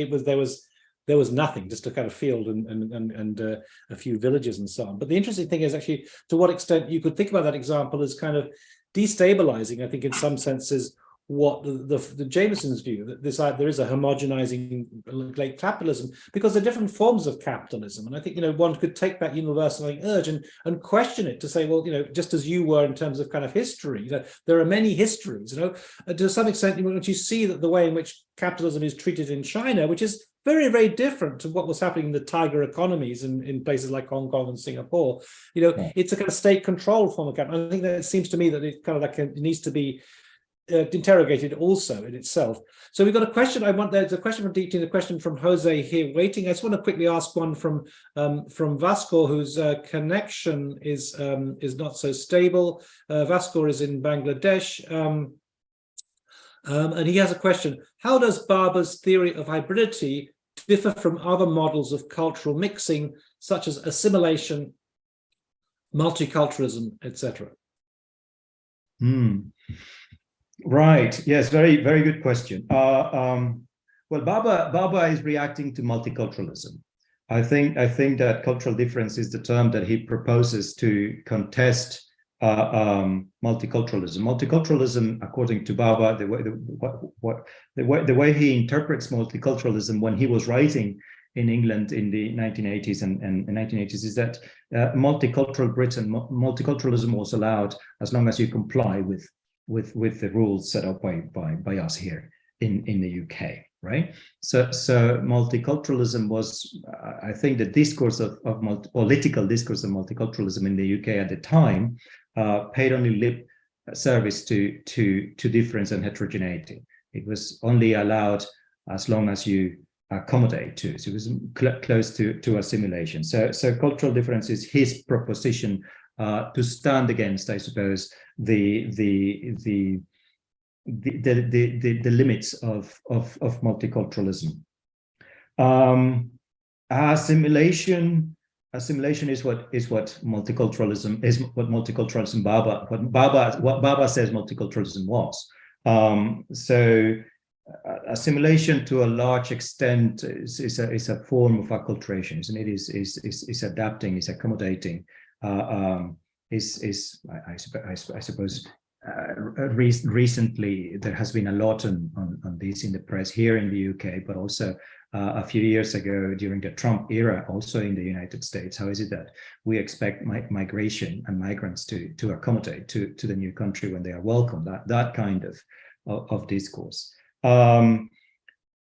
there was nothing, just a kind of field and a few villages and so on. But the interesting thing is actually to what extent you could think about that example as kind of destabilizing, I think, in some senses, what the Jameson's view, that there is a homogenizing late capitalism, because there are different forms of capitalism. And I think, one could take that universal urge and question it to say, well, just as you were in terms of kind of history, there are many histories, to some extent, once you see that the way in which capitalism is treated in China, which is very, very different to what was happening in the tiger economies in places like Hong Kong and Singapore. It's a kind of state-controlled form of capitalism. I think that it seems to me that it kind of it needs to be interrogated also in itself. So we've got a question. There's a question from DT, a question from Jose here waiting. I just want to quickly ask one from Vasco, whose connection is not so stable. Vasco is in Bangladesh. And he has a question. How does Bhabha's theory of hybridity differ from other models of cultural mixing, such as assimilation, multiculturalism, etc.? Right. Yes. Very, very good question. Well, Bhabha is reacting to multiculturalism. I think that cultural difference is the term that he proposes to contest multiculturalism. Multiculturalism, according to Bhabha, the way he interprets multiculturalism when he was writing in England in the 1980s and 1980s is that multicultural Britain, multiculturalism was allowed as long as you comply with the rules set up by us here in the UK, right? So multiculturalism was, I think, the discourse of political discourse of multiculturalism in the UK at the time paid only lip service to difference and heterogeneity. It was only allowed as long as you accommodate to. So it was close to assimilation. So cultural difference is his proposition to stand against, I suppose, the limits of multiculturalism. Assimilation is what multiculturalism is. What multiculturalism what Bhabha says multiculturalism was. So assimilation to a large extent is a form of acculturation, and it is adapting, is accommodating. I suppose recently there has been a lot on this in the press here in the UK, but also a few years ago during the Trump era, also in the United States. How is it that we expect migration and migrants to accommodate to the new country when they are welcome? That kind of discourse. The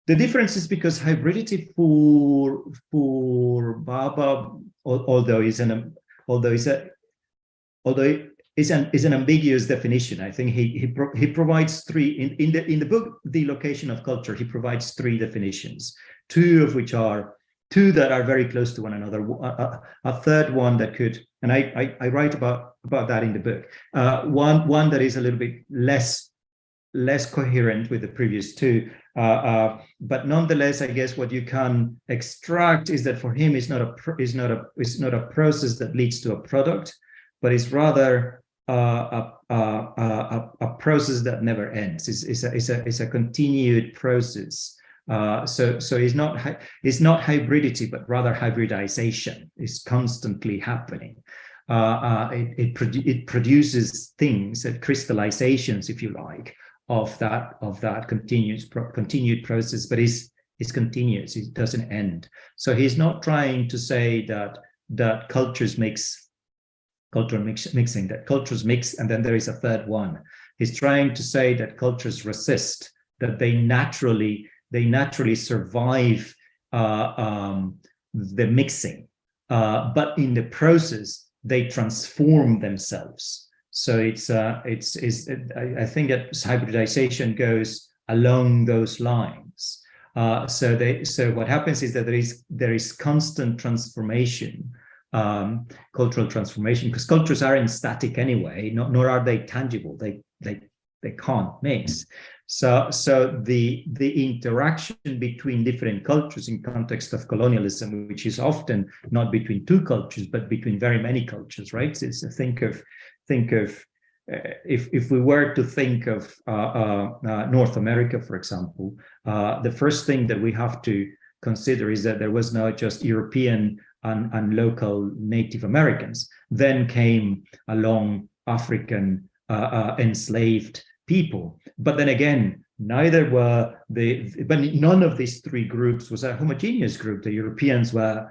difference is because hybridity for Bhabha, although it's an ambiguous definition. I think he provides three in the book, The Location of Culture. He provides three definitions, two that are very close to one another. A third one that could, and I write about that in the book. One that is a little bit less coherent with the previous two, but nonetheless, I guess what you can extract is that for him, it's not a process that leads to a product, but it's rather a process that never ends. It's a continued process. So it's not hybridity, but rather hybridization is constantly happening. It produces things, crystallizations, if you like, of that continued process, but it's continuous. It doesn't end. So he's not trying to say that cultures mixing, that cultures mix, and then there is a third one. He's trying to say that cultures resist, that they naturally survive the mixing, but in the process they transform themselves. So I think that hybridization goes along those lines. So what happens is that there is constant transformation, cultural transformation, because cultures aren't static anyway, nor are they tangible. They can't mix. So the interaction between different cultures in context of colonialism, which is often not between two cultures but between very many cultures, right? So think of if we were to think of North America, for example, the first thing that we have to consider is that there was not just European and local Native Americans. Then came along African enslaved people. But then again, neither were but none of these three groups was a homogeneous group. The Europeans were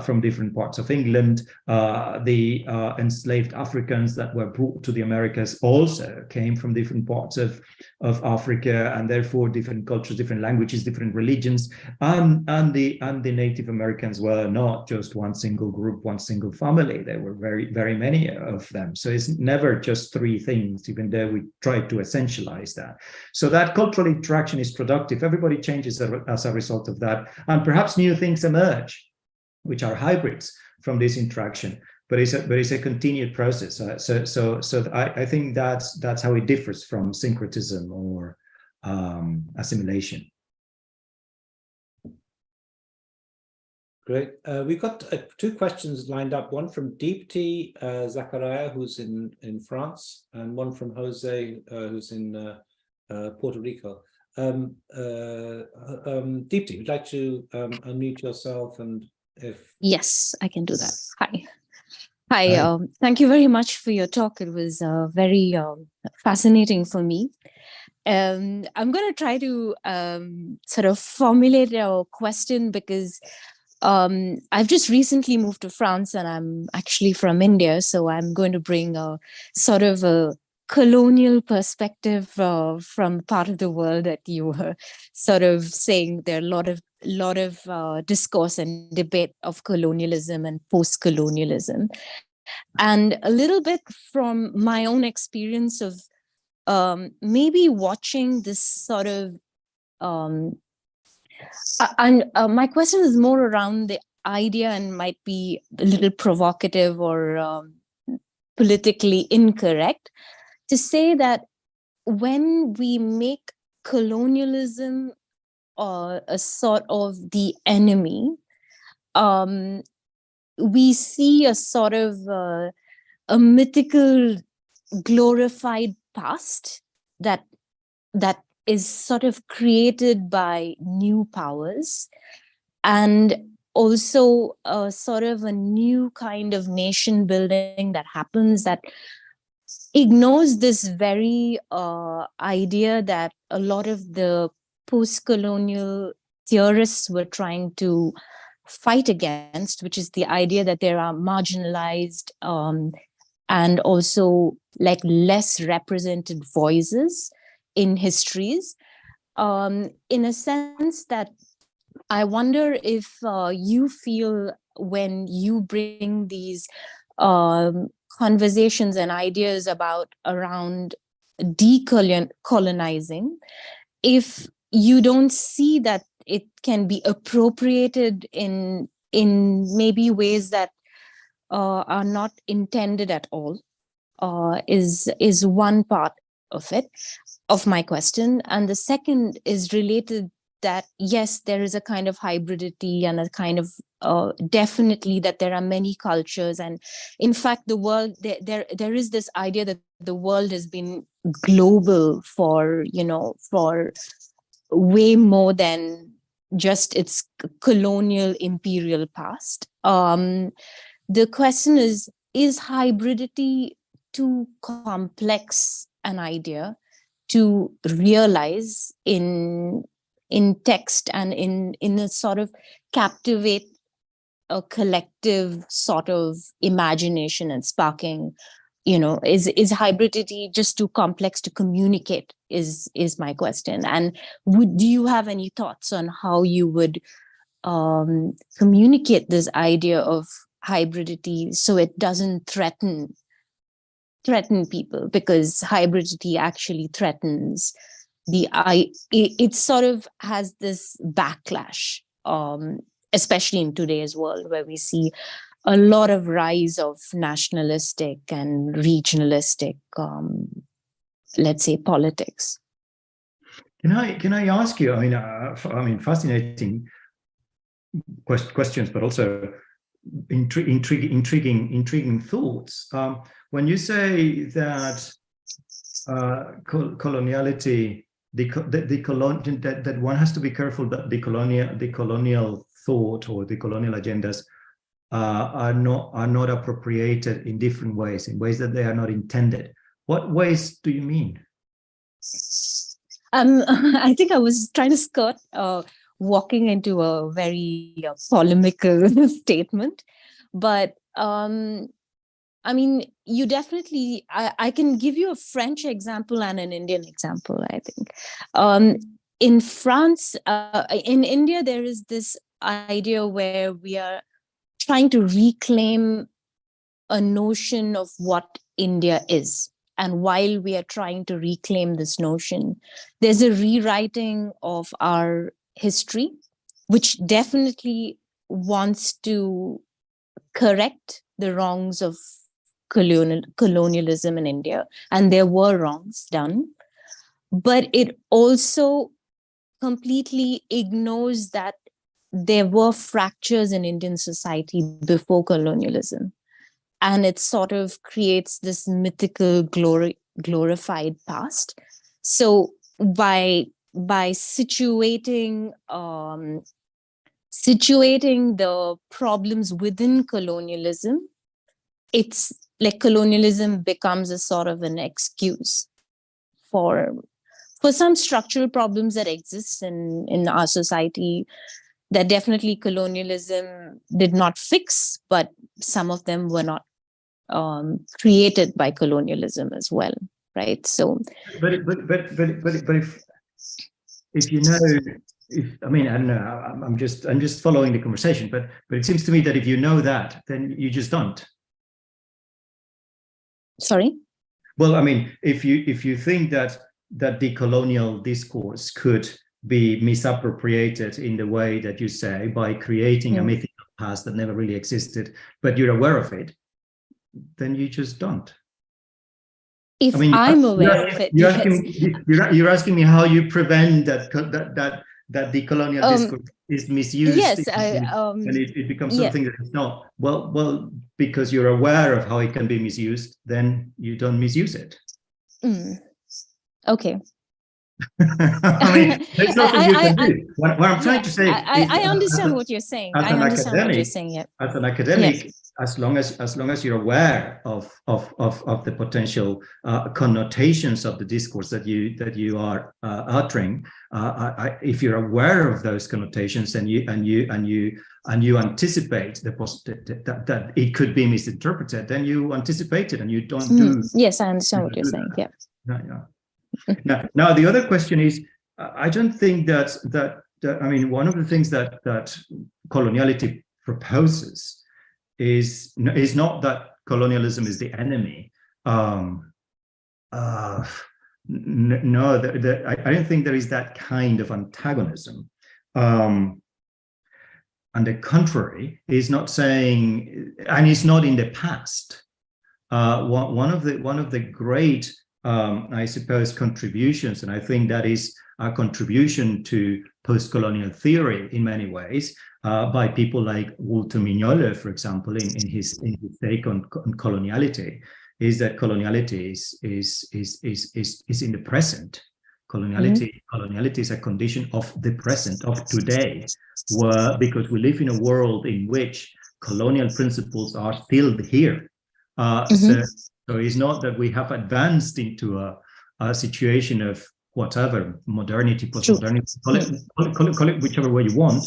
from different parts of England. The enslaved Africans that were brought to the Americas also came from different parts of Africa, and therefore different cultures, different languages, different religions. And the Native Americans were not just one single group, one single family. There were very, very many of them. So it's never just three things, even though we try to essentialize that. So that cultural interaction is productive. Everybody changes as a result of that, and perhaps new things emerge, which are hybrids from this interaction, but it's a continued process. So I think that's how it differs from syncretism or assimilation. Great. We've got two questions lined up. One from Deepti Zachariah, who's in France, and one from Jose, who's in Puerto Rico. Deepti, would you like to unmute yourself and Yes, I can do that. Hi. Thank you very much for your talk. It was very fascinating for me. I'm going to try to sort of formulate a question, because I've just recently moved to France and I'm actually from India. So I'm going to bring a sort of a colonial perspective from part of the world that you were sort of saying. There are a lot of discourse and debate of colonialism and post-colonialism, and a little bit from my own experience of maybe watching this sort of my question is more around the idea, and might be a little provocative or politically incorrect, to say that when we make colonialism a sort of the enemy, we see a sort of a mythical, glorified past that is sort of created by new powers, and also a sort of a new kind of nation building that happens that ignores this very idea that a lot of the post-colonial theorists were trying to fight against, which is the idea that there are marginalized and also like less represented voices in histories, in a sense that I wonder if you feel, when you bring these conversations and ideas around decolonizing, if you don't see that it can be appropriated in maybe ways that are not intended at all, is one part of it, of my question. And the second is related, that yes, there is a kind of hybridity and a kind of definitely that there are many cultures, and in fact the world, there is this idea that the world has been global for way more than just its colonial imperial past. The question is hybridity too complex an idea to realize in text and in a sort of captivate a collective sort of imagination and sparking? Is hybridity just too complex to communicate, is my question. And do you have any thoughts on how you would communicate this idea of hybridity so it doesn't threaten threaten people, because hybridity actually threatens it sort of has this backlash, especially in today's world, where we see a lot of rise of nationalistic and regionalistic, let's say, politics. Can I ask you? I mean, fascinating questions, but also intriguing thoughts. When you say that coloniality, that one has to be careful that the colonial thought or the colonial agendas are not appropriated in different ways, in ways that they are not intended. What ways do you mean? I think I was trying to skirt walking into a very polemical statement, but I mean, you definitely, I can give you a French example and an Indian example, I think. In France, in India, there is this idea where we are trying to reclaim a notion of what India is. And while we are trying to reclaim this notion, there's a rewriting of our history, which definitely wants to correct the wrongs of colonialism in India. And there were wrongs done. But it also completely ignores that there were fractures in Indian society before colonialism. And it sort of creates this mythical glorified past. So by situating the problems within colonialism, it's like colonialism becomes a sort of an excuse for some structural problems that exist in our society that definitely colonialism did not fix, but some of them were not created by colonialism as well, right? So, but if you know, I mean, I don't know, I'm just following the conversation, but it seems to me that if you know that, then you just don't. Sorry? Well, I mean, if you think that the colonial discourse could be misappropriated in the way that you say by creating a mythical past that never really existed, but you're aware of it, then you just don't. If I'm aware of it, you're asking me how you prevent that the colonial discourse is misused. Yes, and it becomes something that is not. Well, because you're aware of how it can be misused, then you don't misuse it. Okay. I mean, there's nothing you can do. What I'm trying to say, I understand what you're saying. I understand what you're saying. Yeah. As an academic, as long as you're aware of the potential connotations of the discourse that you are uttering, if you're aware of those connotations and you anticipate that it could be misinterpreted, then you anticipate it and you don't do. Yes, I understand what you're saying. Yeah. Now the other question is, I don't think that I mean, one of the things that coloniality proposes is not that colonialism is the enemy. No, I don't think there is that kind of antagonism. On the contrary, is not saying, and it's not in the past. One of the great I suppose contributions, and I think that is a contribution to post-colonial theory in many ways, by people like Walter Mignolo, for example, in his take on coloniality, is that coloniality is in the present. Coloniality is a condition of the present, of today, because we live in a world in which colonial principles are still here. So it's not that we have advanced into a situation of whatever, modernity, postmodernity, call it whichever way you want,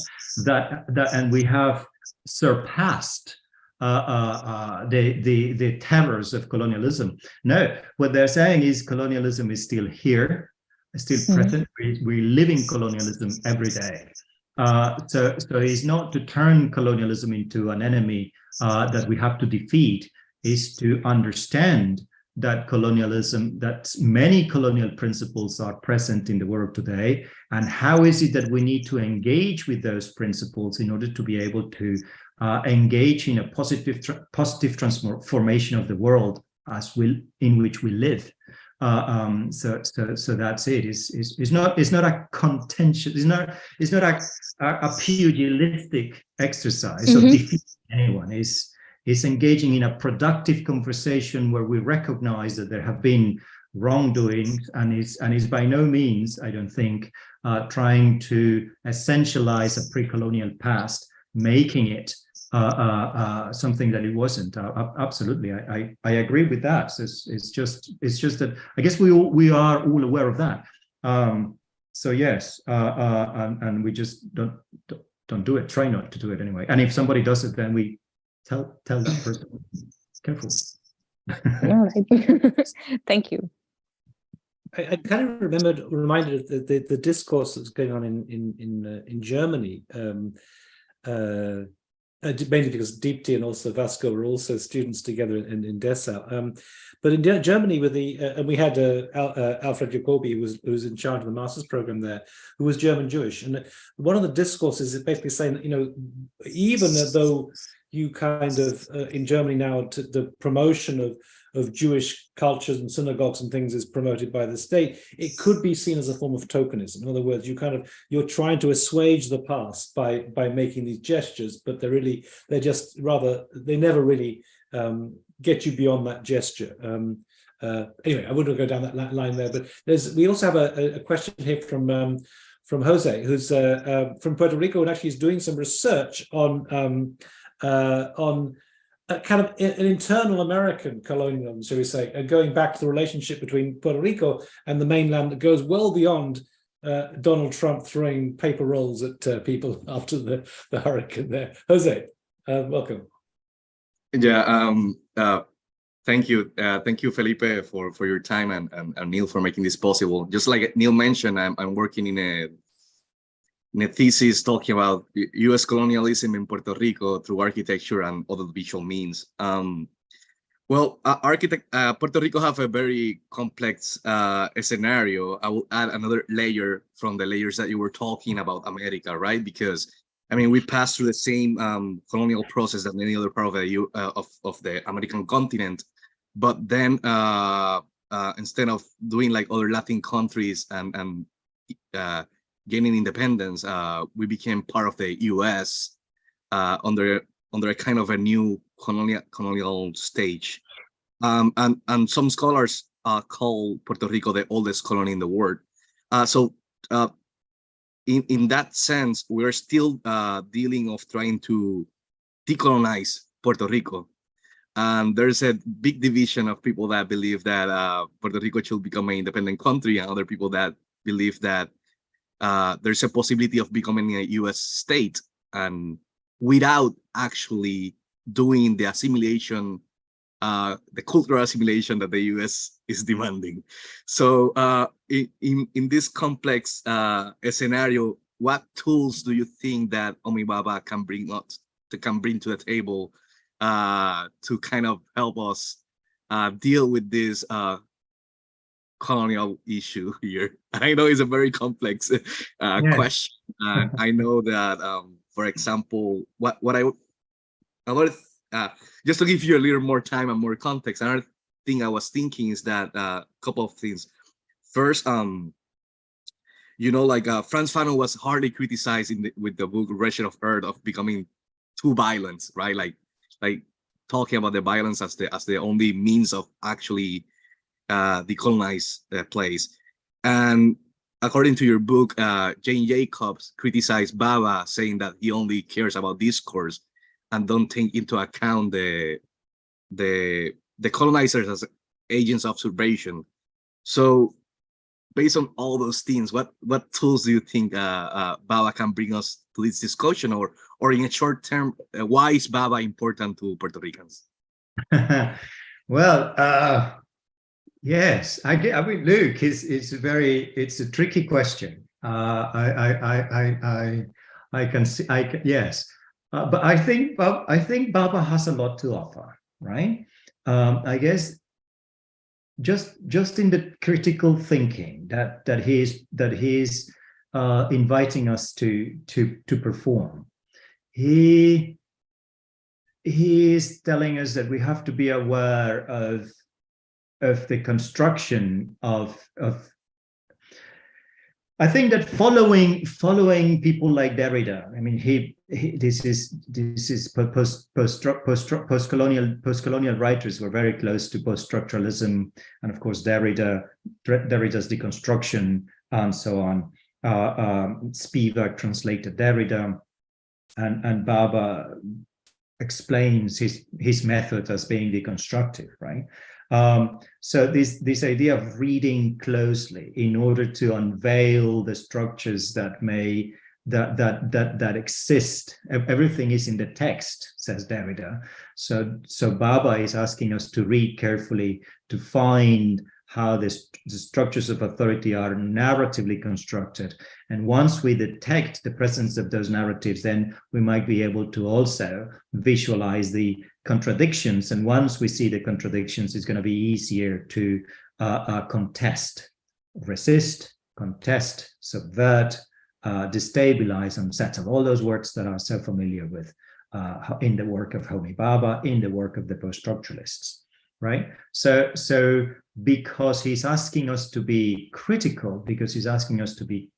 and we have surpassed the terrors of colonialism. No, what they're saying is colonialism is still here, still present. We live in colonialism every day. So it's not to turn colonialism into an enemy that we have to defeat, is to understand that colonialism, that many colonial principles are present in the world today, and how is it that we need to engage with those principles in order to be able to engage in a positive transformation of the world in which we live. So that's it. It's not a contentious. It's not a pugilistic exercise of defeating anyone. It's engaging in a productive conversation where we recognize that there have been wrongdoings, and is by no means, I don't think, trying to essentialize a pre-colonial past, making it something that it wasn't. Absolutely, I agree with that. It's just that I guess we are all aware of that. So yes, and we just don't do it. Try not to do it anyway. And if somebody does it, then we tell that person, careful. All right. Thank you. I kind of reminded of the discourse that's going on in Germany. Mainly because Deepti and also Vasco were also students together in Dessau. But in Germany, with and we had Alfred Jacobi, who was in charge of the master's program there, who was German Jewish. And one of the discourses is basically saying that, even though you kind of in Germany now, the promotion of Jewish cultures and synagogues and things is promoted by the state, it could be seen as a form of tokenism. In other words, you're trying to assuage the past by making these gestures, but they never really get you beyond that gesture. Anyway, I wouldn't go down that line there, but we also have a question here from Jose, who's from Puerto Rico, and actually is doing some research on kind of an internal American colonialism, shall we say, going back to the relationship between Puerto Rico and the mainland that goes well beyond Donald Trump throwing paper rolls at people after the hurricane there. Jose, welcome. Yeah, thank you. Thank you, Felipe, for your time, and Neil for making this possible. Just like Neil mentioned, I'm working in a thesis talking about U.S. colonialism in Puerto Rico through architecture and other visual means. Puerto Rico have a very complex scenario. I will add another layer from the layers that you were talking about America, right? Because I mean, we passed through the same colonial process that many other part of the American continent, but then instead of doing like other Latin countries and gaining independence, we became part of the U.S. under a kind of a new colonial stage, and some scholars call Puerto Rico the oldest colony in the world. In that sense, we're still dealing of trying to decolonize Puerto Rico, and there's a big division of people that believe that Puerto Rico should become an independent country, and other people that believe that there's a possibility of becoming a U.S. state, and without actually doing the assimilation, the cultural assimilation that the U.S. is demanding. So in this complex scenario, what tools do you think that Homi Bhabha can bring to the table to kind of help us deal with this colonial issue here? I know it's a very complex question. I know that, for example, just to give you a little more time and more context, another thing I was thinking is that a couple of things. First, Franz Fanon was hardly criticized with the book Wretched of Earth of becoming too violent, right? Like talking about the violence as the only means of actually decolonize the place. And according to your book, Jane Jacobs criticized Bhabha, saying that he only cares about discourse and don't take into account the colonizers as agents of observation. So based on all those things, what tools do you think Bhabha can bring us to this discussion, or in a short term, why is Bhabha important to Puerto Ricans? Well, yes, I mean, Luke, it's a tricky question. I can see, yes, but I think Bhabha has a lot to offer, right? I guess just in the critical thinking that he's inviting us to perform. He is telling us that we have to be aware of the construction of I think that following people like Derrida, I mean, this is post-colonial writers were very close to post-structuralism, and of course Derrida's deconstruction and so on. Spivak translated Derrida, and Bhabha explains his method as being deconstructive, right? So this idea of reading closely in order to unveil the structures that exist. Everything is in the text, says Derrida. So Bhabha is asking us to read carefully to find how the structures of authority are narratively constructed. And once we detect the presence of those narratives, then we might be able to also visualize the contradictions. And once we see the contradictions, it's going to be easier to contest, resist, contest, subvert, destabilize, and settle. All those words that are so familiar with in the work of Homi Bhabha, in the work of the post-structuralists. Right? So because he's asking us to be critical, because he's asking us to be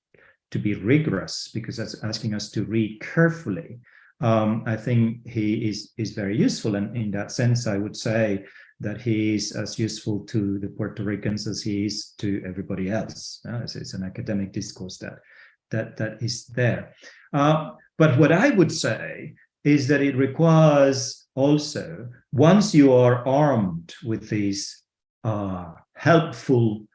rigorous, because that's asking us to read carefully, I think he is very useful. And in that sense, I would say that he is as useful to the Puerto Ricans as he is to everybody else. It's an academic discourse that is there. But what I would say is that it requires also, once you are armed with these helpful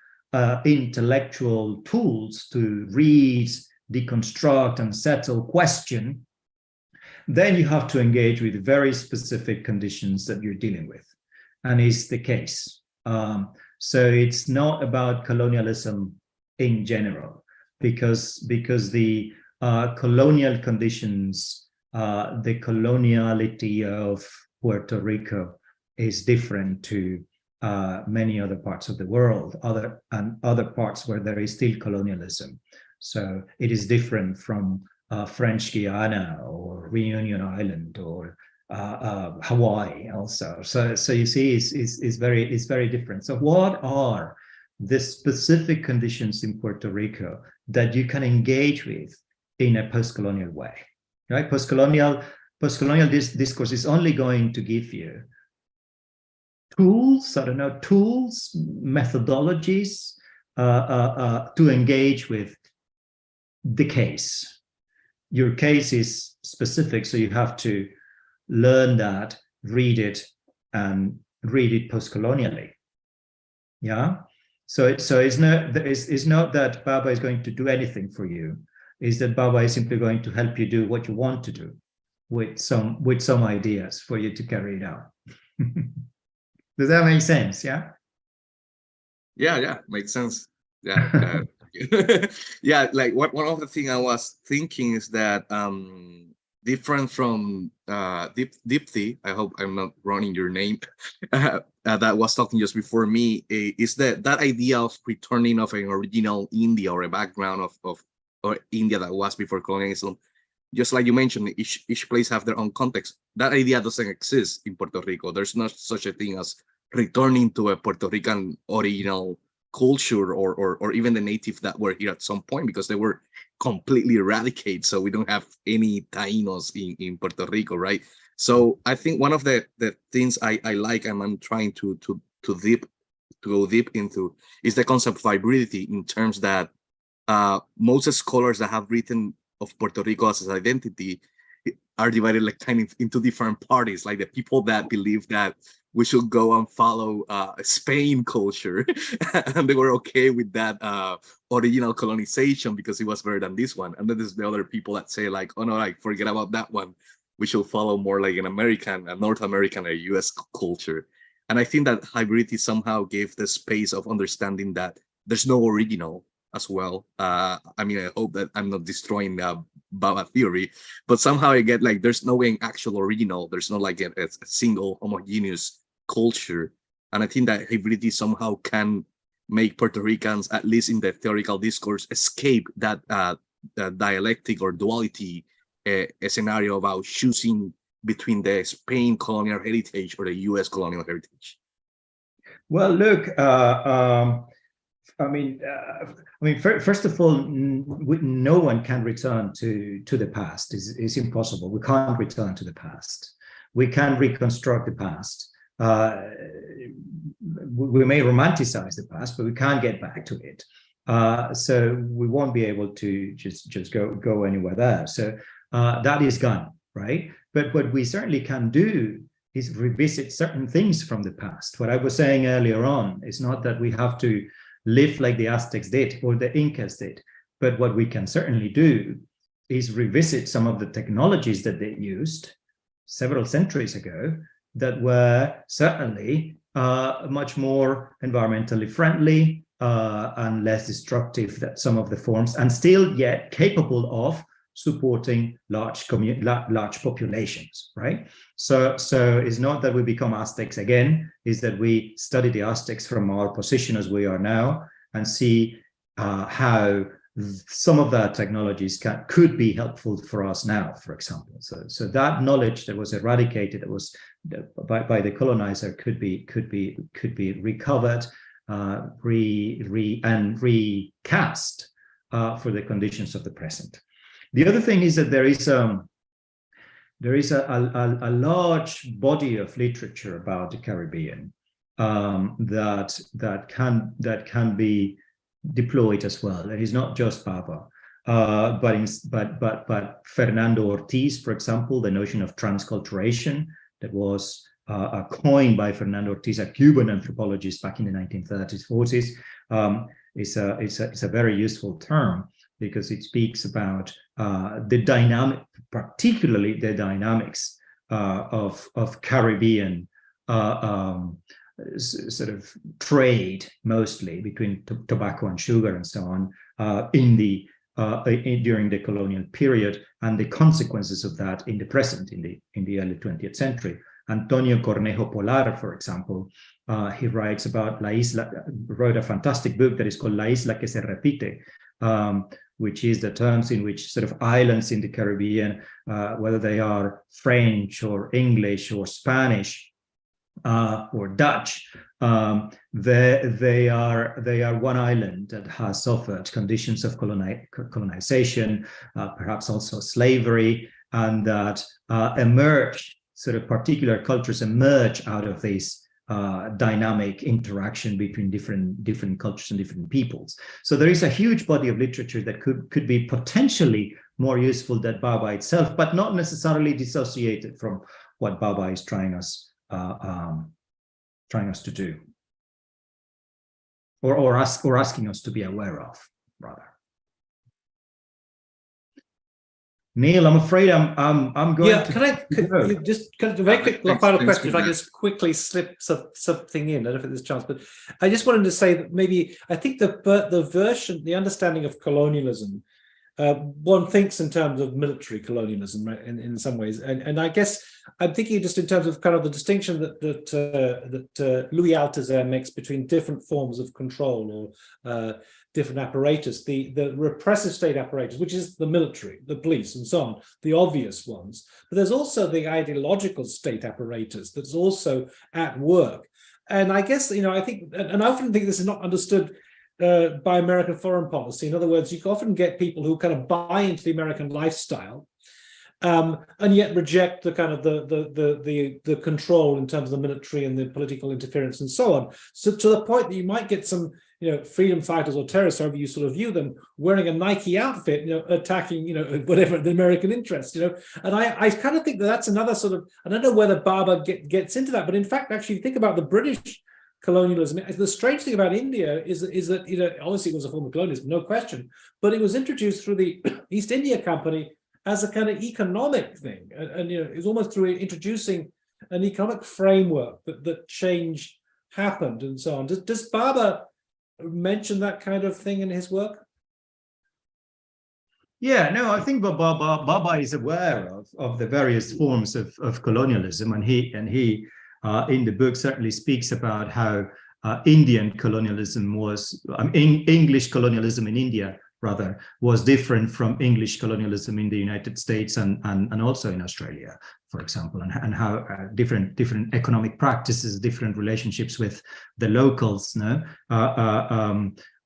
intellectual tools to read, deconstruct, and settle, question, then you have to engage with very specific conditions that you're dealing with, and is the case. So it's not about colonialism in general, because the colonial conditions, the coloniality of Puerto Rico is different to many other parts of the world, other parts where there is still colonialism. So it is different from French Guiana or Reunion Island or Hawaii also. So you see, it's very different. So what are the specific conditions in Puerto Rico that you can engage with in a post-colonial way? Right? Postcolonial discourse is only going to give you tools, methodologies to engage with the case. Your case is specific, so you have to learn that, read it, and read it postcolonially. Yeah. So it's not that Bhabha is going to do anything for you. Is that Bhabha is simply going to help you do what you want to do with some ideas for you to carry it out. Does that make sense? Yeah. Yeah, makes sense. Yeah. Yeah, like one of the things I was thinking is that different from Dipti, I hope I'm not running your name, that was talking just before me, is that idea of returning of an original India or a background of India that was before colonialism. Just like you mentioned, each place have their own context. That idea doesn't exist in Puerto Rico. There's not such a thing as returning to a Puerto Rican original culture or even the native that were here at some point, because they were completely eradicated. So we don't have any Tainos in Puerto Rico, right? So I think one of the things I like and I'm trying to go deep into is the concept of hybridity, in terms that most scholars that have written of Puerto Rico as its identity are divided like kind of into different parties, like the people that believe that we should go and follow Spain culture, and they were okay with that original colonization because it was better than this one. And then there's the other people that say like, oh no, like forget about that one. We should follow more like an American, a North American, a US culture. And I think that hybridity somehow gave the space of understanding that there's no original as well. I mean, I hope that I'm not destroying Bhabha theory, but somehow I get like there's no actual original. There's not like a single homogeneous culture. And I think that hybridity somehow can make Puerto Ricans, at least in the theoretical discourse, escape that dialectic or duality a scenario about choosing between the Spain colonial heritage or the US colonial heritage. Well, look, first of all, no one can return to the past. It's impossible. We can't return to the past. We can reconstruct the past. We may romanticize the past, but we can't get back to it. So we won't be able to just go anywhere there. So that is gone, right? But what we certainly can do is revisit certain things from the past. What I was saying earlier on is not that we have to live like the Aztecs did or the Incas did, but what we can certainly do is revisit some of the technologies that they used several centuries ago that were certainly much more environmentally friendly and less destructive than some of the forms, and still yet capable of supporting large populations, right? So it's not that we become Aztecs again, it's that we study the Aztecs from our position as we are now and see how some of the technologies could be helpful for us now, for example. So that knowledge that was eradicated, that was by the colonizer, could be recovered, and recast for the conditions of the present. The other thing is that there is a large body of literature about the Caribbean that can be deployed as well. It is not just Bhabha, but Fernando Ortiz, for example, the notion of transculturation that was coined by Fernando Ortiz, a Cuban anthropologist back in the 1930s, 40s, is a very useful term because it speaks about the dynamic, particularly the dynamics of Caribbean sort of trade, mostly between tobacco and sugar and so on, during the colonial period, and the consequences of that in the present, in the early 20th century. Antonio Cornejo Polar, for example, he writes about wrote a fantastic book that is called La Isla que se repite, which is the terms in which sort of islands in the Caribbean, whether they are French or English or Spanish or Dutch, they are one island that has suffered conditions of colonization, perhaps also slavery, and that emerge, sort of particular cultures emerge out of this dynamic interaction between different cultures and different peoples. So there is a huge body of literature that could be potentially more useful than Bhabha itself, but not necessarily dissociated from what Bhabha is trying us to do, or asking us to be aware of, rather. Neil, I'm afraid I'm going. Yeah, could just very quick final question? If I could just quickly slip something in, I don't know if there's a chance, but I just wanted to say that maybe I think the understanding of colonialism, one thinks in terms of military colonialism, right? In some ways, and I guess I'm thinking just in terms of kind of the distinction that Louis Althusser makes between different forms of control or different apparatus, the repressive state apparatus, which is the military, the police, and so on, the obvious ones. But there's also the ideological state apparatus that's also at work. And I guess, I think, and I often think this is not understood by American foreign policy. In other words, you can often get people who kind of buy into the American lifestyle, and yet reject the kind of the control in terms of the military and the political interference and so on. So to the point that you might get some, freedom fighters or terrorists, however you sort of view them, wearing a Nike outfit, attacking, whatever the American interest, And I kind of think that's another sort of, I don't know whether Bhabha gets into that, but in fact, actually, think about the British colonialism. The strange thing about India is that, obviously it was a form of colonialism, no question, but it was introduced through the East India Company as a kind of economic thing. And it was almost through introducing an economic framework that change happened and so on. Does Bhabha mention that kind of thing in his work? Yeah, no, I think Bhabha is aware of the various forms of colonialism, and he in the book certainly speaks about how Indian colonialism was, English colonialism in India, rather, was different from English colonialism in the United States and also in Australia, for example, and how different economic practices, different relationships with the locals,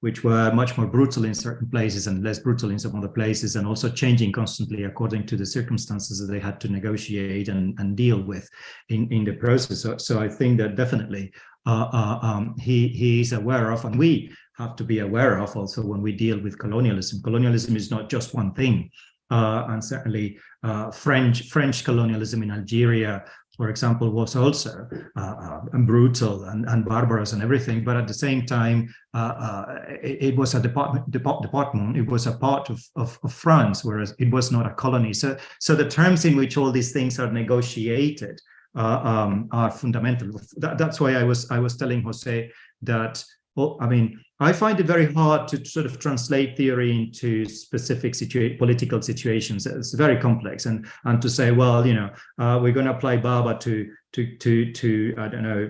which were much more brutal in certain places and less brutal in some other places, and also changing constantly according to the circumstances that they had to negotiate and deal with in the process. So I think that definitely he is aware of, and we have to be aware of also when we deal with colonialism. Colonialism is not just one thing, and certainly French colonialism in Algeria, for example, was also brutal and barbarous and everything, but at the same time, it was a department. It was a part of France, whereas it was not a colony. So the terms in which all these things are negotiated are fundamental. That's why I was telling Jose that. Well, I mean, I find it very hard to sort of translate theory into specific political situations. It's very complex, and to say, well, you know, we're going to apply Bhabha to I don't know,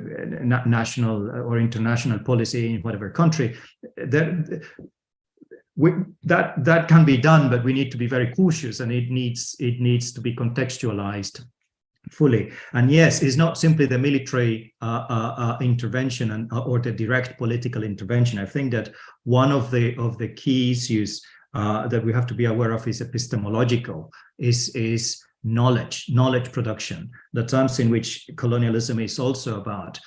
national or international policy in whatever country. That can be done, but we need to be very cautious, and it needs to be contextualized fully. And yes, it's not simply the military intervention or the direct political intervention. I think that one of the key issues that we have to be aware of is epistemological, is knowledge production. The terms in which colonialism is also about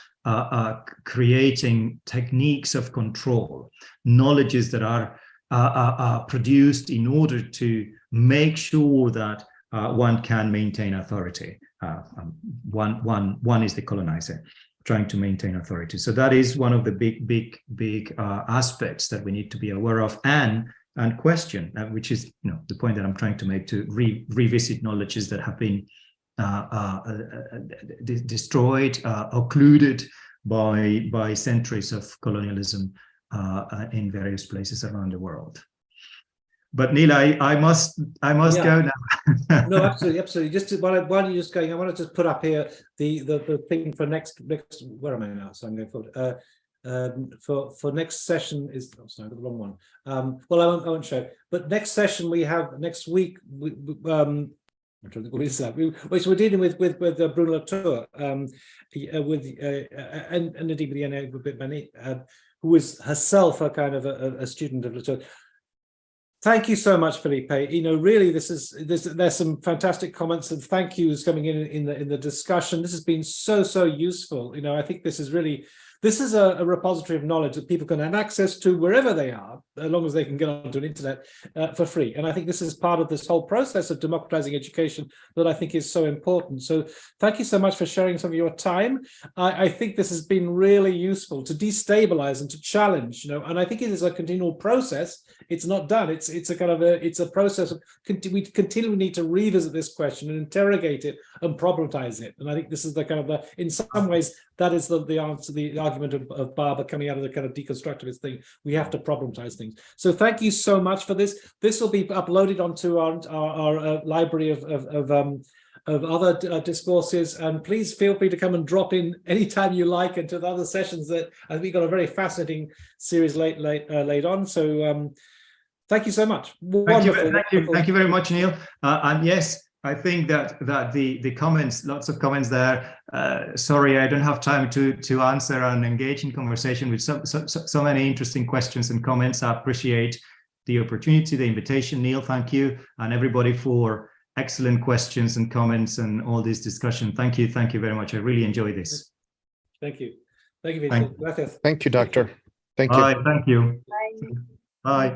creating techniques of control, knowledges that are produced in order to make sure that one can maintain authority. One is the colonizer trying to maintain authority. So that is one of the big aspects that we need to be aware of and question, which is, you know, the point that I'm trying to make, to revisit knowledges that have been destroyed, occluded by centuries of colonialism in various places around the world. But Neil, I must go now. No, absolutely. Just while you're just going, I want to just put up here the thing for next. Where am I now? So I'm going forward. For next session is, oh, sorry, the wrong one. Well, I won't show. But next session we have next week. I'm trying to think what is that. Which we're dealing with Bruno Latour, and indeed with Mani, who is herself a kind of a student of Latour. Thank you so much, Felipe. You know, really, there's some fantastic comments and thank yous coming in the discussion. This has been so useful. You know, I think this is a repository of knowledge that people can have access to wherever they are, as long as they can get onto an internet for free. And I think this is part of this whole process of democratizing education that I think is so important. So thank you so much for sharing some of your time. I think this has been really useful to destabilize and to challenge, you know, and I think it is a continual process. It's not done. It's a kind of it's a process of we continually need to revisit this question and interrogate it and problematize it. And I think this is the kind of in some ways, that is the answer, the argument of Bhabha coming out of the kind of deconstructivist thing. We have to problematize things. So thank you so much for this. This will be uploaded onto our library of other discourses, and please feel free to come and drop in anytime you like into the other sessions. That I think we've got a very fascinating series late on. So thank you so much. Thank you very much, Neil. And yes, I think that the comments, lots of comments there. Sorry, I don't have time to answer and engage in conversation with so many interesting questions and comments. I appreciate the opportunity, the invitation. Neil, thank you, and everybody for excellent questions and comments and all this discussion. Thank you very much. I really enjoyed this. Thank you, Vincent. Thank you, Doctor. Thank you. Bye. Thank you. Bye. Bye.